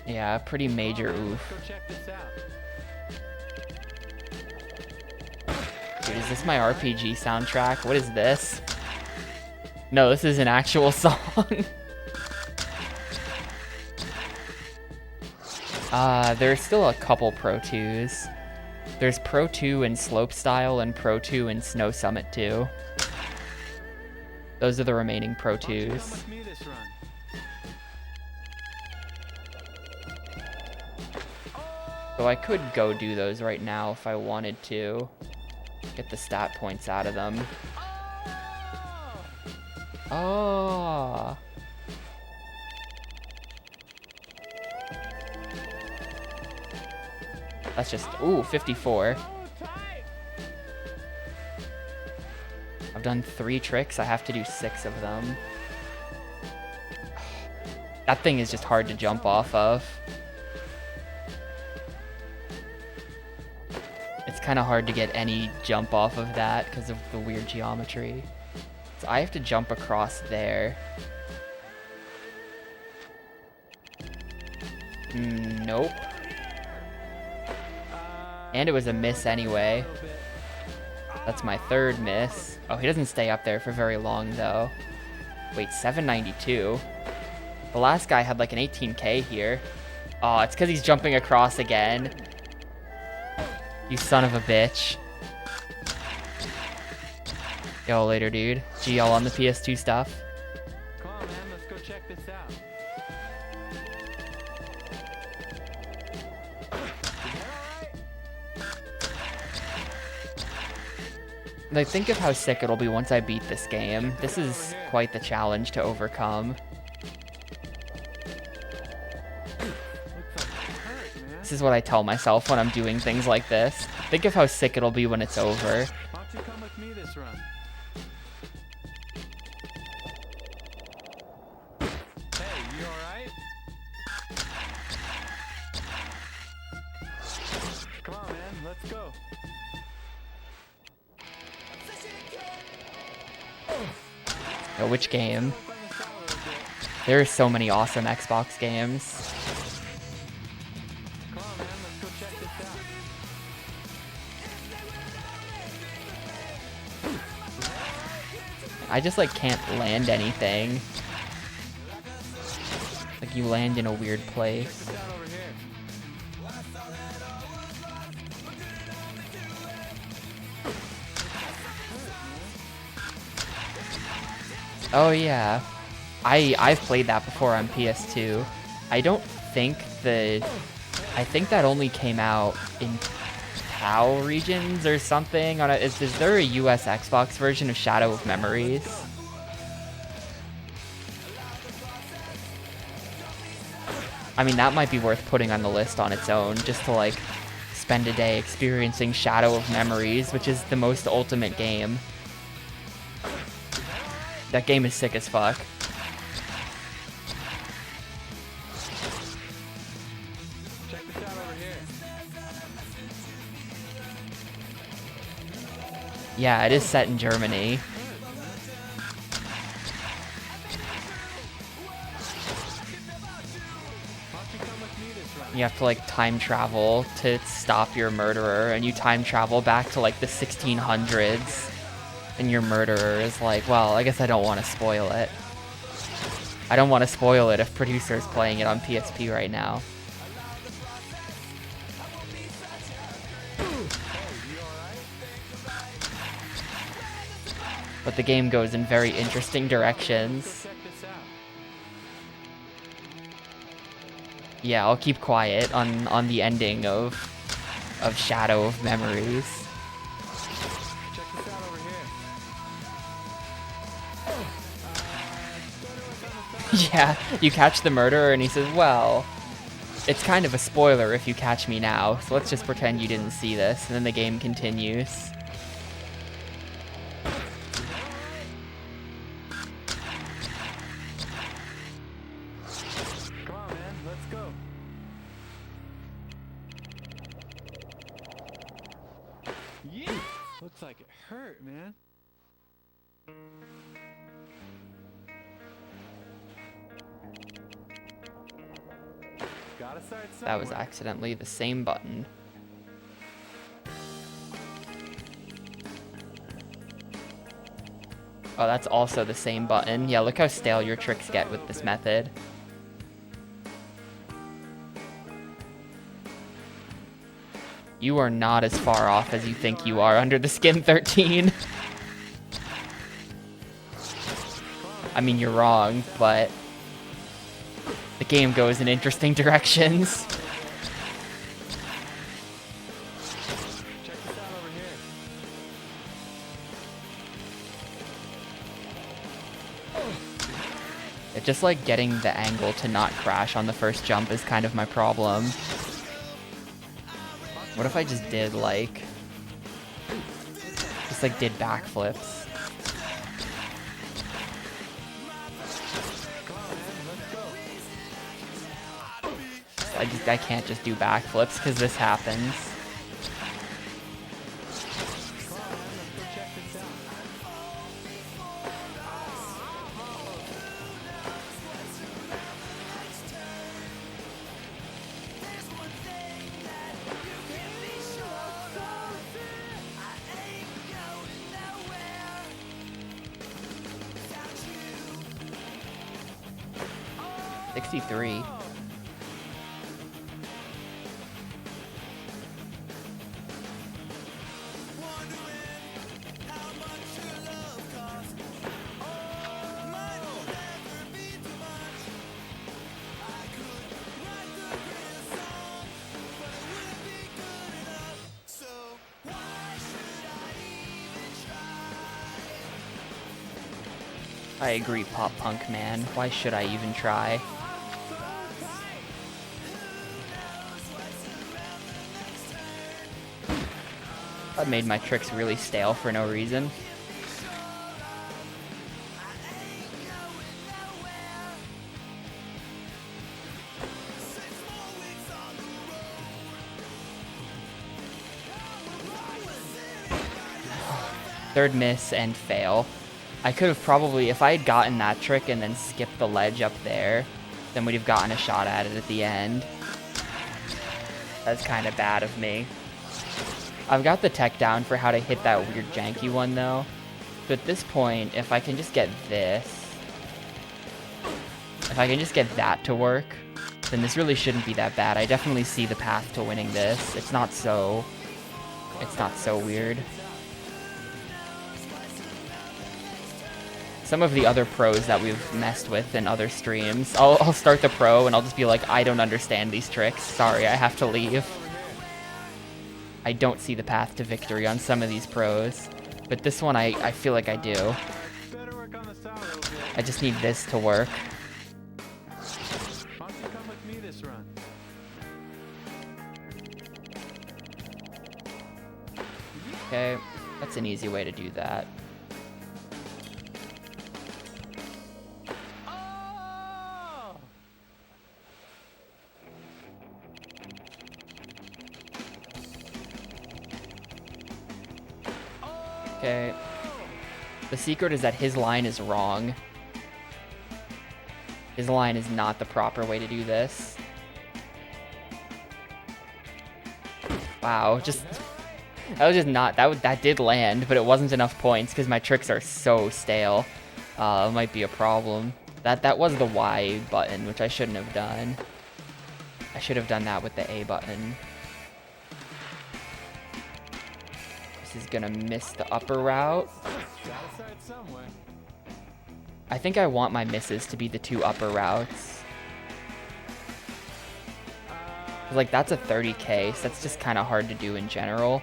Yeah, pretty major oof. Let's go check this out. Dude, is this my RPG soundtrack? What is this? No, this is an actual song. There's still a couple Pro 2s. There's Pro 2 in Slopestyle and Pro 2 in Snow Summit 2. Those are the remaining Pro 2s. Come with me this run. So I could go do those right now if I wanted to. Get the stat points out of them. Oh. That's just, ooh, 54. I've done 3 tricks. I have to do 6 of them. That thing is just hard to jump off of. It's kind of hard to get any jump off of that because of the weird geometry. So I have to jump across there. Nope. And it was a miss anyway. That's my 3rd miss. Oh, he doesn't stay up there for very long though. Wait, 792. The last guy had like an 18K here. Oh, it's because he's jumping across again. You son of a bitch. Yo, later, dude. GL on the PS2 stuff. Come on, man, let's go check this out. Like, think of how sick it'll be once I beat this game. This is quite the challenge to overcome. This is what I tell myself when I'm doing things like this. Think of how sick it'll be when it's over. Why don't you come with me this run? Hey, you alright? go. Oh, which game? There are so many awesome Xbox games. Come on, man. Let's go check this out. I just like can't land anything. Like you land in a weird place. Check this out over here. Oh yeah, I've played that before on PS2. I don't think I think that only came out in PAL regions or something. Is there a US Xbox version of Shadow of Memories? I mean, that might be worth putting on the list on its own, just to like spend a day experiencing Shadow of Memories, which is the most ultimate game. That game is sick as fuck. Check this out over here. Yeah, it is set in Germany. You have to like time travel to stop your murderer, and you time travel back to like the 1600s, and your murderer is like, well, I guess I don't want to spoil it. I don't want to spoil it if producer's playing it on PSP right now. But the game goes in very interesting directions. Check this out. Yeah, I'll keep quiet on the ending of Shadow of Memories. Check this out over here. Yeah, you catch the murderer and he says, well, it's kind of a spoiler if you catch me now, so let's just pretend you didn't see this, and then the game continues. Come on, man. Let's go. Yeah. Looks like it hurt, man. Gotta start somewhere. That was accidentally the same button. Oh, that's also the same button. Yeah, look how stale your tricks get with this method. You are not as far off as you think you are under the skin, 13. I mean, you're wrong, but the game goes in interesting directions. Check this out over here. It's just like getting the angle to not crash on the first jump is kind of my problem. What if I just did like, did backflips? I can't just do backflips because this happens. Check this out. Oh, 63. I agree, Pop Punk Man. Why should I even try? I made my tricks really stale for no reason. third miss and fail. I could have probably, if I had gotten that trick and then skipped the ledge up there, then we'd have gotten a shot at it at the end. That's kind of bad of me. I've got the tech down for how to hit that weird janky one though. But at this point, if I can just get this, if I can just get that to work, then this really shouldn't be that bad. I definitely see the path to winning this. It's not so weird. Some of the other pros that we've messed with in other streams, I'll start the pro and I'll just be like, I don't understand these tricks. Sorry, I have to leave. I don't see the path to victory on some of these pros. But this one, I feel like I do. I just need this to work. Why don't you come with me this run? Okay, that's an easy way to do that. Okay. The secret is that his line is wrong. His line is not the proper way to do this. Wow, just... That was just not... That did land, but it wasn't enough points because my tricks are so stale. It might be a problem. That was the Y button, which I shouldn't have done. I should have done that with the A button. This is gonna miss the upper route. I think I want my misses to be the two upper routes. Like, that's a 30K, so that's just kind of hard to do in general.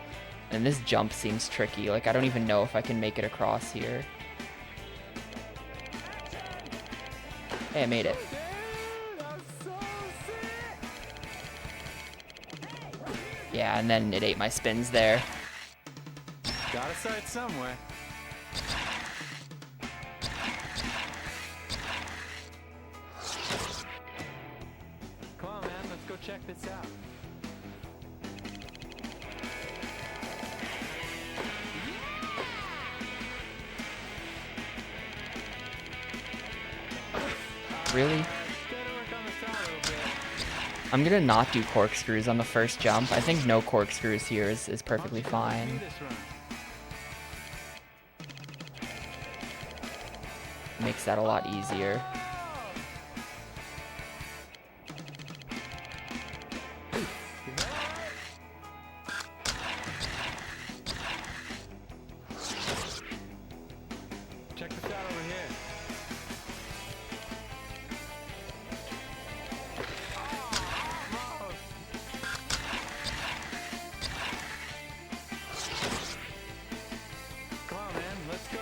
And this jump seems tricky. Like, I don't even know if I can make it across here. Hey, I made it. Yeah, and then it ate my spins there. Gotta start somewhere. Come on, man, let's go check this out. Really? I'm gonna not do corkscrews on the first jump. I think no corkscrews here is perfectly fine. Makes that a lot easier. Check this out over here. Come on, man, let's go.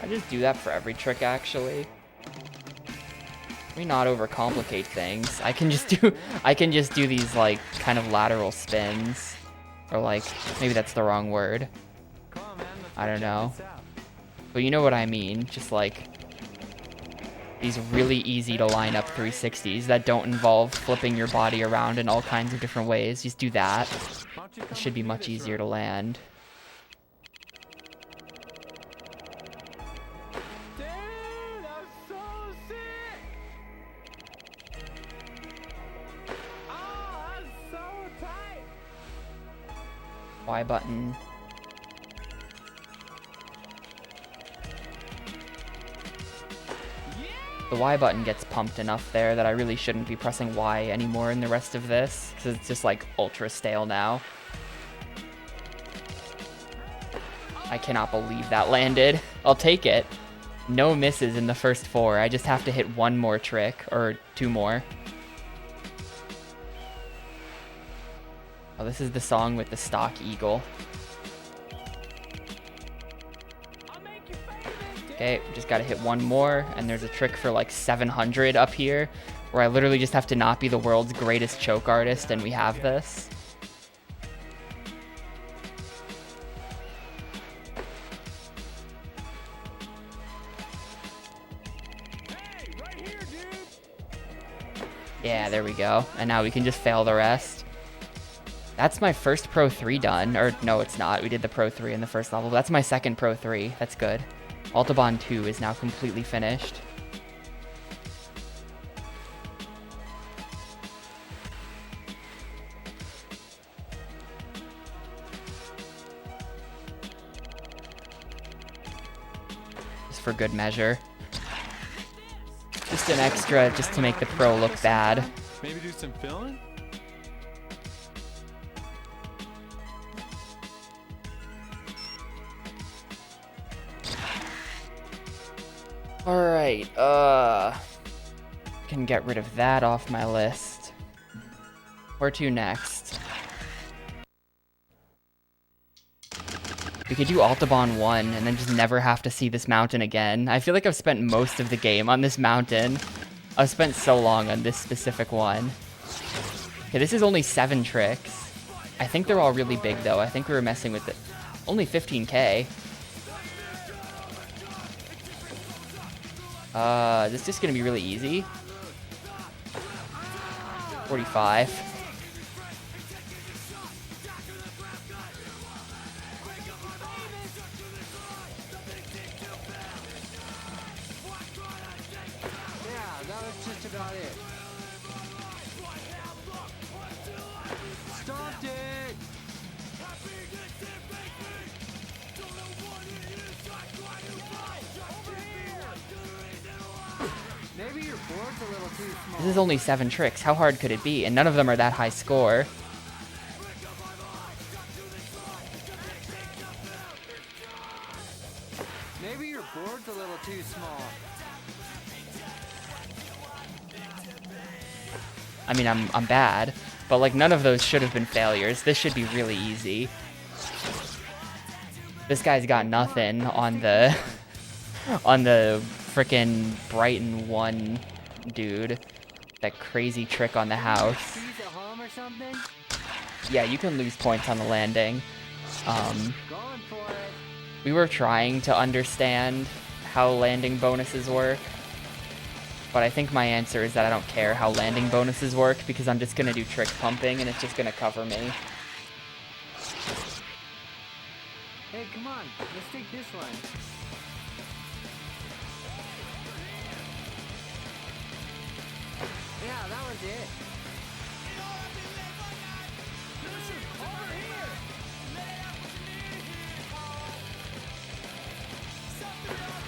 I just do that for every trick, actually. Let me not overcomplicate things. I can just do these like kind of lateral spins, or like maybe that's the wrong word. Come on, man, let's I don't go know. check this out. But you know what I mean. Just like these really easy to line up 360s that don't involve flipping your body around in all kinds of different ways. Just do that. Why don't you It come should be with me much this easier run? to land. Dude, I'm so sick. Oh, that's so tight. Y button. The Y button gets pumped enough there that I really shouldn't be pressing Y anymore in the rest of this, because it's just like ultra stale now. I cannot believe that landed. I'll take it. No misses in the first 4. I just have to hit one more trick, or 2 more. Oh, this is the song with the stock eagle. Okay, just gotta hit one more, and there's a trick for like 700 up here, where I literally just have to not be the world's greatest choke artist, and we have this. Yeah, there we go. And now we can just fail the rest. That's my first Pro 3 done. Or, no, it's not. We did the Pro 3 in the first level. That's my second Pro 3. That's good. Autobahn 2 is now completely finished. Just for good measure. Just an extra, just to make the Pro look bad. Maybe do some filling? Alright, can get rid of that off my list. Where to next? We could do Autobahn 1 and then just never have to see this mountain again. I feel like I've spent most of the game on this mountain. I've spent so long on this specific one. Okay, this is only 7 tricks. I think they're all really big though. I think we were messing with it. Only 15k. This is just gonna be really easy. 45. Yeah, that was just about it. Stopped it! Maybe your board's a little too small. This is only 7 tricks. How hard could it be? And none of them are that high score. Maybe your board's a little too small. I mean, I'm bad, but like none of those should have been failures. This should be really easy. This guy's got nothing on the on the frickin' Brighton 1 dude. That crazy trick on the house. Squeeze at home or something? Yeah, you can lose points on the landing. Going for it. We were trying to understand how landing bonuses work, but I think my answer is that I don't care how landing bonuses work because I'm just gonna do trick pumping and it's just gonna cover me. Hey, come on. Let's take this one. Yeah, that was it.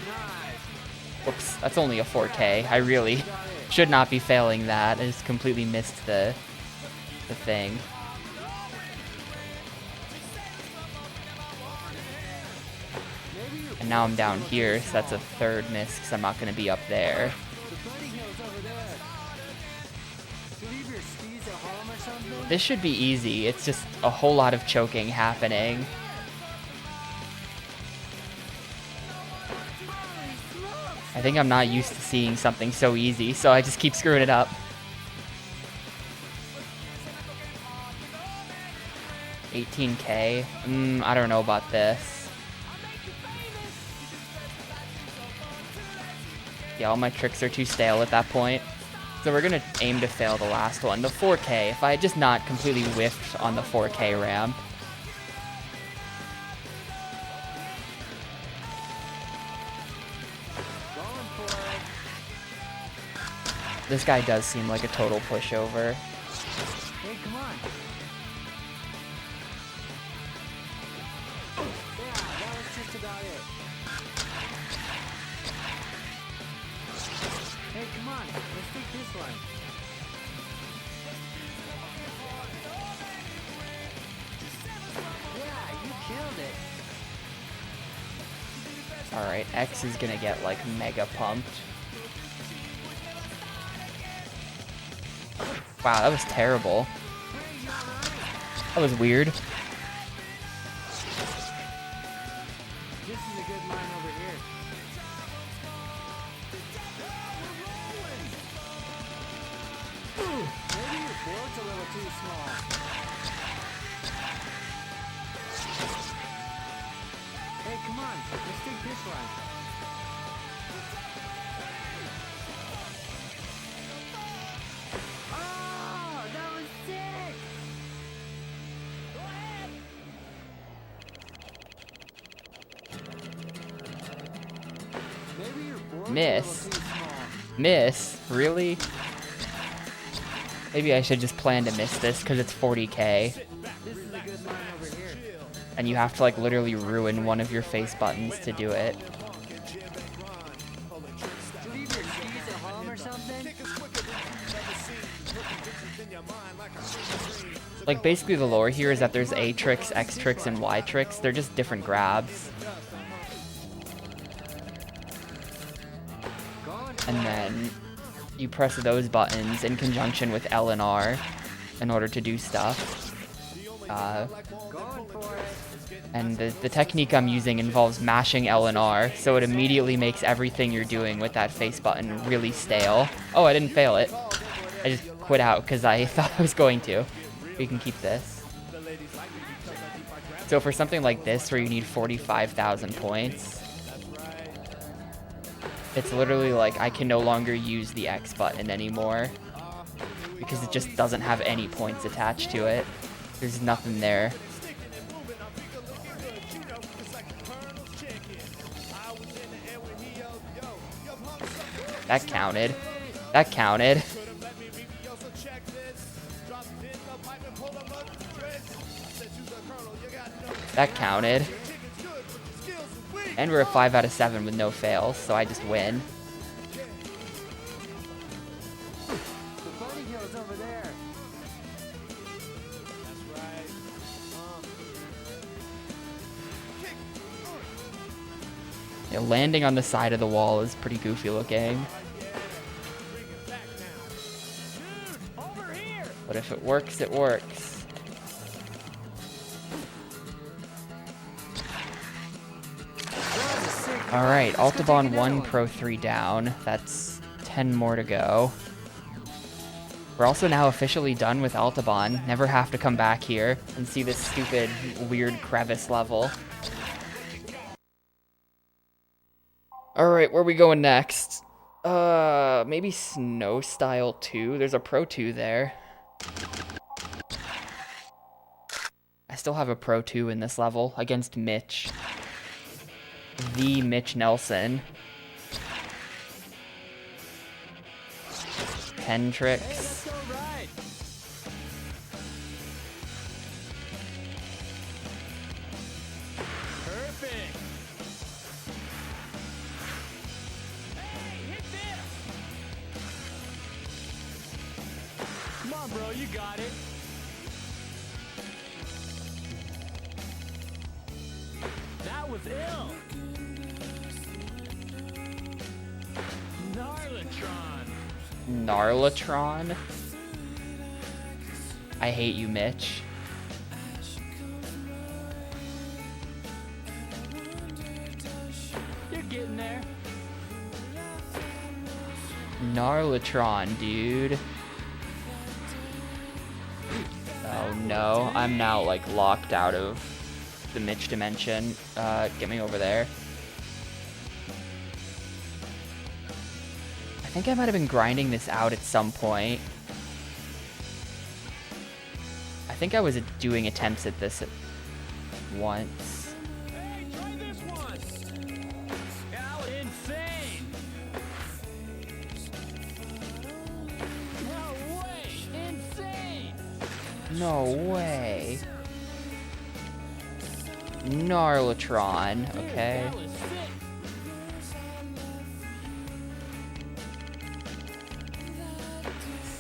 Nice. Whoops, that's only a 4K. I really should not be failing that. I just completely missed the thing. And now I'm down here, so that's a third miss because I'm not going to be up there. The bunny hill's over there. Leave your skis at home or something? This should be easy. It's just a whole lot of choking happening. I think I'm not used to seeing something so easy, so I just keep screwing it up. 18k? I don't know about this. Yeah, all my tricks are too stale at that point. So we're gonna aim to fail the last one, the 4K. If I had just not completely whiffed on the 4K ramp. Going for it. This guy does seem like a total pushover. Hey, come on. Yeah, that was just about it. Hey, come on. Let's take this one. Yeah, you killed it. Alright, X is gonna get like mega pumped. Wow, that was terrible. That was weird. This is a good line over here. Maybe your board's a little too small. Hey, come on. Let's take this one. Oh, that was sick! Maybe your board's Miss. a little too small. Miss? Really? Maybe I should just plan to miss this because it's 40k. This is a good line over here. And you have to like literally ruin one of your face buttons to do it. Did you leave your skis at home or something? Like basically the lore here is that there's A tricks, X tricks, and Y tricks. They're just different grabs. And then you press those buttons in conjunction with L and R in order to do stuff. Going for it. And the technique I'm using involves mashing L and R, so it immediately makes everything you're doing with that face button really stale. Oh, I didn't fail it. I just quit out because I thought I was going to. We can keep this. So for something like this where you need 45,000 points, it's literally like I can no longer use the X button anymore because it just doesn't have any points attached to it. There's nothing there. That counted. That counted. That counted. And we're a 5 out of 7 with no fails, so I just win. The bunny hill's over there. Yeah, landing on the side of the wall is pretty goofy looking. But if it works, it works. Alright, Autobahn 1, Pro 3 down. That's 10 more to go. We're also now officially done with Autobahn. Never have to come back here and see this stupid, weird crevice level. Alright, where are we going next? Maybe Snow Style 2? There's a Pro 2 there. I still have a Pro 2 in this level against Mitch. The Mitch Nelson. 10 tricks. Perfect. Hey, hit this. Come on, bro, you got it. That was ill. Gnarlatron. Gnarlatron? I hate you, Mitch. You're getting there. Gnarlatron, dude. Oh no, I'm now like locked out of the Mitch dimension. Get me over there. I think I might have been grinding this out at some point. I think I was doing attempts at this at once. Hey, try this one. Ow, insane. No way, insane. No way. Gnarlatron, okay. That was sick.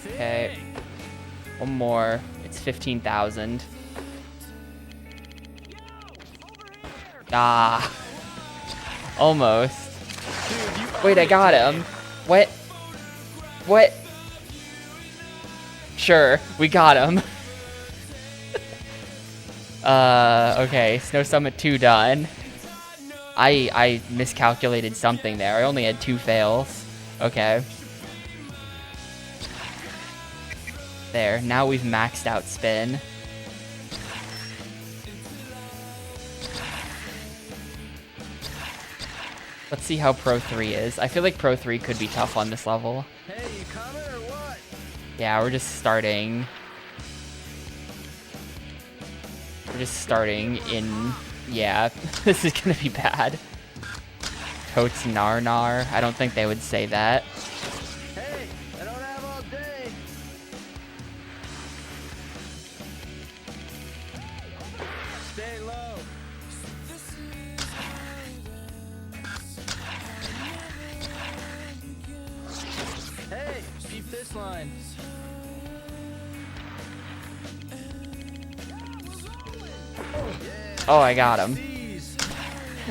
Okay. One more. It's 15,000. Ah. Almost. Wait, I got him. What? What? Sure, we got him. Okay, Snow Summit 2 done. I miscalculated something there. I only had 2 fails. Okay. There, now we've maxed out spin. Let's see how Pro 3 is. I feel like Pro 3 could be tough on this level. Hey, you coming or what? Yeah, we're just starting. We're just starting in... Yeah, this is gonna be bad. Totes nar nar. I don't think they would say that. Hey, I don't have all day. Stay low. Hey, keep this line. Oh, I got him. Seize.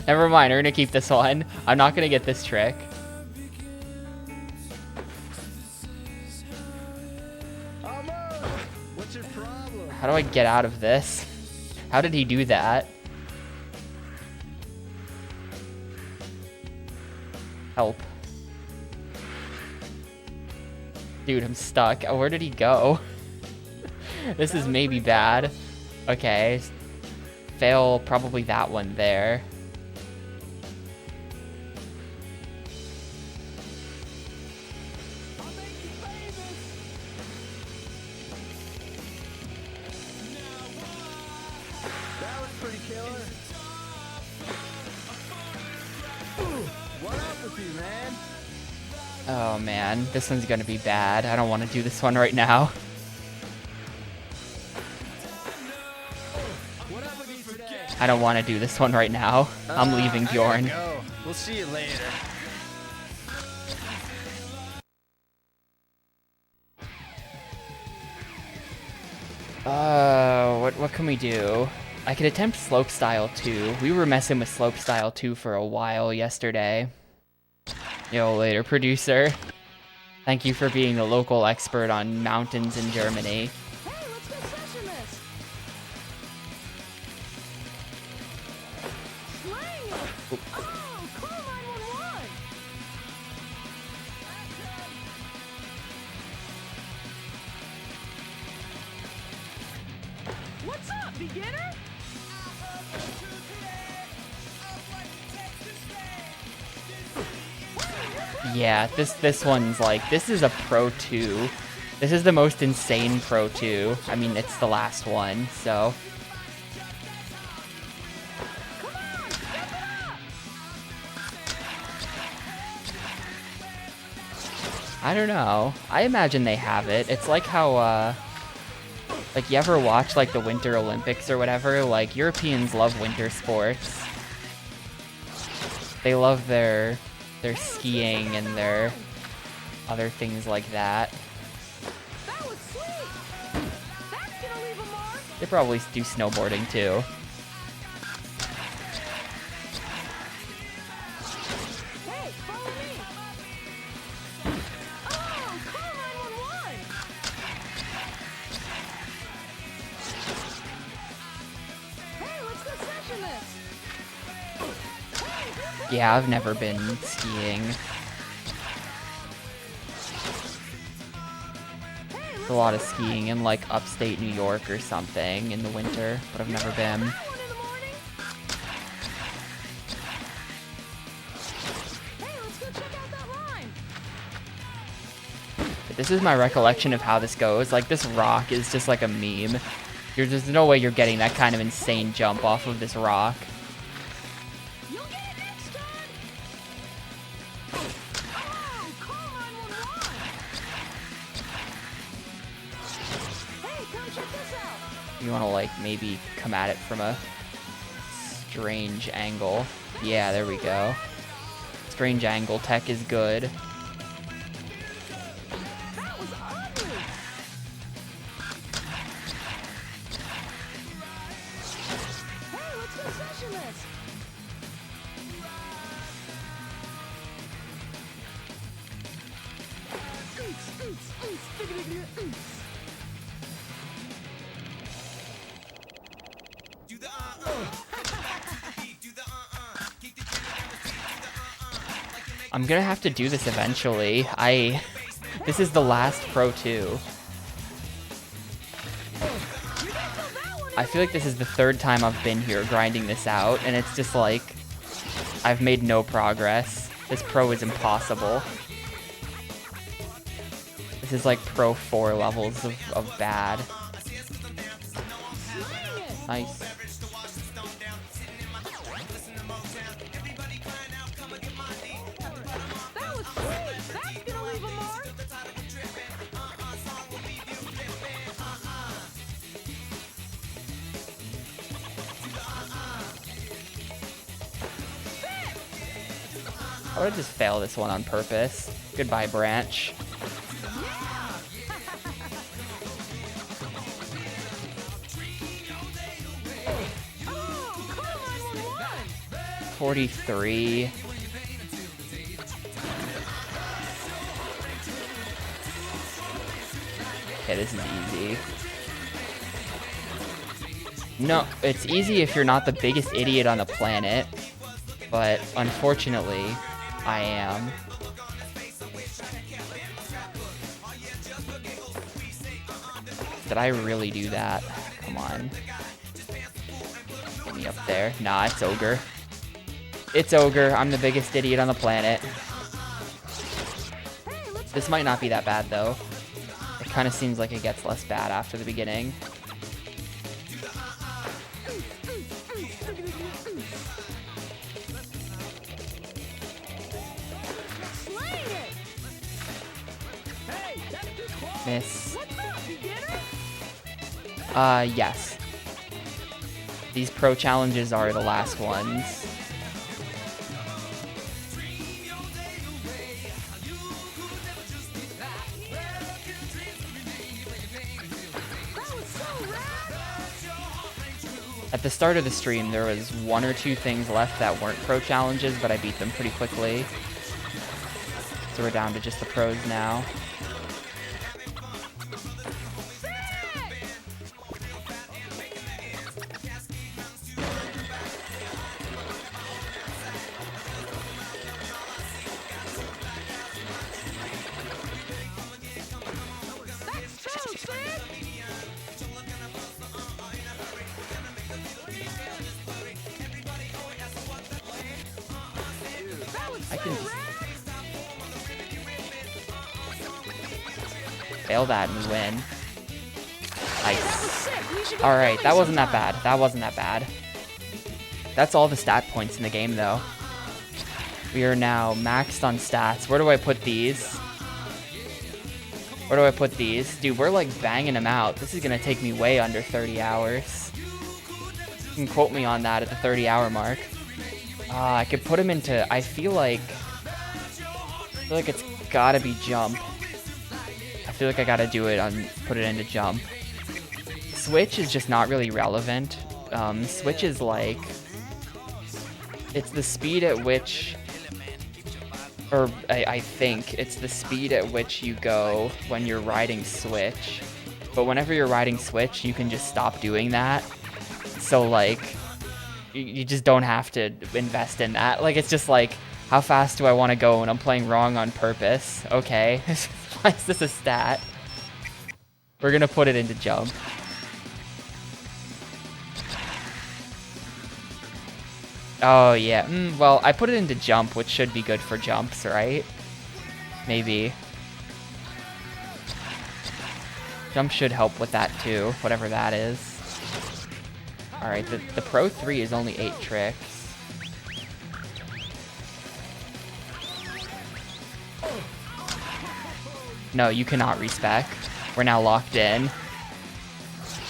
Never mind, we're gonna keep this one. I'm not gonna get this trick. Almost. What's your problem? How do I get out of this? How did he do that? Help. Dude, I'm stuck. Oh, where did he go? This is maybe bad. Okay. Fail probably that one there. That was pretty killer. What up with you, man? Oh man, this one's gonna be bad. I don't want to do this one right now. What up with you today? I don't want to do this one right now. I'm leaving, Bjorn. Go. We'll see you later. What can we do? I could attempt slopestyle 2. We were messing with slopestyle 2 for a while yesterday. Yo, later, producer. Thank you for being the local expert on mountains in Germany. Hey, let's go session this. Slang it. Oh, call 911. What's up, beginner? Yeah, this one's like, this is a Pro 2. This is the most insane Pro 2. I mean, it's the last one, so. I don't know. I imagine they have it. It's like how, like, you ever watch, like, the Winter Olympics or whatever? Like, Europeans love winter sports. They love their skiing and their other things like that. That was sweet. That's gonna leave a mark. They probably do snowboarding too. Hey, follow me. Oh, call 911. Hey, let's go session this. Yeah, I've never been skiing. There's a lot of skiing in like upstate New York or something in the winter, but I've never been. That one in the morning. Hey, let's go check out that line. But this is my recollection of how this goes. Like, this rock is just like a meme. There's no way you're getting that kind of insane jump off of this rock. You'll get it next time. Oh, call 911. Hey, come check this out. You want to like maybe come at it from a strange angle. Yeah, there we go. Strange angle tech is good. That was ugly. Hey, let's go session this. Do the do the kick the I'm gonna have to do this eventually. This is the last Pro 2. I feel like this is the third time I've been here grinding this out, and it's just like, I've made no progress. This Pro is impossible. This is like Pro 4 levels of bad. Nice. How would I just fail this one on purpose? Goodbye, branch. Oh, call 911. 43. Okay, this is easy. No, it's easy if you're not the biggest idiot on the planet, but unfortunately, I am. Did I really do that? Come on. Get me up there. Nah, it's Ogre. It's Ogre. I'm the biggest idiot on the planet. This might not be that bad, though. It kind of seems like it gets less bad after the beginning. Miss. Yes. These pro challenges are the last ones. At the start of the stream, there was 1 or 2 things left that weren't pro challenges, but I beat them pretty quickly. So we're down to just the pros now. I can just fail that and win. Nice. Alright, that wasn't that bad. That wasn't that bad. That's all the stat points in the game, though. We are now maxed on stats. Where do I put these? Where do I put these? Dude, we're like banging them out. This is gonna take me way under 30 hours. You can quote me on that at the 30-hour mark. I could put them into... I feel like it's gotta be jump. I feel like I gotta do it on... Put it into jump. Switch is just not really relevant. Switch is like... It's the speed at which... Or I think it's the speed at which you go when you're riding Switch. But whenever you're riding Switch, you can just stop doing that. So, like... You just don't have to invest in that. Like, it's just like, how fast do I want to go when I'm playing wrong on purpose? Okay. Why is this a stat? We're going to put it into jump. Oh, yeah. Well, I put it into jump, which should be good for jumps, right? Maybe. Jump should help with that, too. Whatever that is. Alright, the Pro 3 is only 8 tricks. No, you cannot respec. We're now locked in.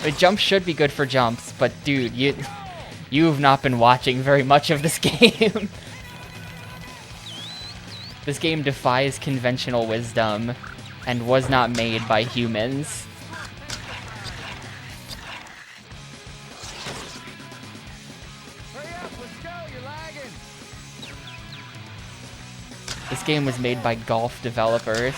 The jump should be good for jumps, but dude, you've not been watching very much of this game. This game defies conventional wisdom and was not made by humans. This game was made by golf developers.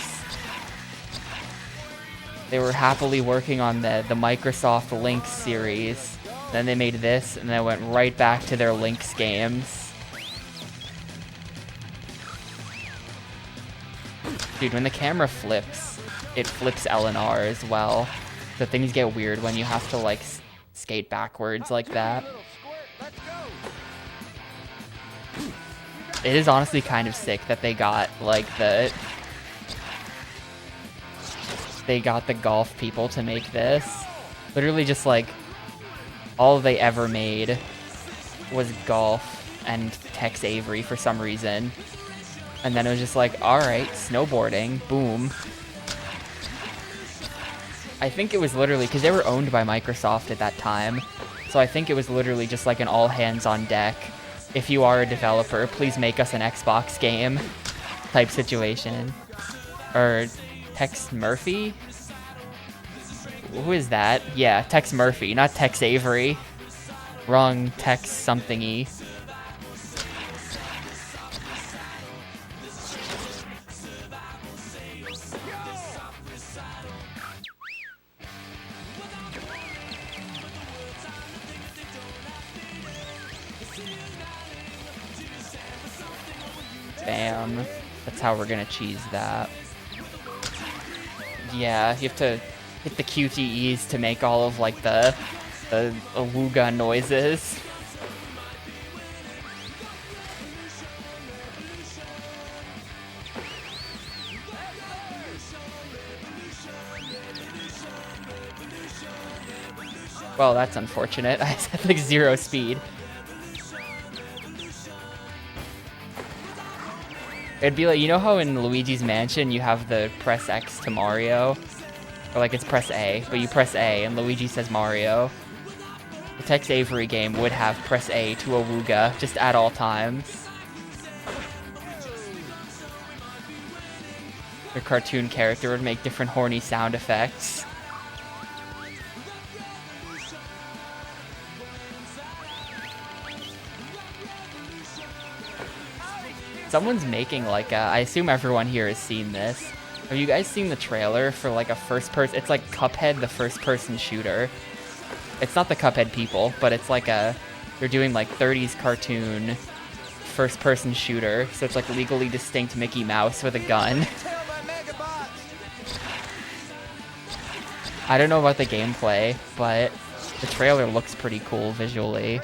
They were happily working on the Microsoft Lynx series. Then they made this, and then went right back to their Lynx games. Dude, when the camera flips, it flips L and R as well. So things get weird when you have to, like, skate backwards like that. It is honestly kind of sick that they got, like, they got the golf people to make this. Literally just, like, all they ever made was golf and Tex Avery for some reason. And then it was just like, alright, snowboarding, boom. I think it was literally, because they were owned by Microsoft at that time, so I think it was literally just like an all hands on deck. if you are a developer, please make us an Xbox game type situation. Or Tex Murphy? Who is that? Yeah, Tex Murphy, not Tex Avery. Wrong Tex something-y. Bam. That's how we're gonna cheese that. Yeah, you have to hit the QTEs to make all of like the awooga noises. Well, that's unfortunate. I had like 0 speed. It'd be like, you know how in Luigi's Mansion you have the press X to Mario? Or like it's press A, but you press A and Luigi says Mario. The Tex Avery game would have press A to awooga just at all times. Your cartoon character would make different horny sound effects. Someone's making like a, I assume everyone here has seen this. Have you guys seen the trailer for like a first person, it's like Cuphead, the first person shooter. It's not the Cuphead people, but it's like a, they're doing like 30s cartoon first person shooter. So it's like legally distinct Mickey Mouse with a gun. I don't know about the gameplay, but the trailer looks pretty cool visually.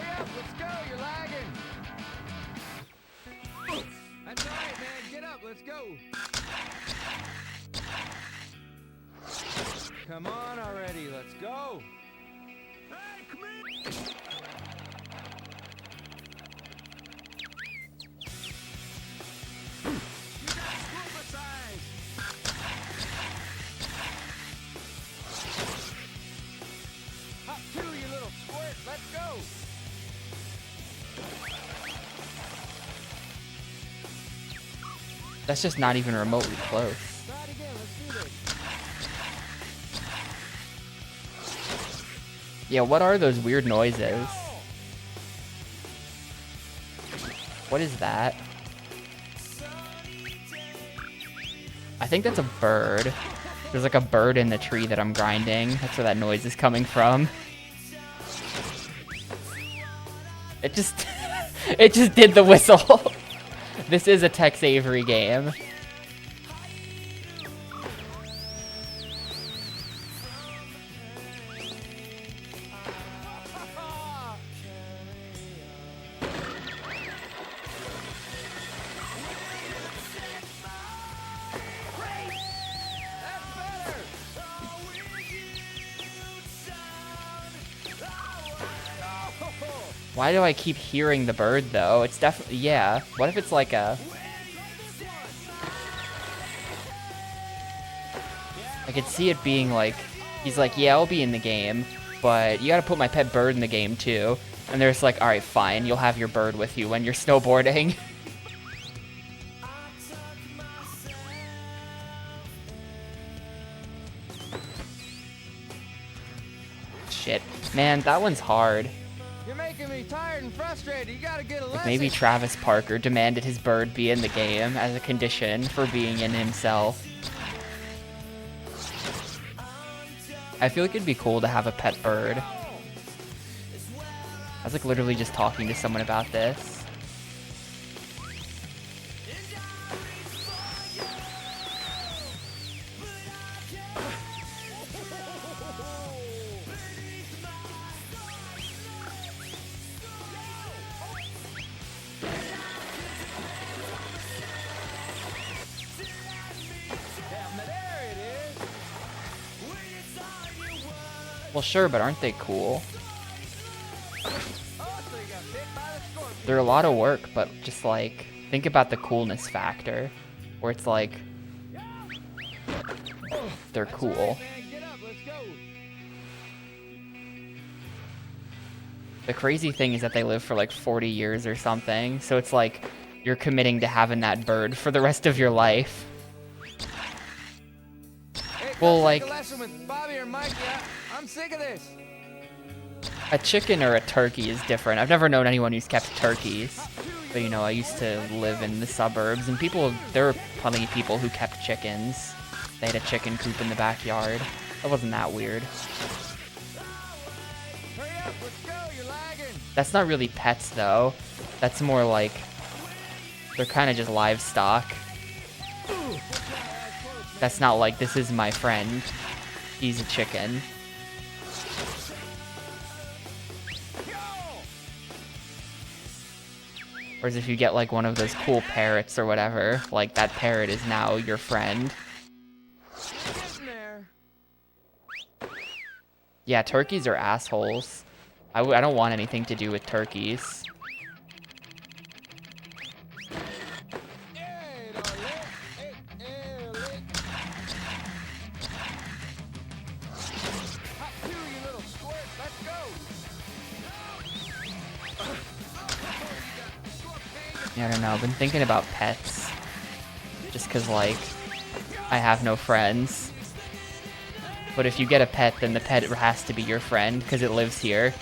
Come on already, let's go! Hey, come here! You got scuba size! Hop to, you little squirt, let's go! That's just not even remotely close. Try it again, let's do this. Yeah, what are those weird noises? What is that? I think that's a bird. There's like a bird in the tree that I'm grinding. That's where that noise is coming from. It just... it just did the whistle. This is a Tex Avery game. Why do I keep hearing the bird, though? It's definitely... yeah. What if it's like a... I could see it being like... he's like, yeah, I'll be in the game, but you gotta put my pet bird in the game, too. And they're just like, alright, fine. You'll have your bird with you when you're snowboarding. Shit. Man, that one's hard. You're making me tired and frustrated. You gotta get a lesson. Maybe Travis Parker demanded his bird be in the game as a condition for being in himself. I feel like it'd be cool to have a pet bird. I was like literally just talking to someone about this. Well, sure, but aren't they cool? They're a lot of work, but just like, think about the coolness factor, where it's like, they're cool. The crazy thing is that they live for like 40 years or something, so it's like you're committing to having that bird for the rest of your life. Hey, Well, go like- take a lesson with Bobby or Mikey. I'm sick of this. A chicken or a turkey is different. I've never known anyone who's kept turkeys. But, you know, I used to live in the suburbs, and there were plenty of people who kept chickens. They had a chicken coop in the backyard. That wasn't that weird. Hurry up, let's go, you're lagging. That's not really pets, though. That's more like, they're kind of just livestock. That's not like, this is my friend. He's a chicken. Whereas if you get like one of those cool parrots or whatever, like that parrot is now your friend. You're getting there. Yeah, turkeys are assholes. I don't want anything to do with turkeys. Hey, darling. Hey, darling. Hop to, you little squirt. Let's go. Yeah, I don't know. I've been thinking about pets. Just because, like, I have no friends. But if you get a pet, then the pet has to be your friend because it lives here.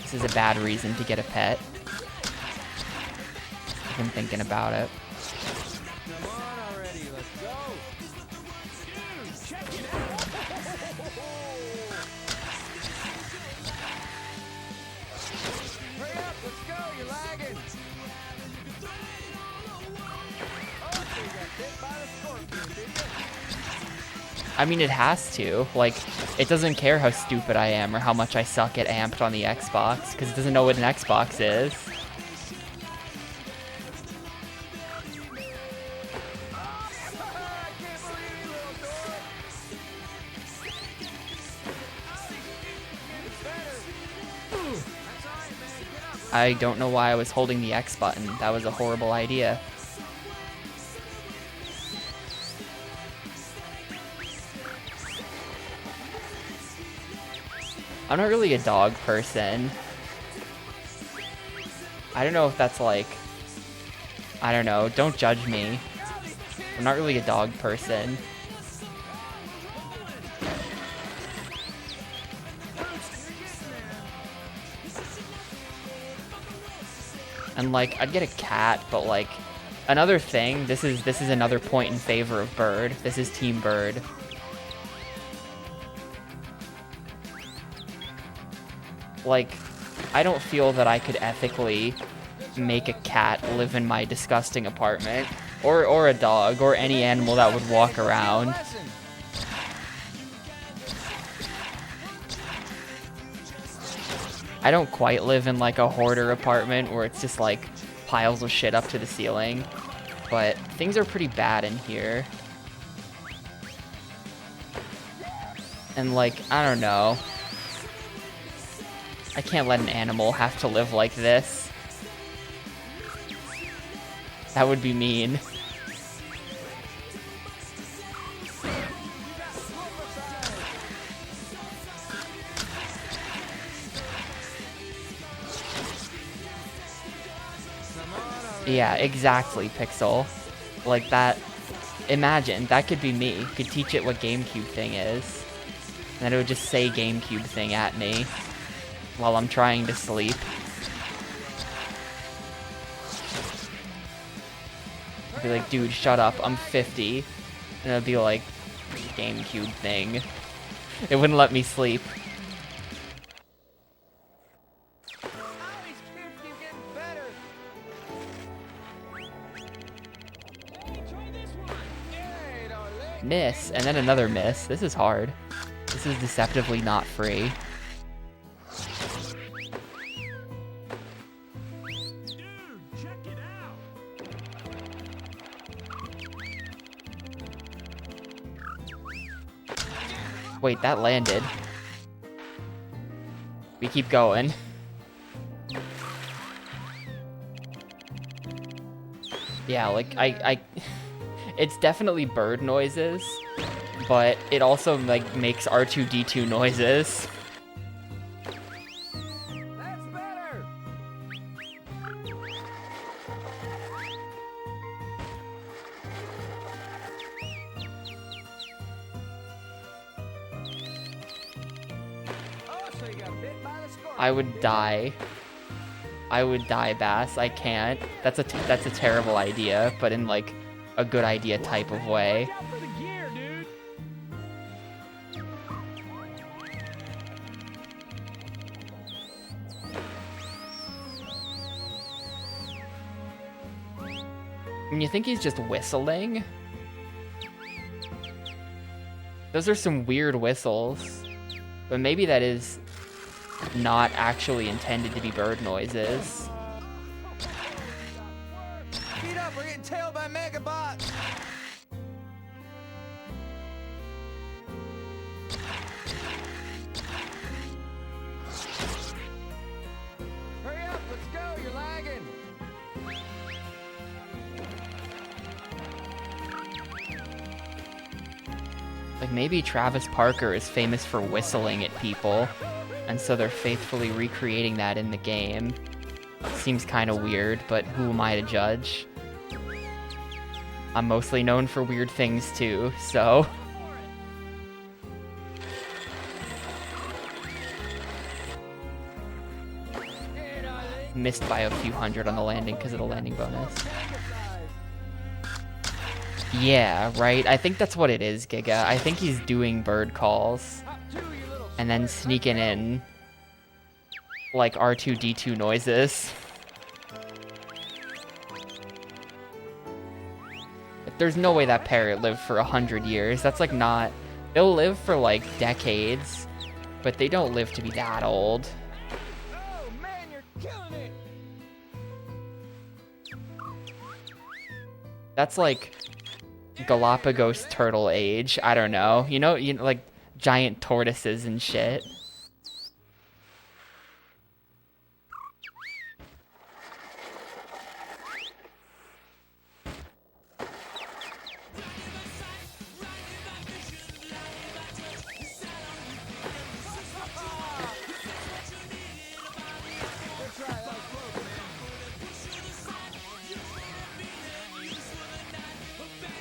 This is a bad reason to get a pet. I've been thinking about it. Come on already, let's go. Dude, check it out. Hurry up, let's go, you're lagging. Oh, so you got bit by the scorpion, did you? I mean, it has to. Like, it doesn't care how stupid I am or how much I suck at Amped on the Xbox, because it doesn't know what an Xbox is. I can't believe you, little dork. It's better. That's all right, man. Get up. I don't know why I was holding the X button. That was a horrible idea. I'm not really a dog person. I don't know if that's like... I don't know. Don't judge me. I'm not really a dog person. And like, I'd get a cat, but like, another thing, this is another point in favor of bird. This is Team Bird. Like, I don't feel that I could ethically make a cat live in my disgusting apartment, or a dog, or any animal that would walk around. Lesson. I don't quite live in like a hoarder apartment where it's just like piles of shit up to the ceiling, but things are pretty bad in here. And like, I don't know. I can't let an animal have to live like this. That would be mean. Yeah, exactly, Pixel. Like that. Imagine, that could be me. Could teach it what GameCube thing is. And then it would just say GameCube thing at me while I'm trying to sleep. I'd be like, dude, shut up, I'm 50. And it'd be like, GameCube thing. It wouldn't let me sleep. Oh, these kids keep getting better. Hey, try this one. Hey, darling. Miss, and then another miss. This is hard. This is deceptively not free. Wait, that landed. We keep going. Yeah, like, it's definitely bird noises, but it also, like, makes R2-D2 noises. Bit by the scorpion. I would die. I would die, Bass. I can't. That's a terrible idea, but in like a good idea type of way. Watch out for the gear, dude. And you think he's just whistling? Those are some weird whistles. But maybe that is not actually intended to be bird noises. Speed up, we're getting tailed by Megabots. Hurry up, let's go, you're lagging. Like maybe Travis Parker is famous for whistling at people, and so they're faithfully recreating that in the game. Seems kind of weird, but who am I to judge? I'm mostly known for weird things too, so... Missed by a few hundred on the landing because of the landing bonus. Yeah, right? I think that's what it is, Giga. I think he's doing bird calls and then sneaking in like R2-D2 noises. But there's no way that parrot lived for 100 years. That's like not... They'll live for like decades, but they don't live to be that old. Oh man, you're killing it. That's like Galapagos turtle age. I don't know. You know, like giant tortoises and shit.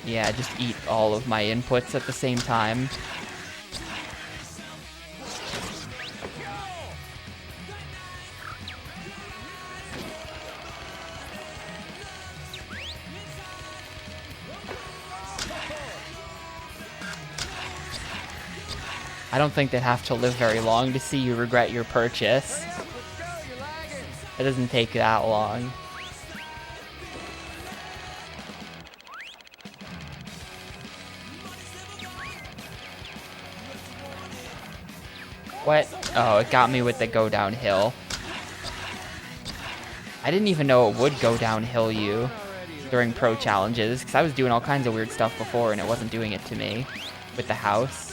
Yeah, just eat all of my inputs at the same time. I don't think they'd have to live very long to see you regret your purchase. It doesn't take that long. What? Oh, it got me with the go downhill. I didn't even know it would go downhill you during pro challenges, because I was doing all kinds of weird stuff before and it wasn't doing it to me with the house.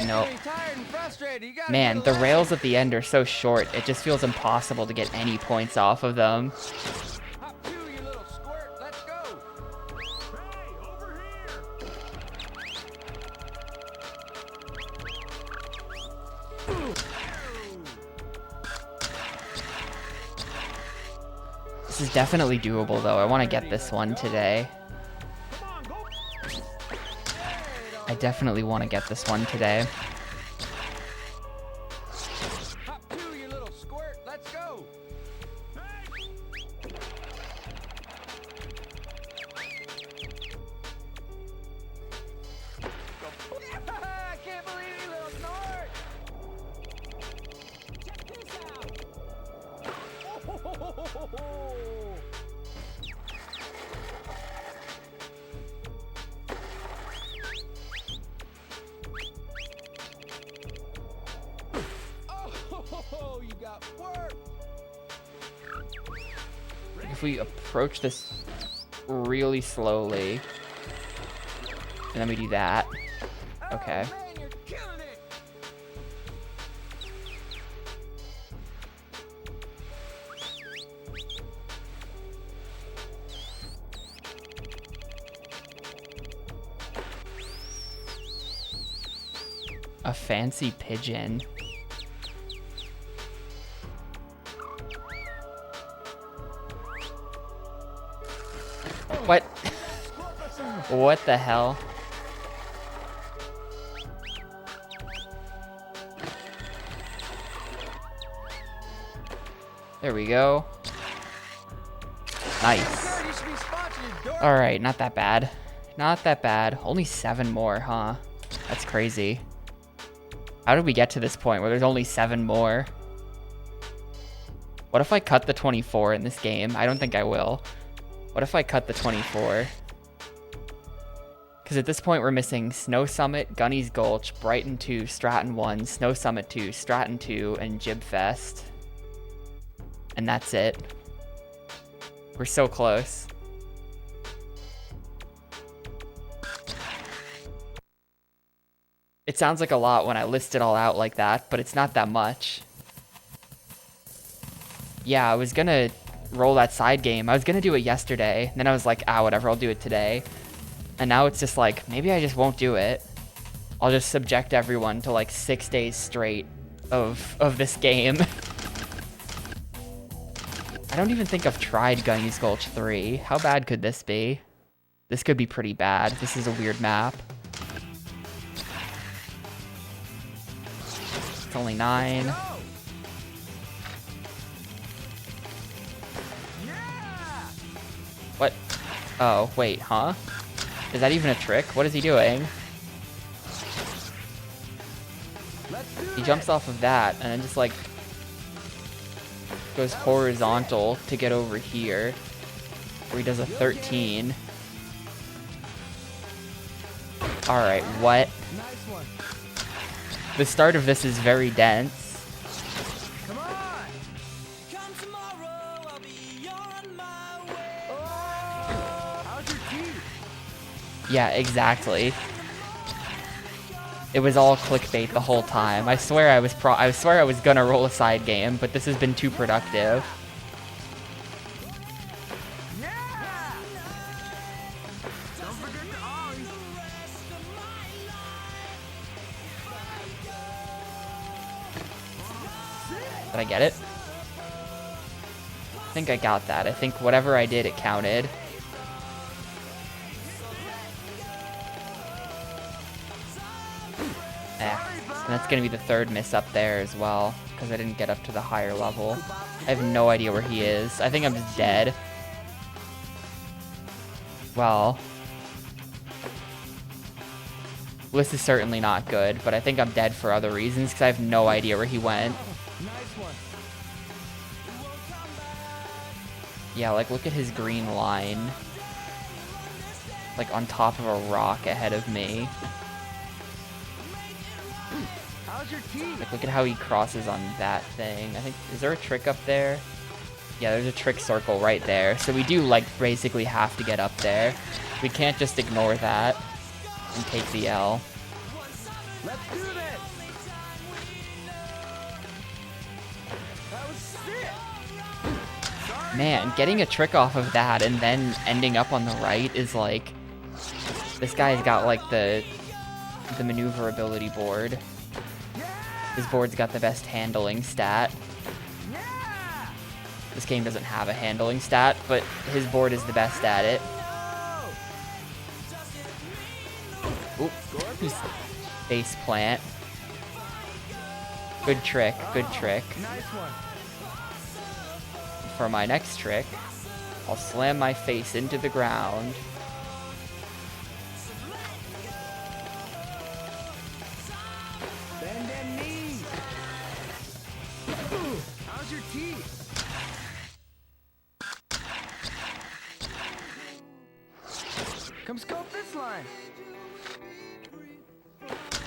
Nope. Man, the rails at the end are so short, it just feels impossible to get any points off of them. Hop to, you little squirt. Let's go. Hey, over here! This is definitely doable though. I want to get this one today. Come on, go! I definitely want to get this one today. Hop to, you little squirt. Let's go. I can't believe you, little snort. Check this out. if we approach this really slowly, and then we do that. Okay. Man, you're killing it. A fancy pigeon. What? What the hell? There we go. Nice. You should be sponsored, dork. Alright, not that bad. Not that bad. Only 7 more, huh? That's crazy. How did we get to this point where there's only 7 more? What if I cut the 24 in this game? I don't think I will. What if I cut the 24? Because at this point we're missing Snow Summit, Gunny's Gulch, Brighton 2, Stratton 1, Snow Summit 2, Stratton 2, and Jib Fest. And that's it. We're so close. It sounds like a lot when I list it all out like that, but it's not that much. Yeah, I was gonna roll that side game. I was gonna do it yesterday, and then I was like, ah, whatever, I'll do it today. And now it's just like, maybe I just won't do it. I'll just subject everyone to like 6 days straight of this game. I don't even think I've tried Gunny's Gulch 3. How bad could this be? This could be pretty bad. This is a weird map. It's only 9. What? Oh, wait, huh? Is that even a trick? What is he doing? He jumps off of that and then just like goes horizontal to get over here, where he does a 13. Alright, what? The start of this is very dense. Come on. How's your teeth? Yeah, exactly. It was all clickbait the whole time. I swear I was gonna roll a side game, but this has been too productive. Yeah. Don't forget to ollie. Did I get it? I think I got that. I think whatever I did, it counted. And that's gonna be the 3rd miss up there as well, because I didn't get up to the higher level. I have no idea where he is. I think I'm just dead. Well, this is certainly not good, but I think I'm dead for other reasons, because I have no idea where he went. Nice one. Yeah, like, look at his green line. Like, on top of a rock ahead of me. How's your teeth? Like, look at how he crosses on that thing. I think, is there a trick up there? Yeah, there's a trick circle right there. So we do, like, basically have to get up there. We can't just ignore that and take the L. Let's do this. That was sick. Man, getting a trick off of that and then ending up on the right is like... This guy's got, like, the maneuverability board. His board's got the best handling stat. Yeah. This game doesn't have a handling stat, but his board is the best at it. Oop. Face plant. Good trick, good trick. Nice one. For my next trick, I'll slam my face into the ground. Bend them knees. How's your teeth? Come scope this line.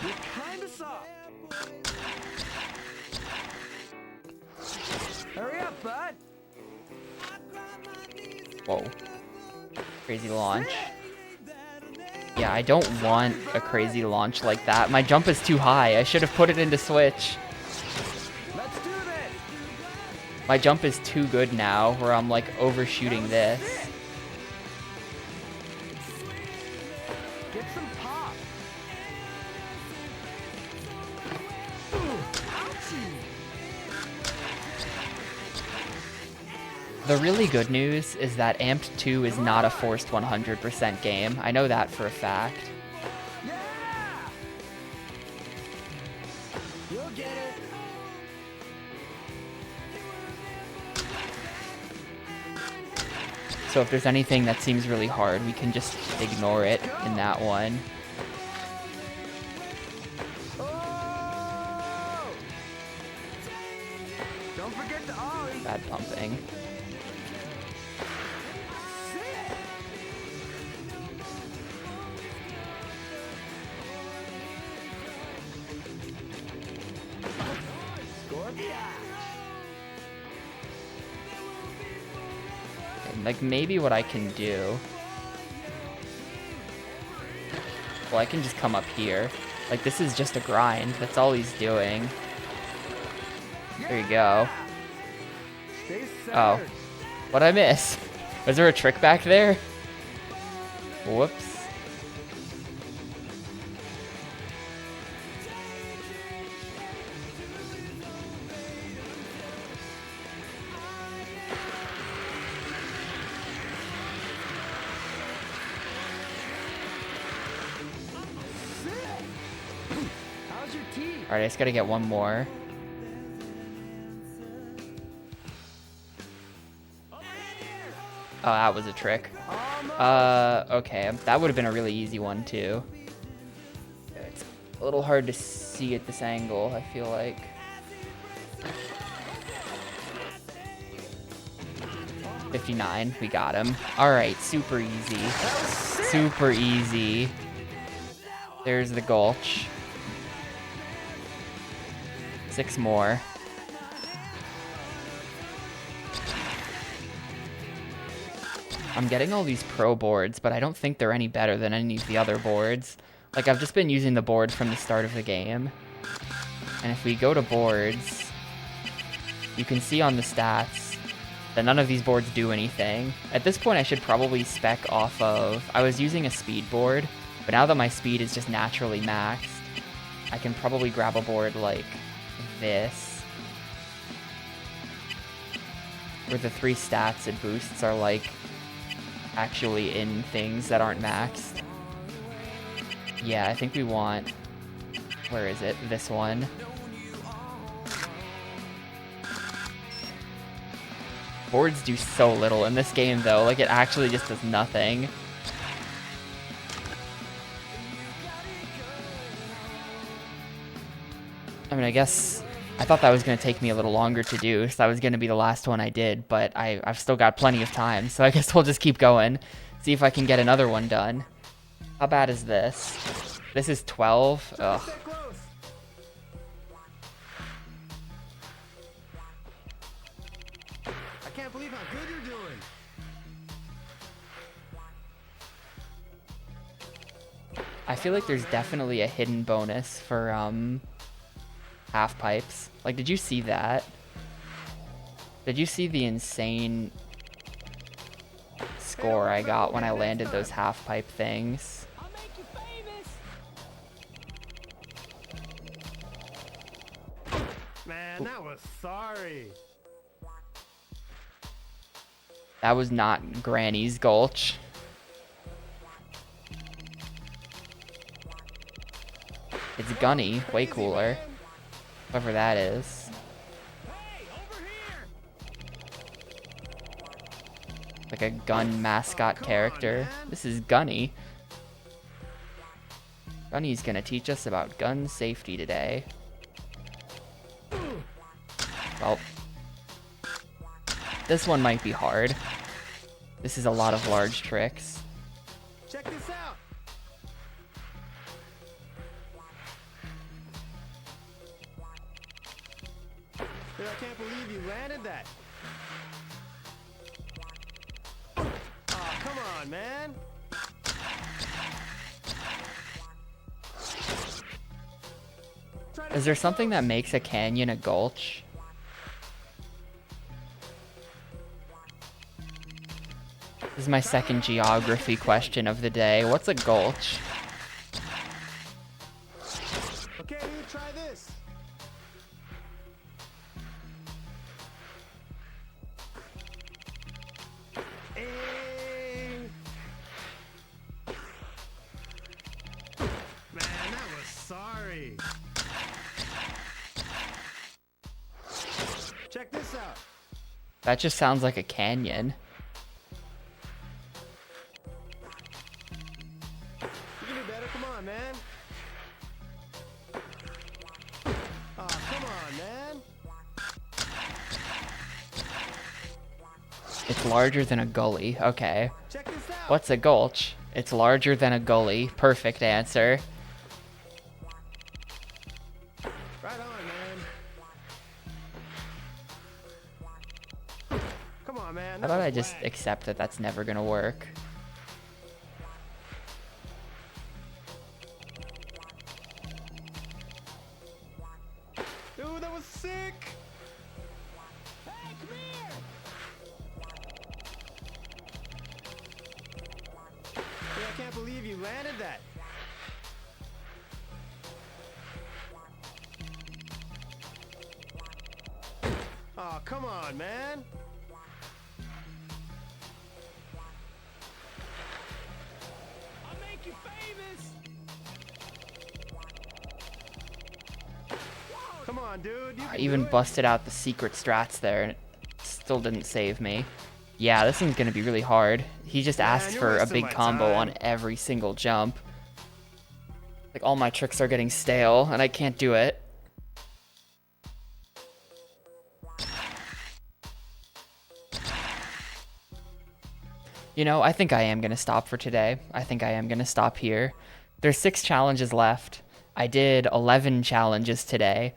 You're kinda soft. Hurry up, bud. Whoa. Crazy launch. Yeah, I don't want a crazy launch like that. My jump is too high. I should have put it into switch. Let's do this! My jump is too good now, where I'm like overshooting this. Get some pop! The really good news is that Amped 2 is not a forced 100% game. I know that for a fact. Yeah! You'll get it! So if there's anything that seems really hard, we can just ignore it in that one. Oh! Don't forget the ollie! Bad pumping. Like, maybe what I can do... Well, I can just come up here. Like, this is just a grind. That's all he's doing. There you go. Stay Oh. centered. What'd I miss? Was there a trick back there? Whoops. How's your tea? Alright, I just gotta get one more. Oh, that was a trick. Okay. That would have been a really easy one, too. It's a little hard to see at this angle, I feel like. $59, we got him. Alright, super easy. Super easy. There's the gulch. 6 more. I'm getting all these pro boards, but I don't think they're any better than any of the other boards. Like, I've just been using the board from the start of the game. And if we go to boards, you can see on the stats that none of these boards do anything. At this point, I should probably spec off of... I was using a speed board, but now that my speed is just naturally maxed, I can probably grab a board like this, where the 3 stats it boosts are like actually in things that aren't maxed. Yeah, I think we want... Where is it? This one. Boards do so little in this game, though. Like, it actually just does nothing. I mean, I guess... I thought that was going to take me a little longer to do, so that was going to be the last one I did, but I've still got plenty of time, so I guess we'll just keep going. See if I can get another one done. How bad is this? This is 12? Ugh. Stay close. I can't believe how good you're doing. I feel like there's definitely a hidden bonus for, half pipes. Like, did you see that? Did you see the insane score I got when I landed those half pipe things? I'll make you famous. Man, that was sorry. That was not Granny's Gulch. It's Gunny, way cooler. Whoever that is. Like a gun mascot character. This is Gunny. Gunny's gonna teach us about gun safety today. Well, this one might be hard. This is a lot of large tricks. Check this out. Dude, I can't believe you landed that. on, man. Is there something that makes a canyon a gulch? This is my second geography question of the day. What's a gulch? Okay, dude, try this. Hey. Man, that was sorry. Check this out. That just sounds like a canyon. You can do better. Come on, man. Oh, come on, man. It's larger than a gully. Okay. Check this out. What's a gulch? It's larger than a gully. Perfect answer. Right on, man. Come on, man. How about I just accept that that's never gonna work? Dude, that was sick. Hey, come here. Hey, I can't believe you landed that. Oh, come on, man. I'll make you famous. Come on, dude. You I can even do it. busted out the secret strats there and it still didn't save me. Yeah, this one's gonna be really hard. He just asked you're for a wasting big my combo time. on every single jump. Like, all my tricks are getting stale and I can't do it. You know, I think I am gonna stop for today. I think I am gonna stop here. There's 6 challenges left. I did 11 challenges today.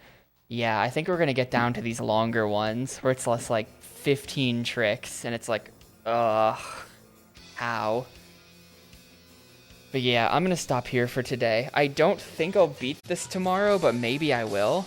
Yeah, I think we're gonna get down to these longer ones where it's less like 15 tricks and it's like, ugh, how? But yeah, I'm gonna stop here for today. I don't think I'll beat this tomorrow, but maybe I will.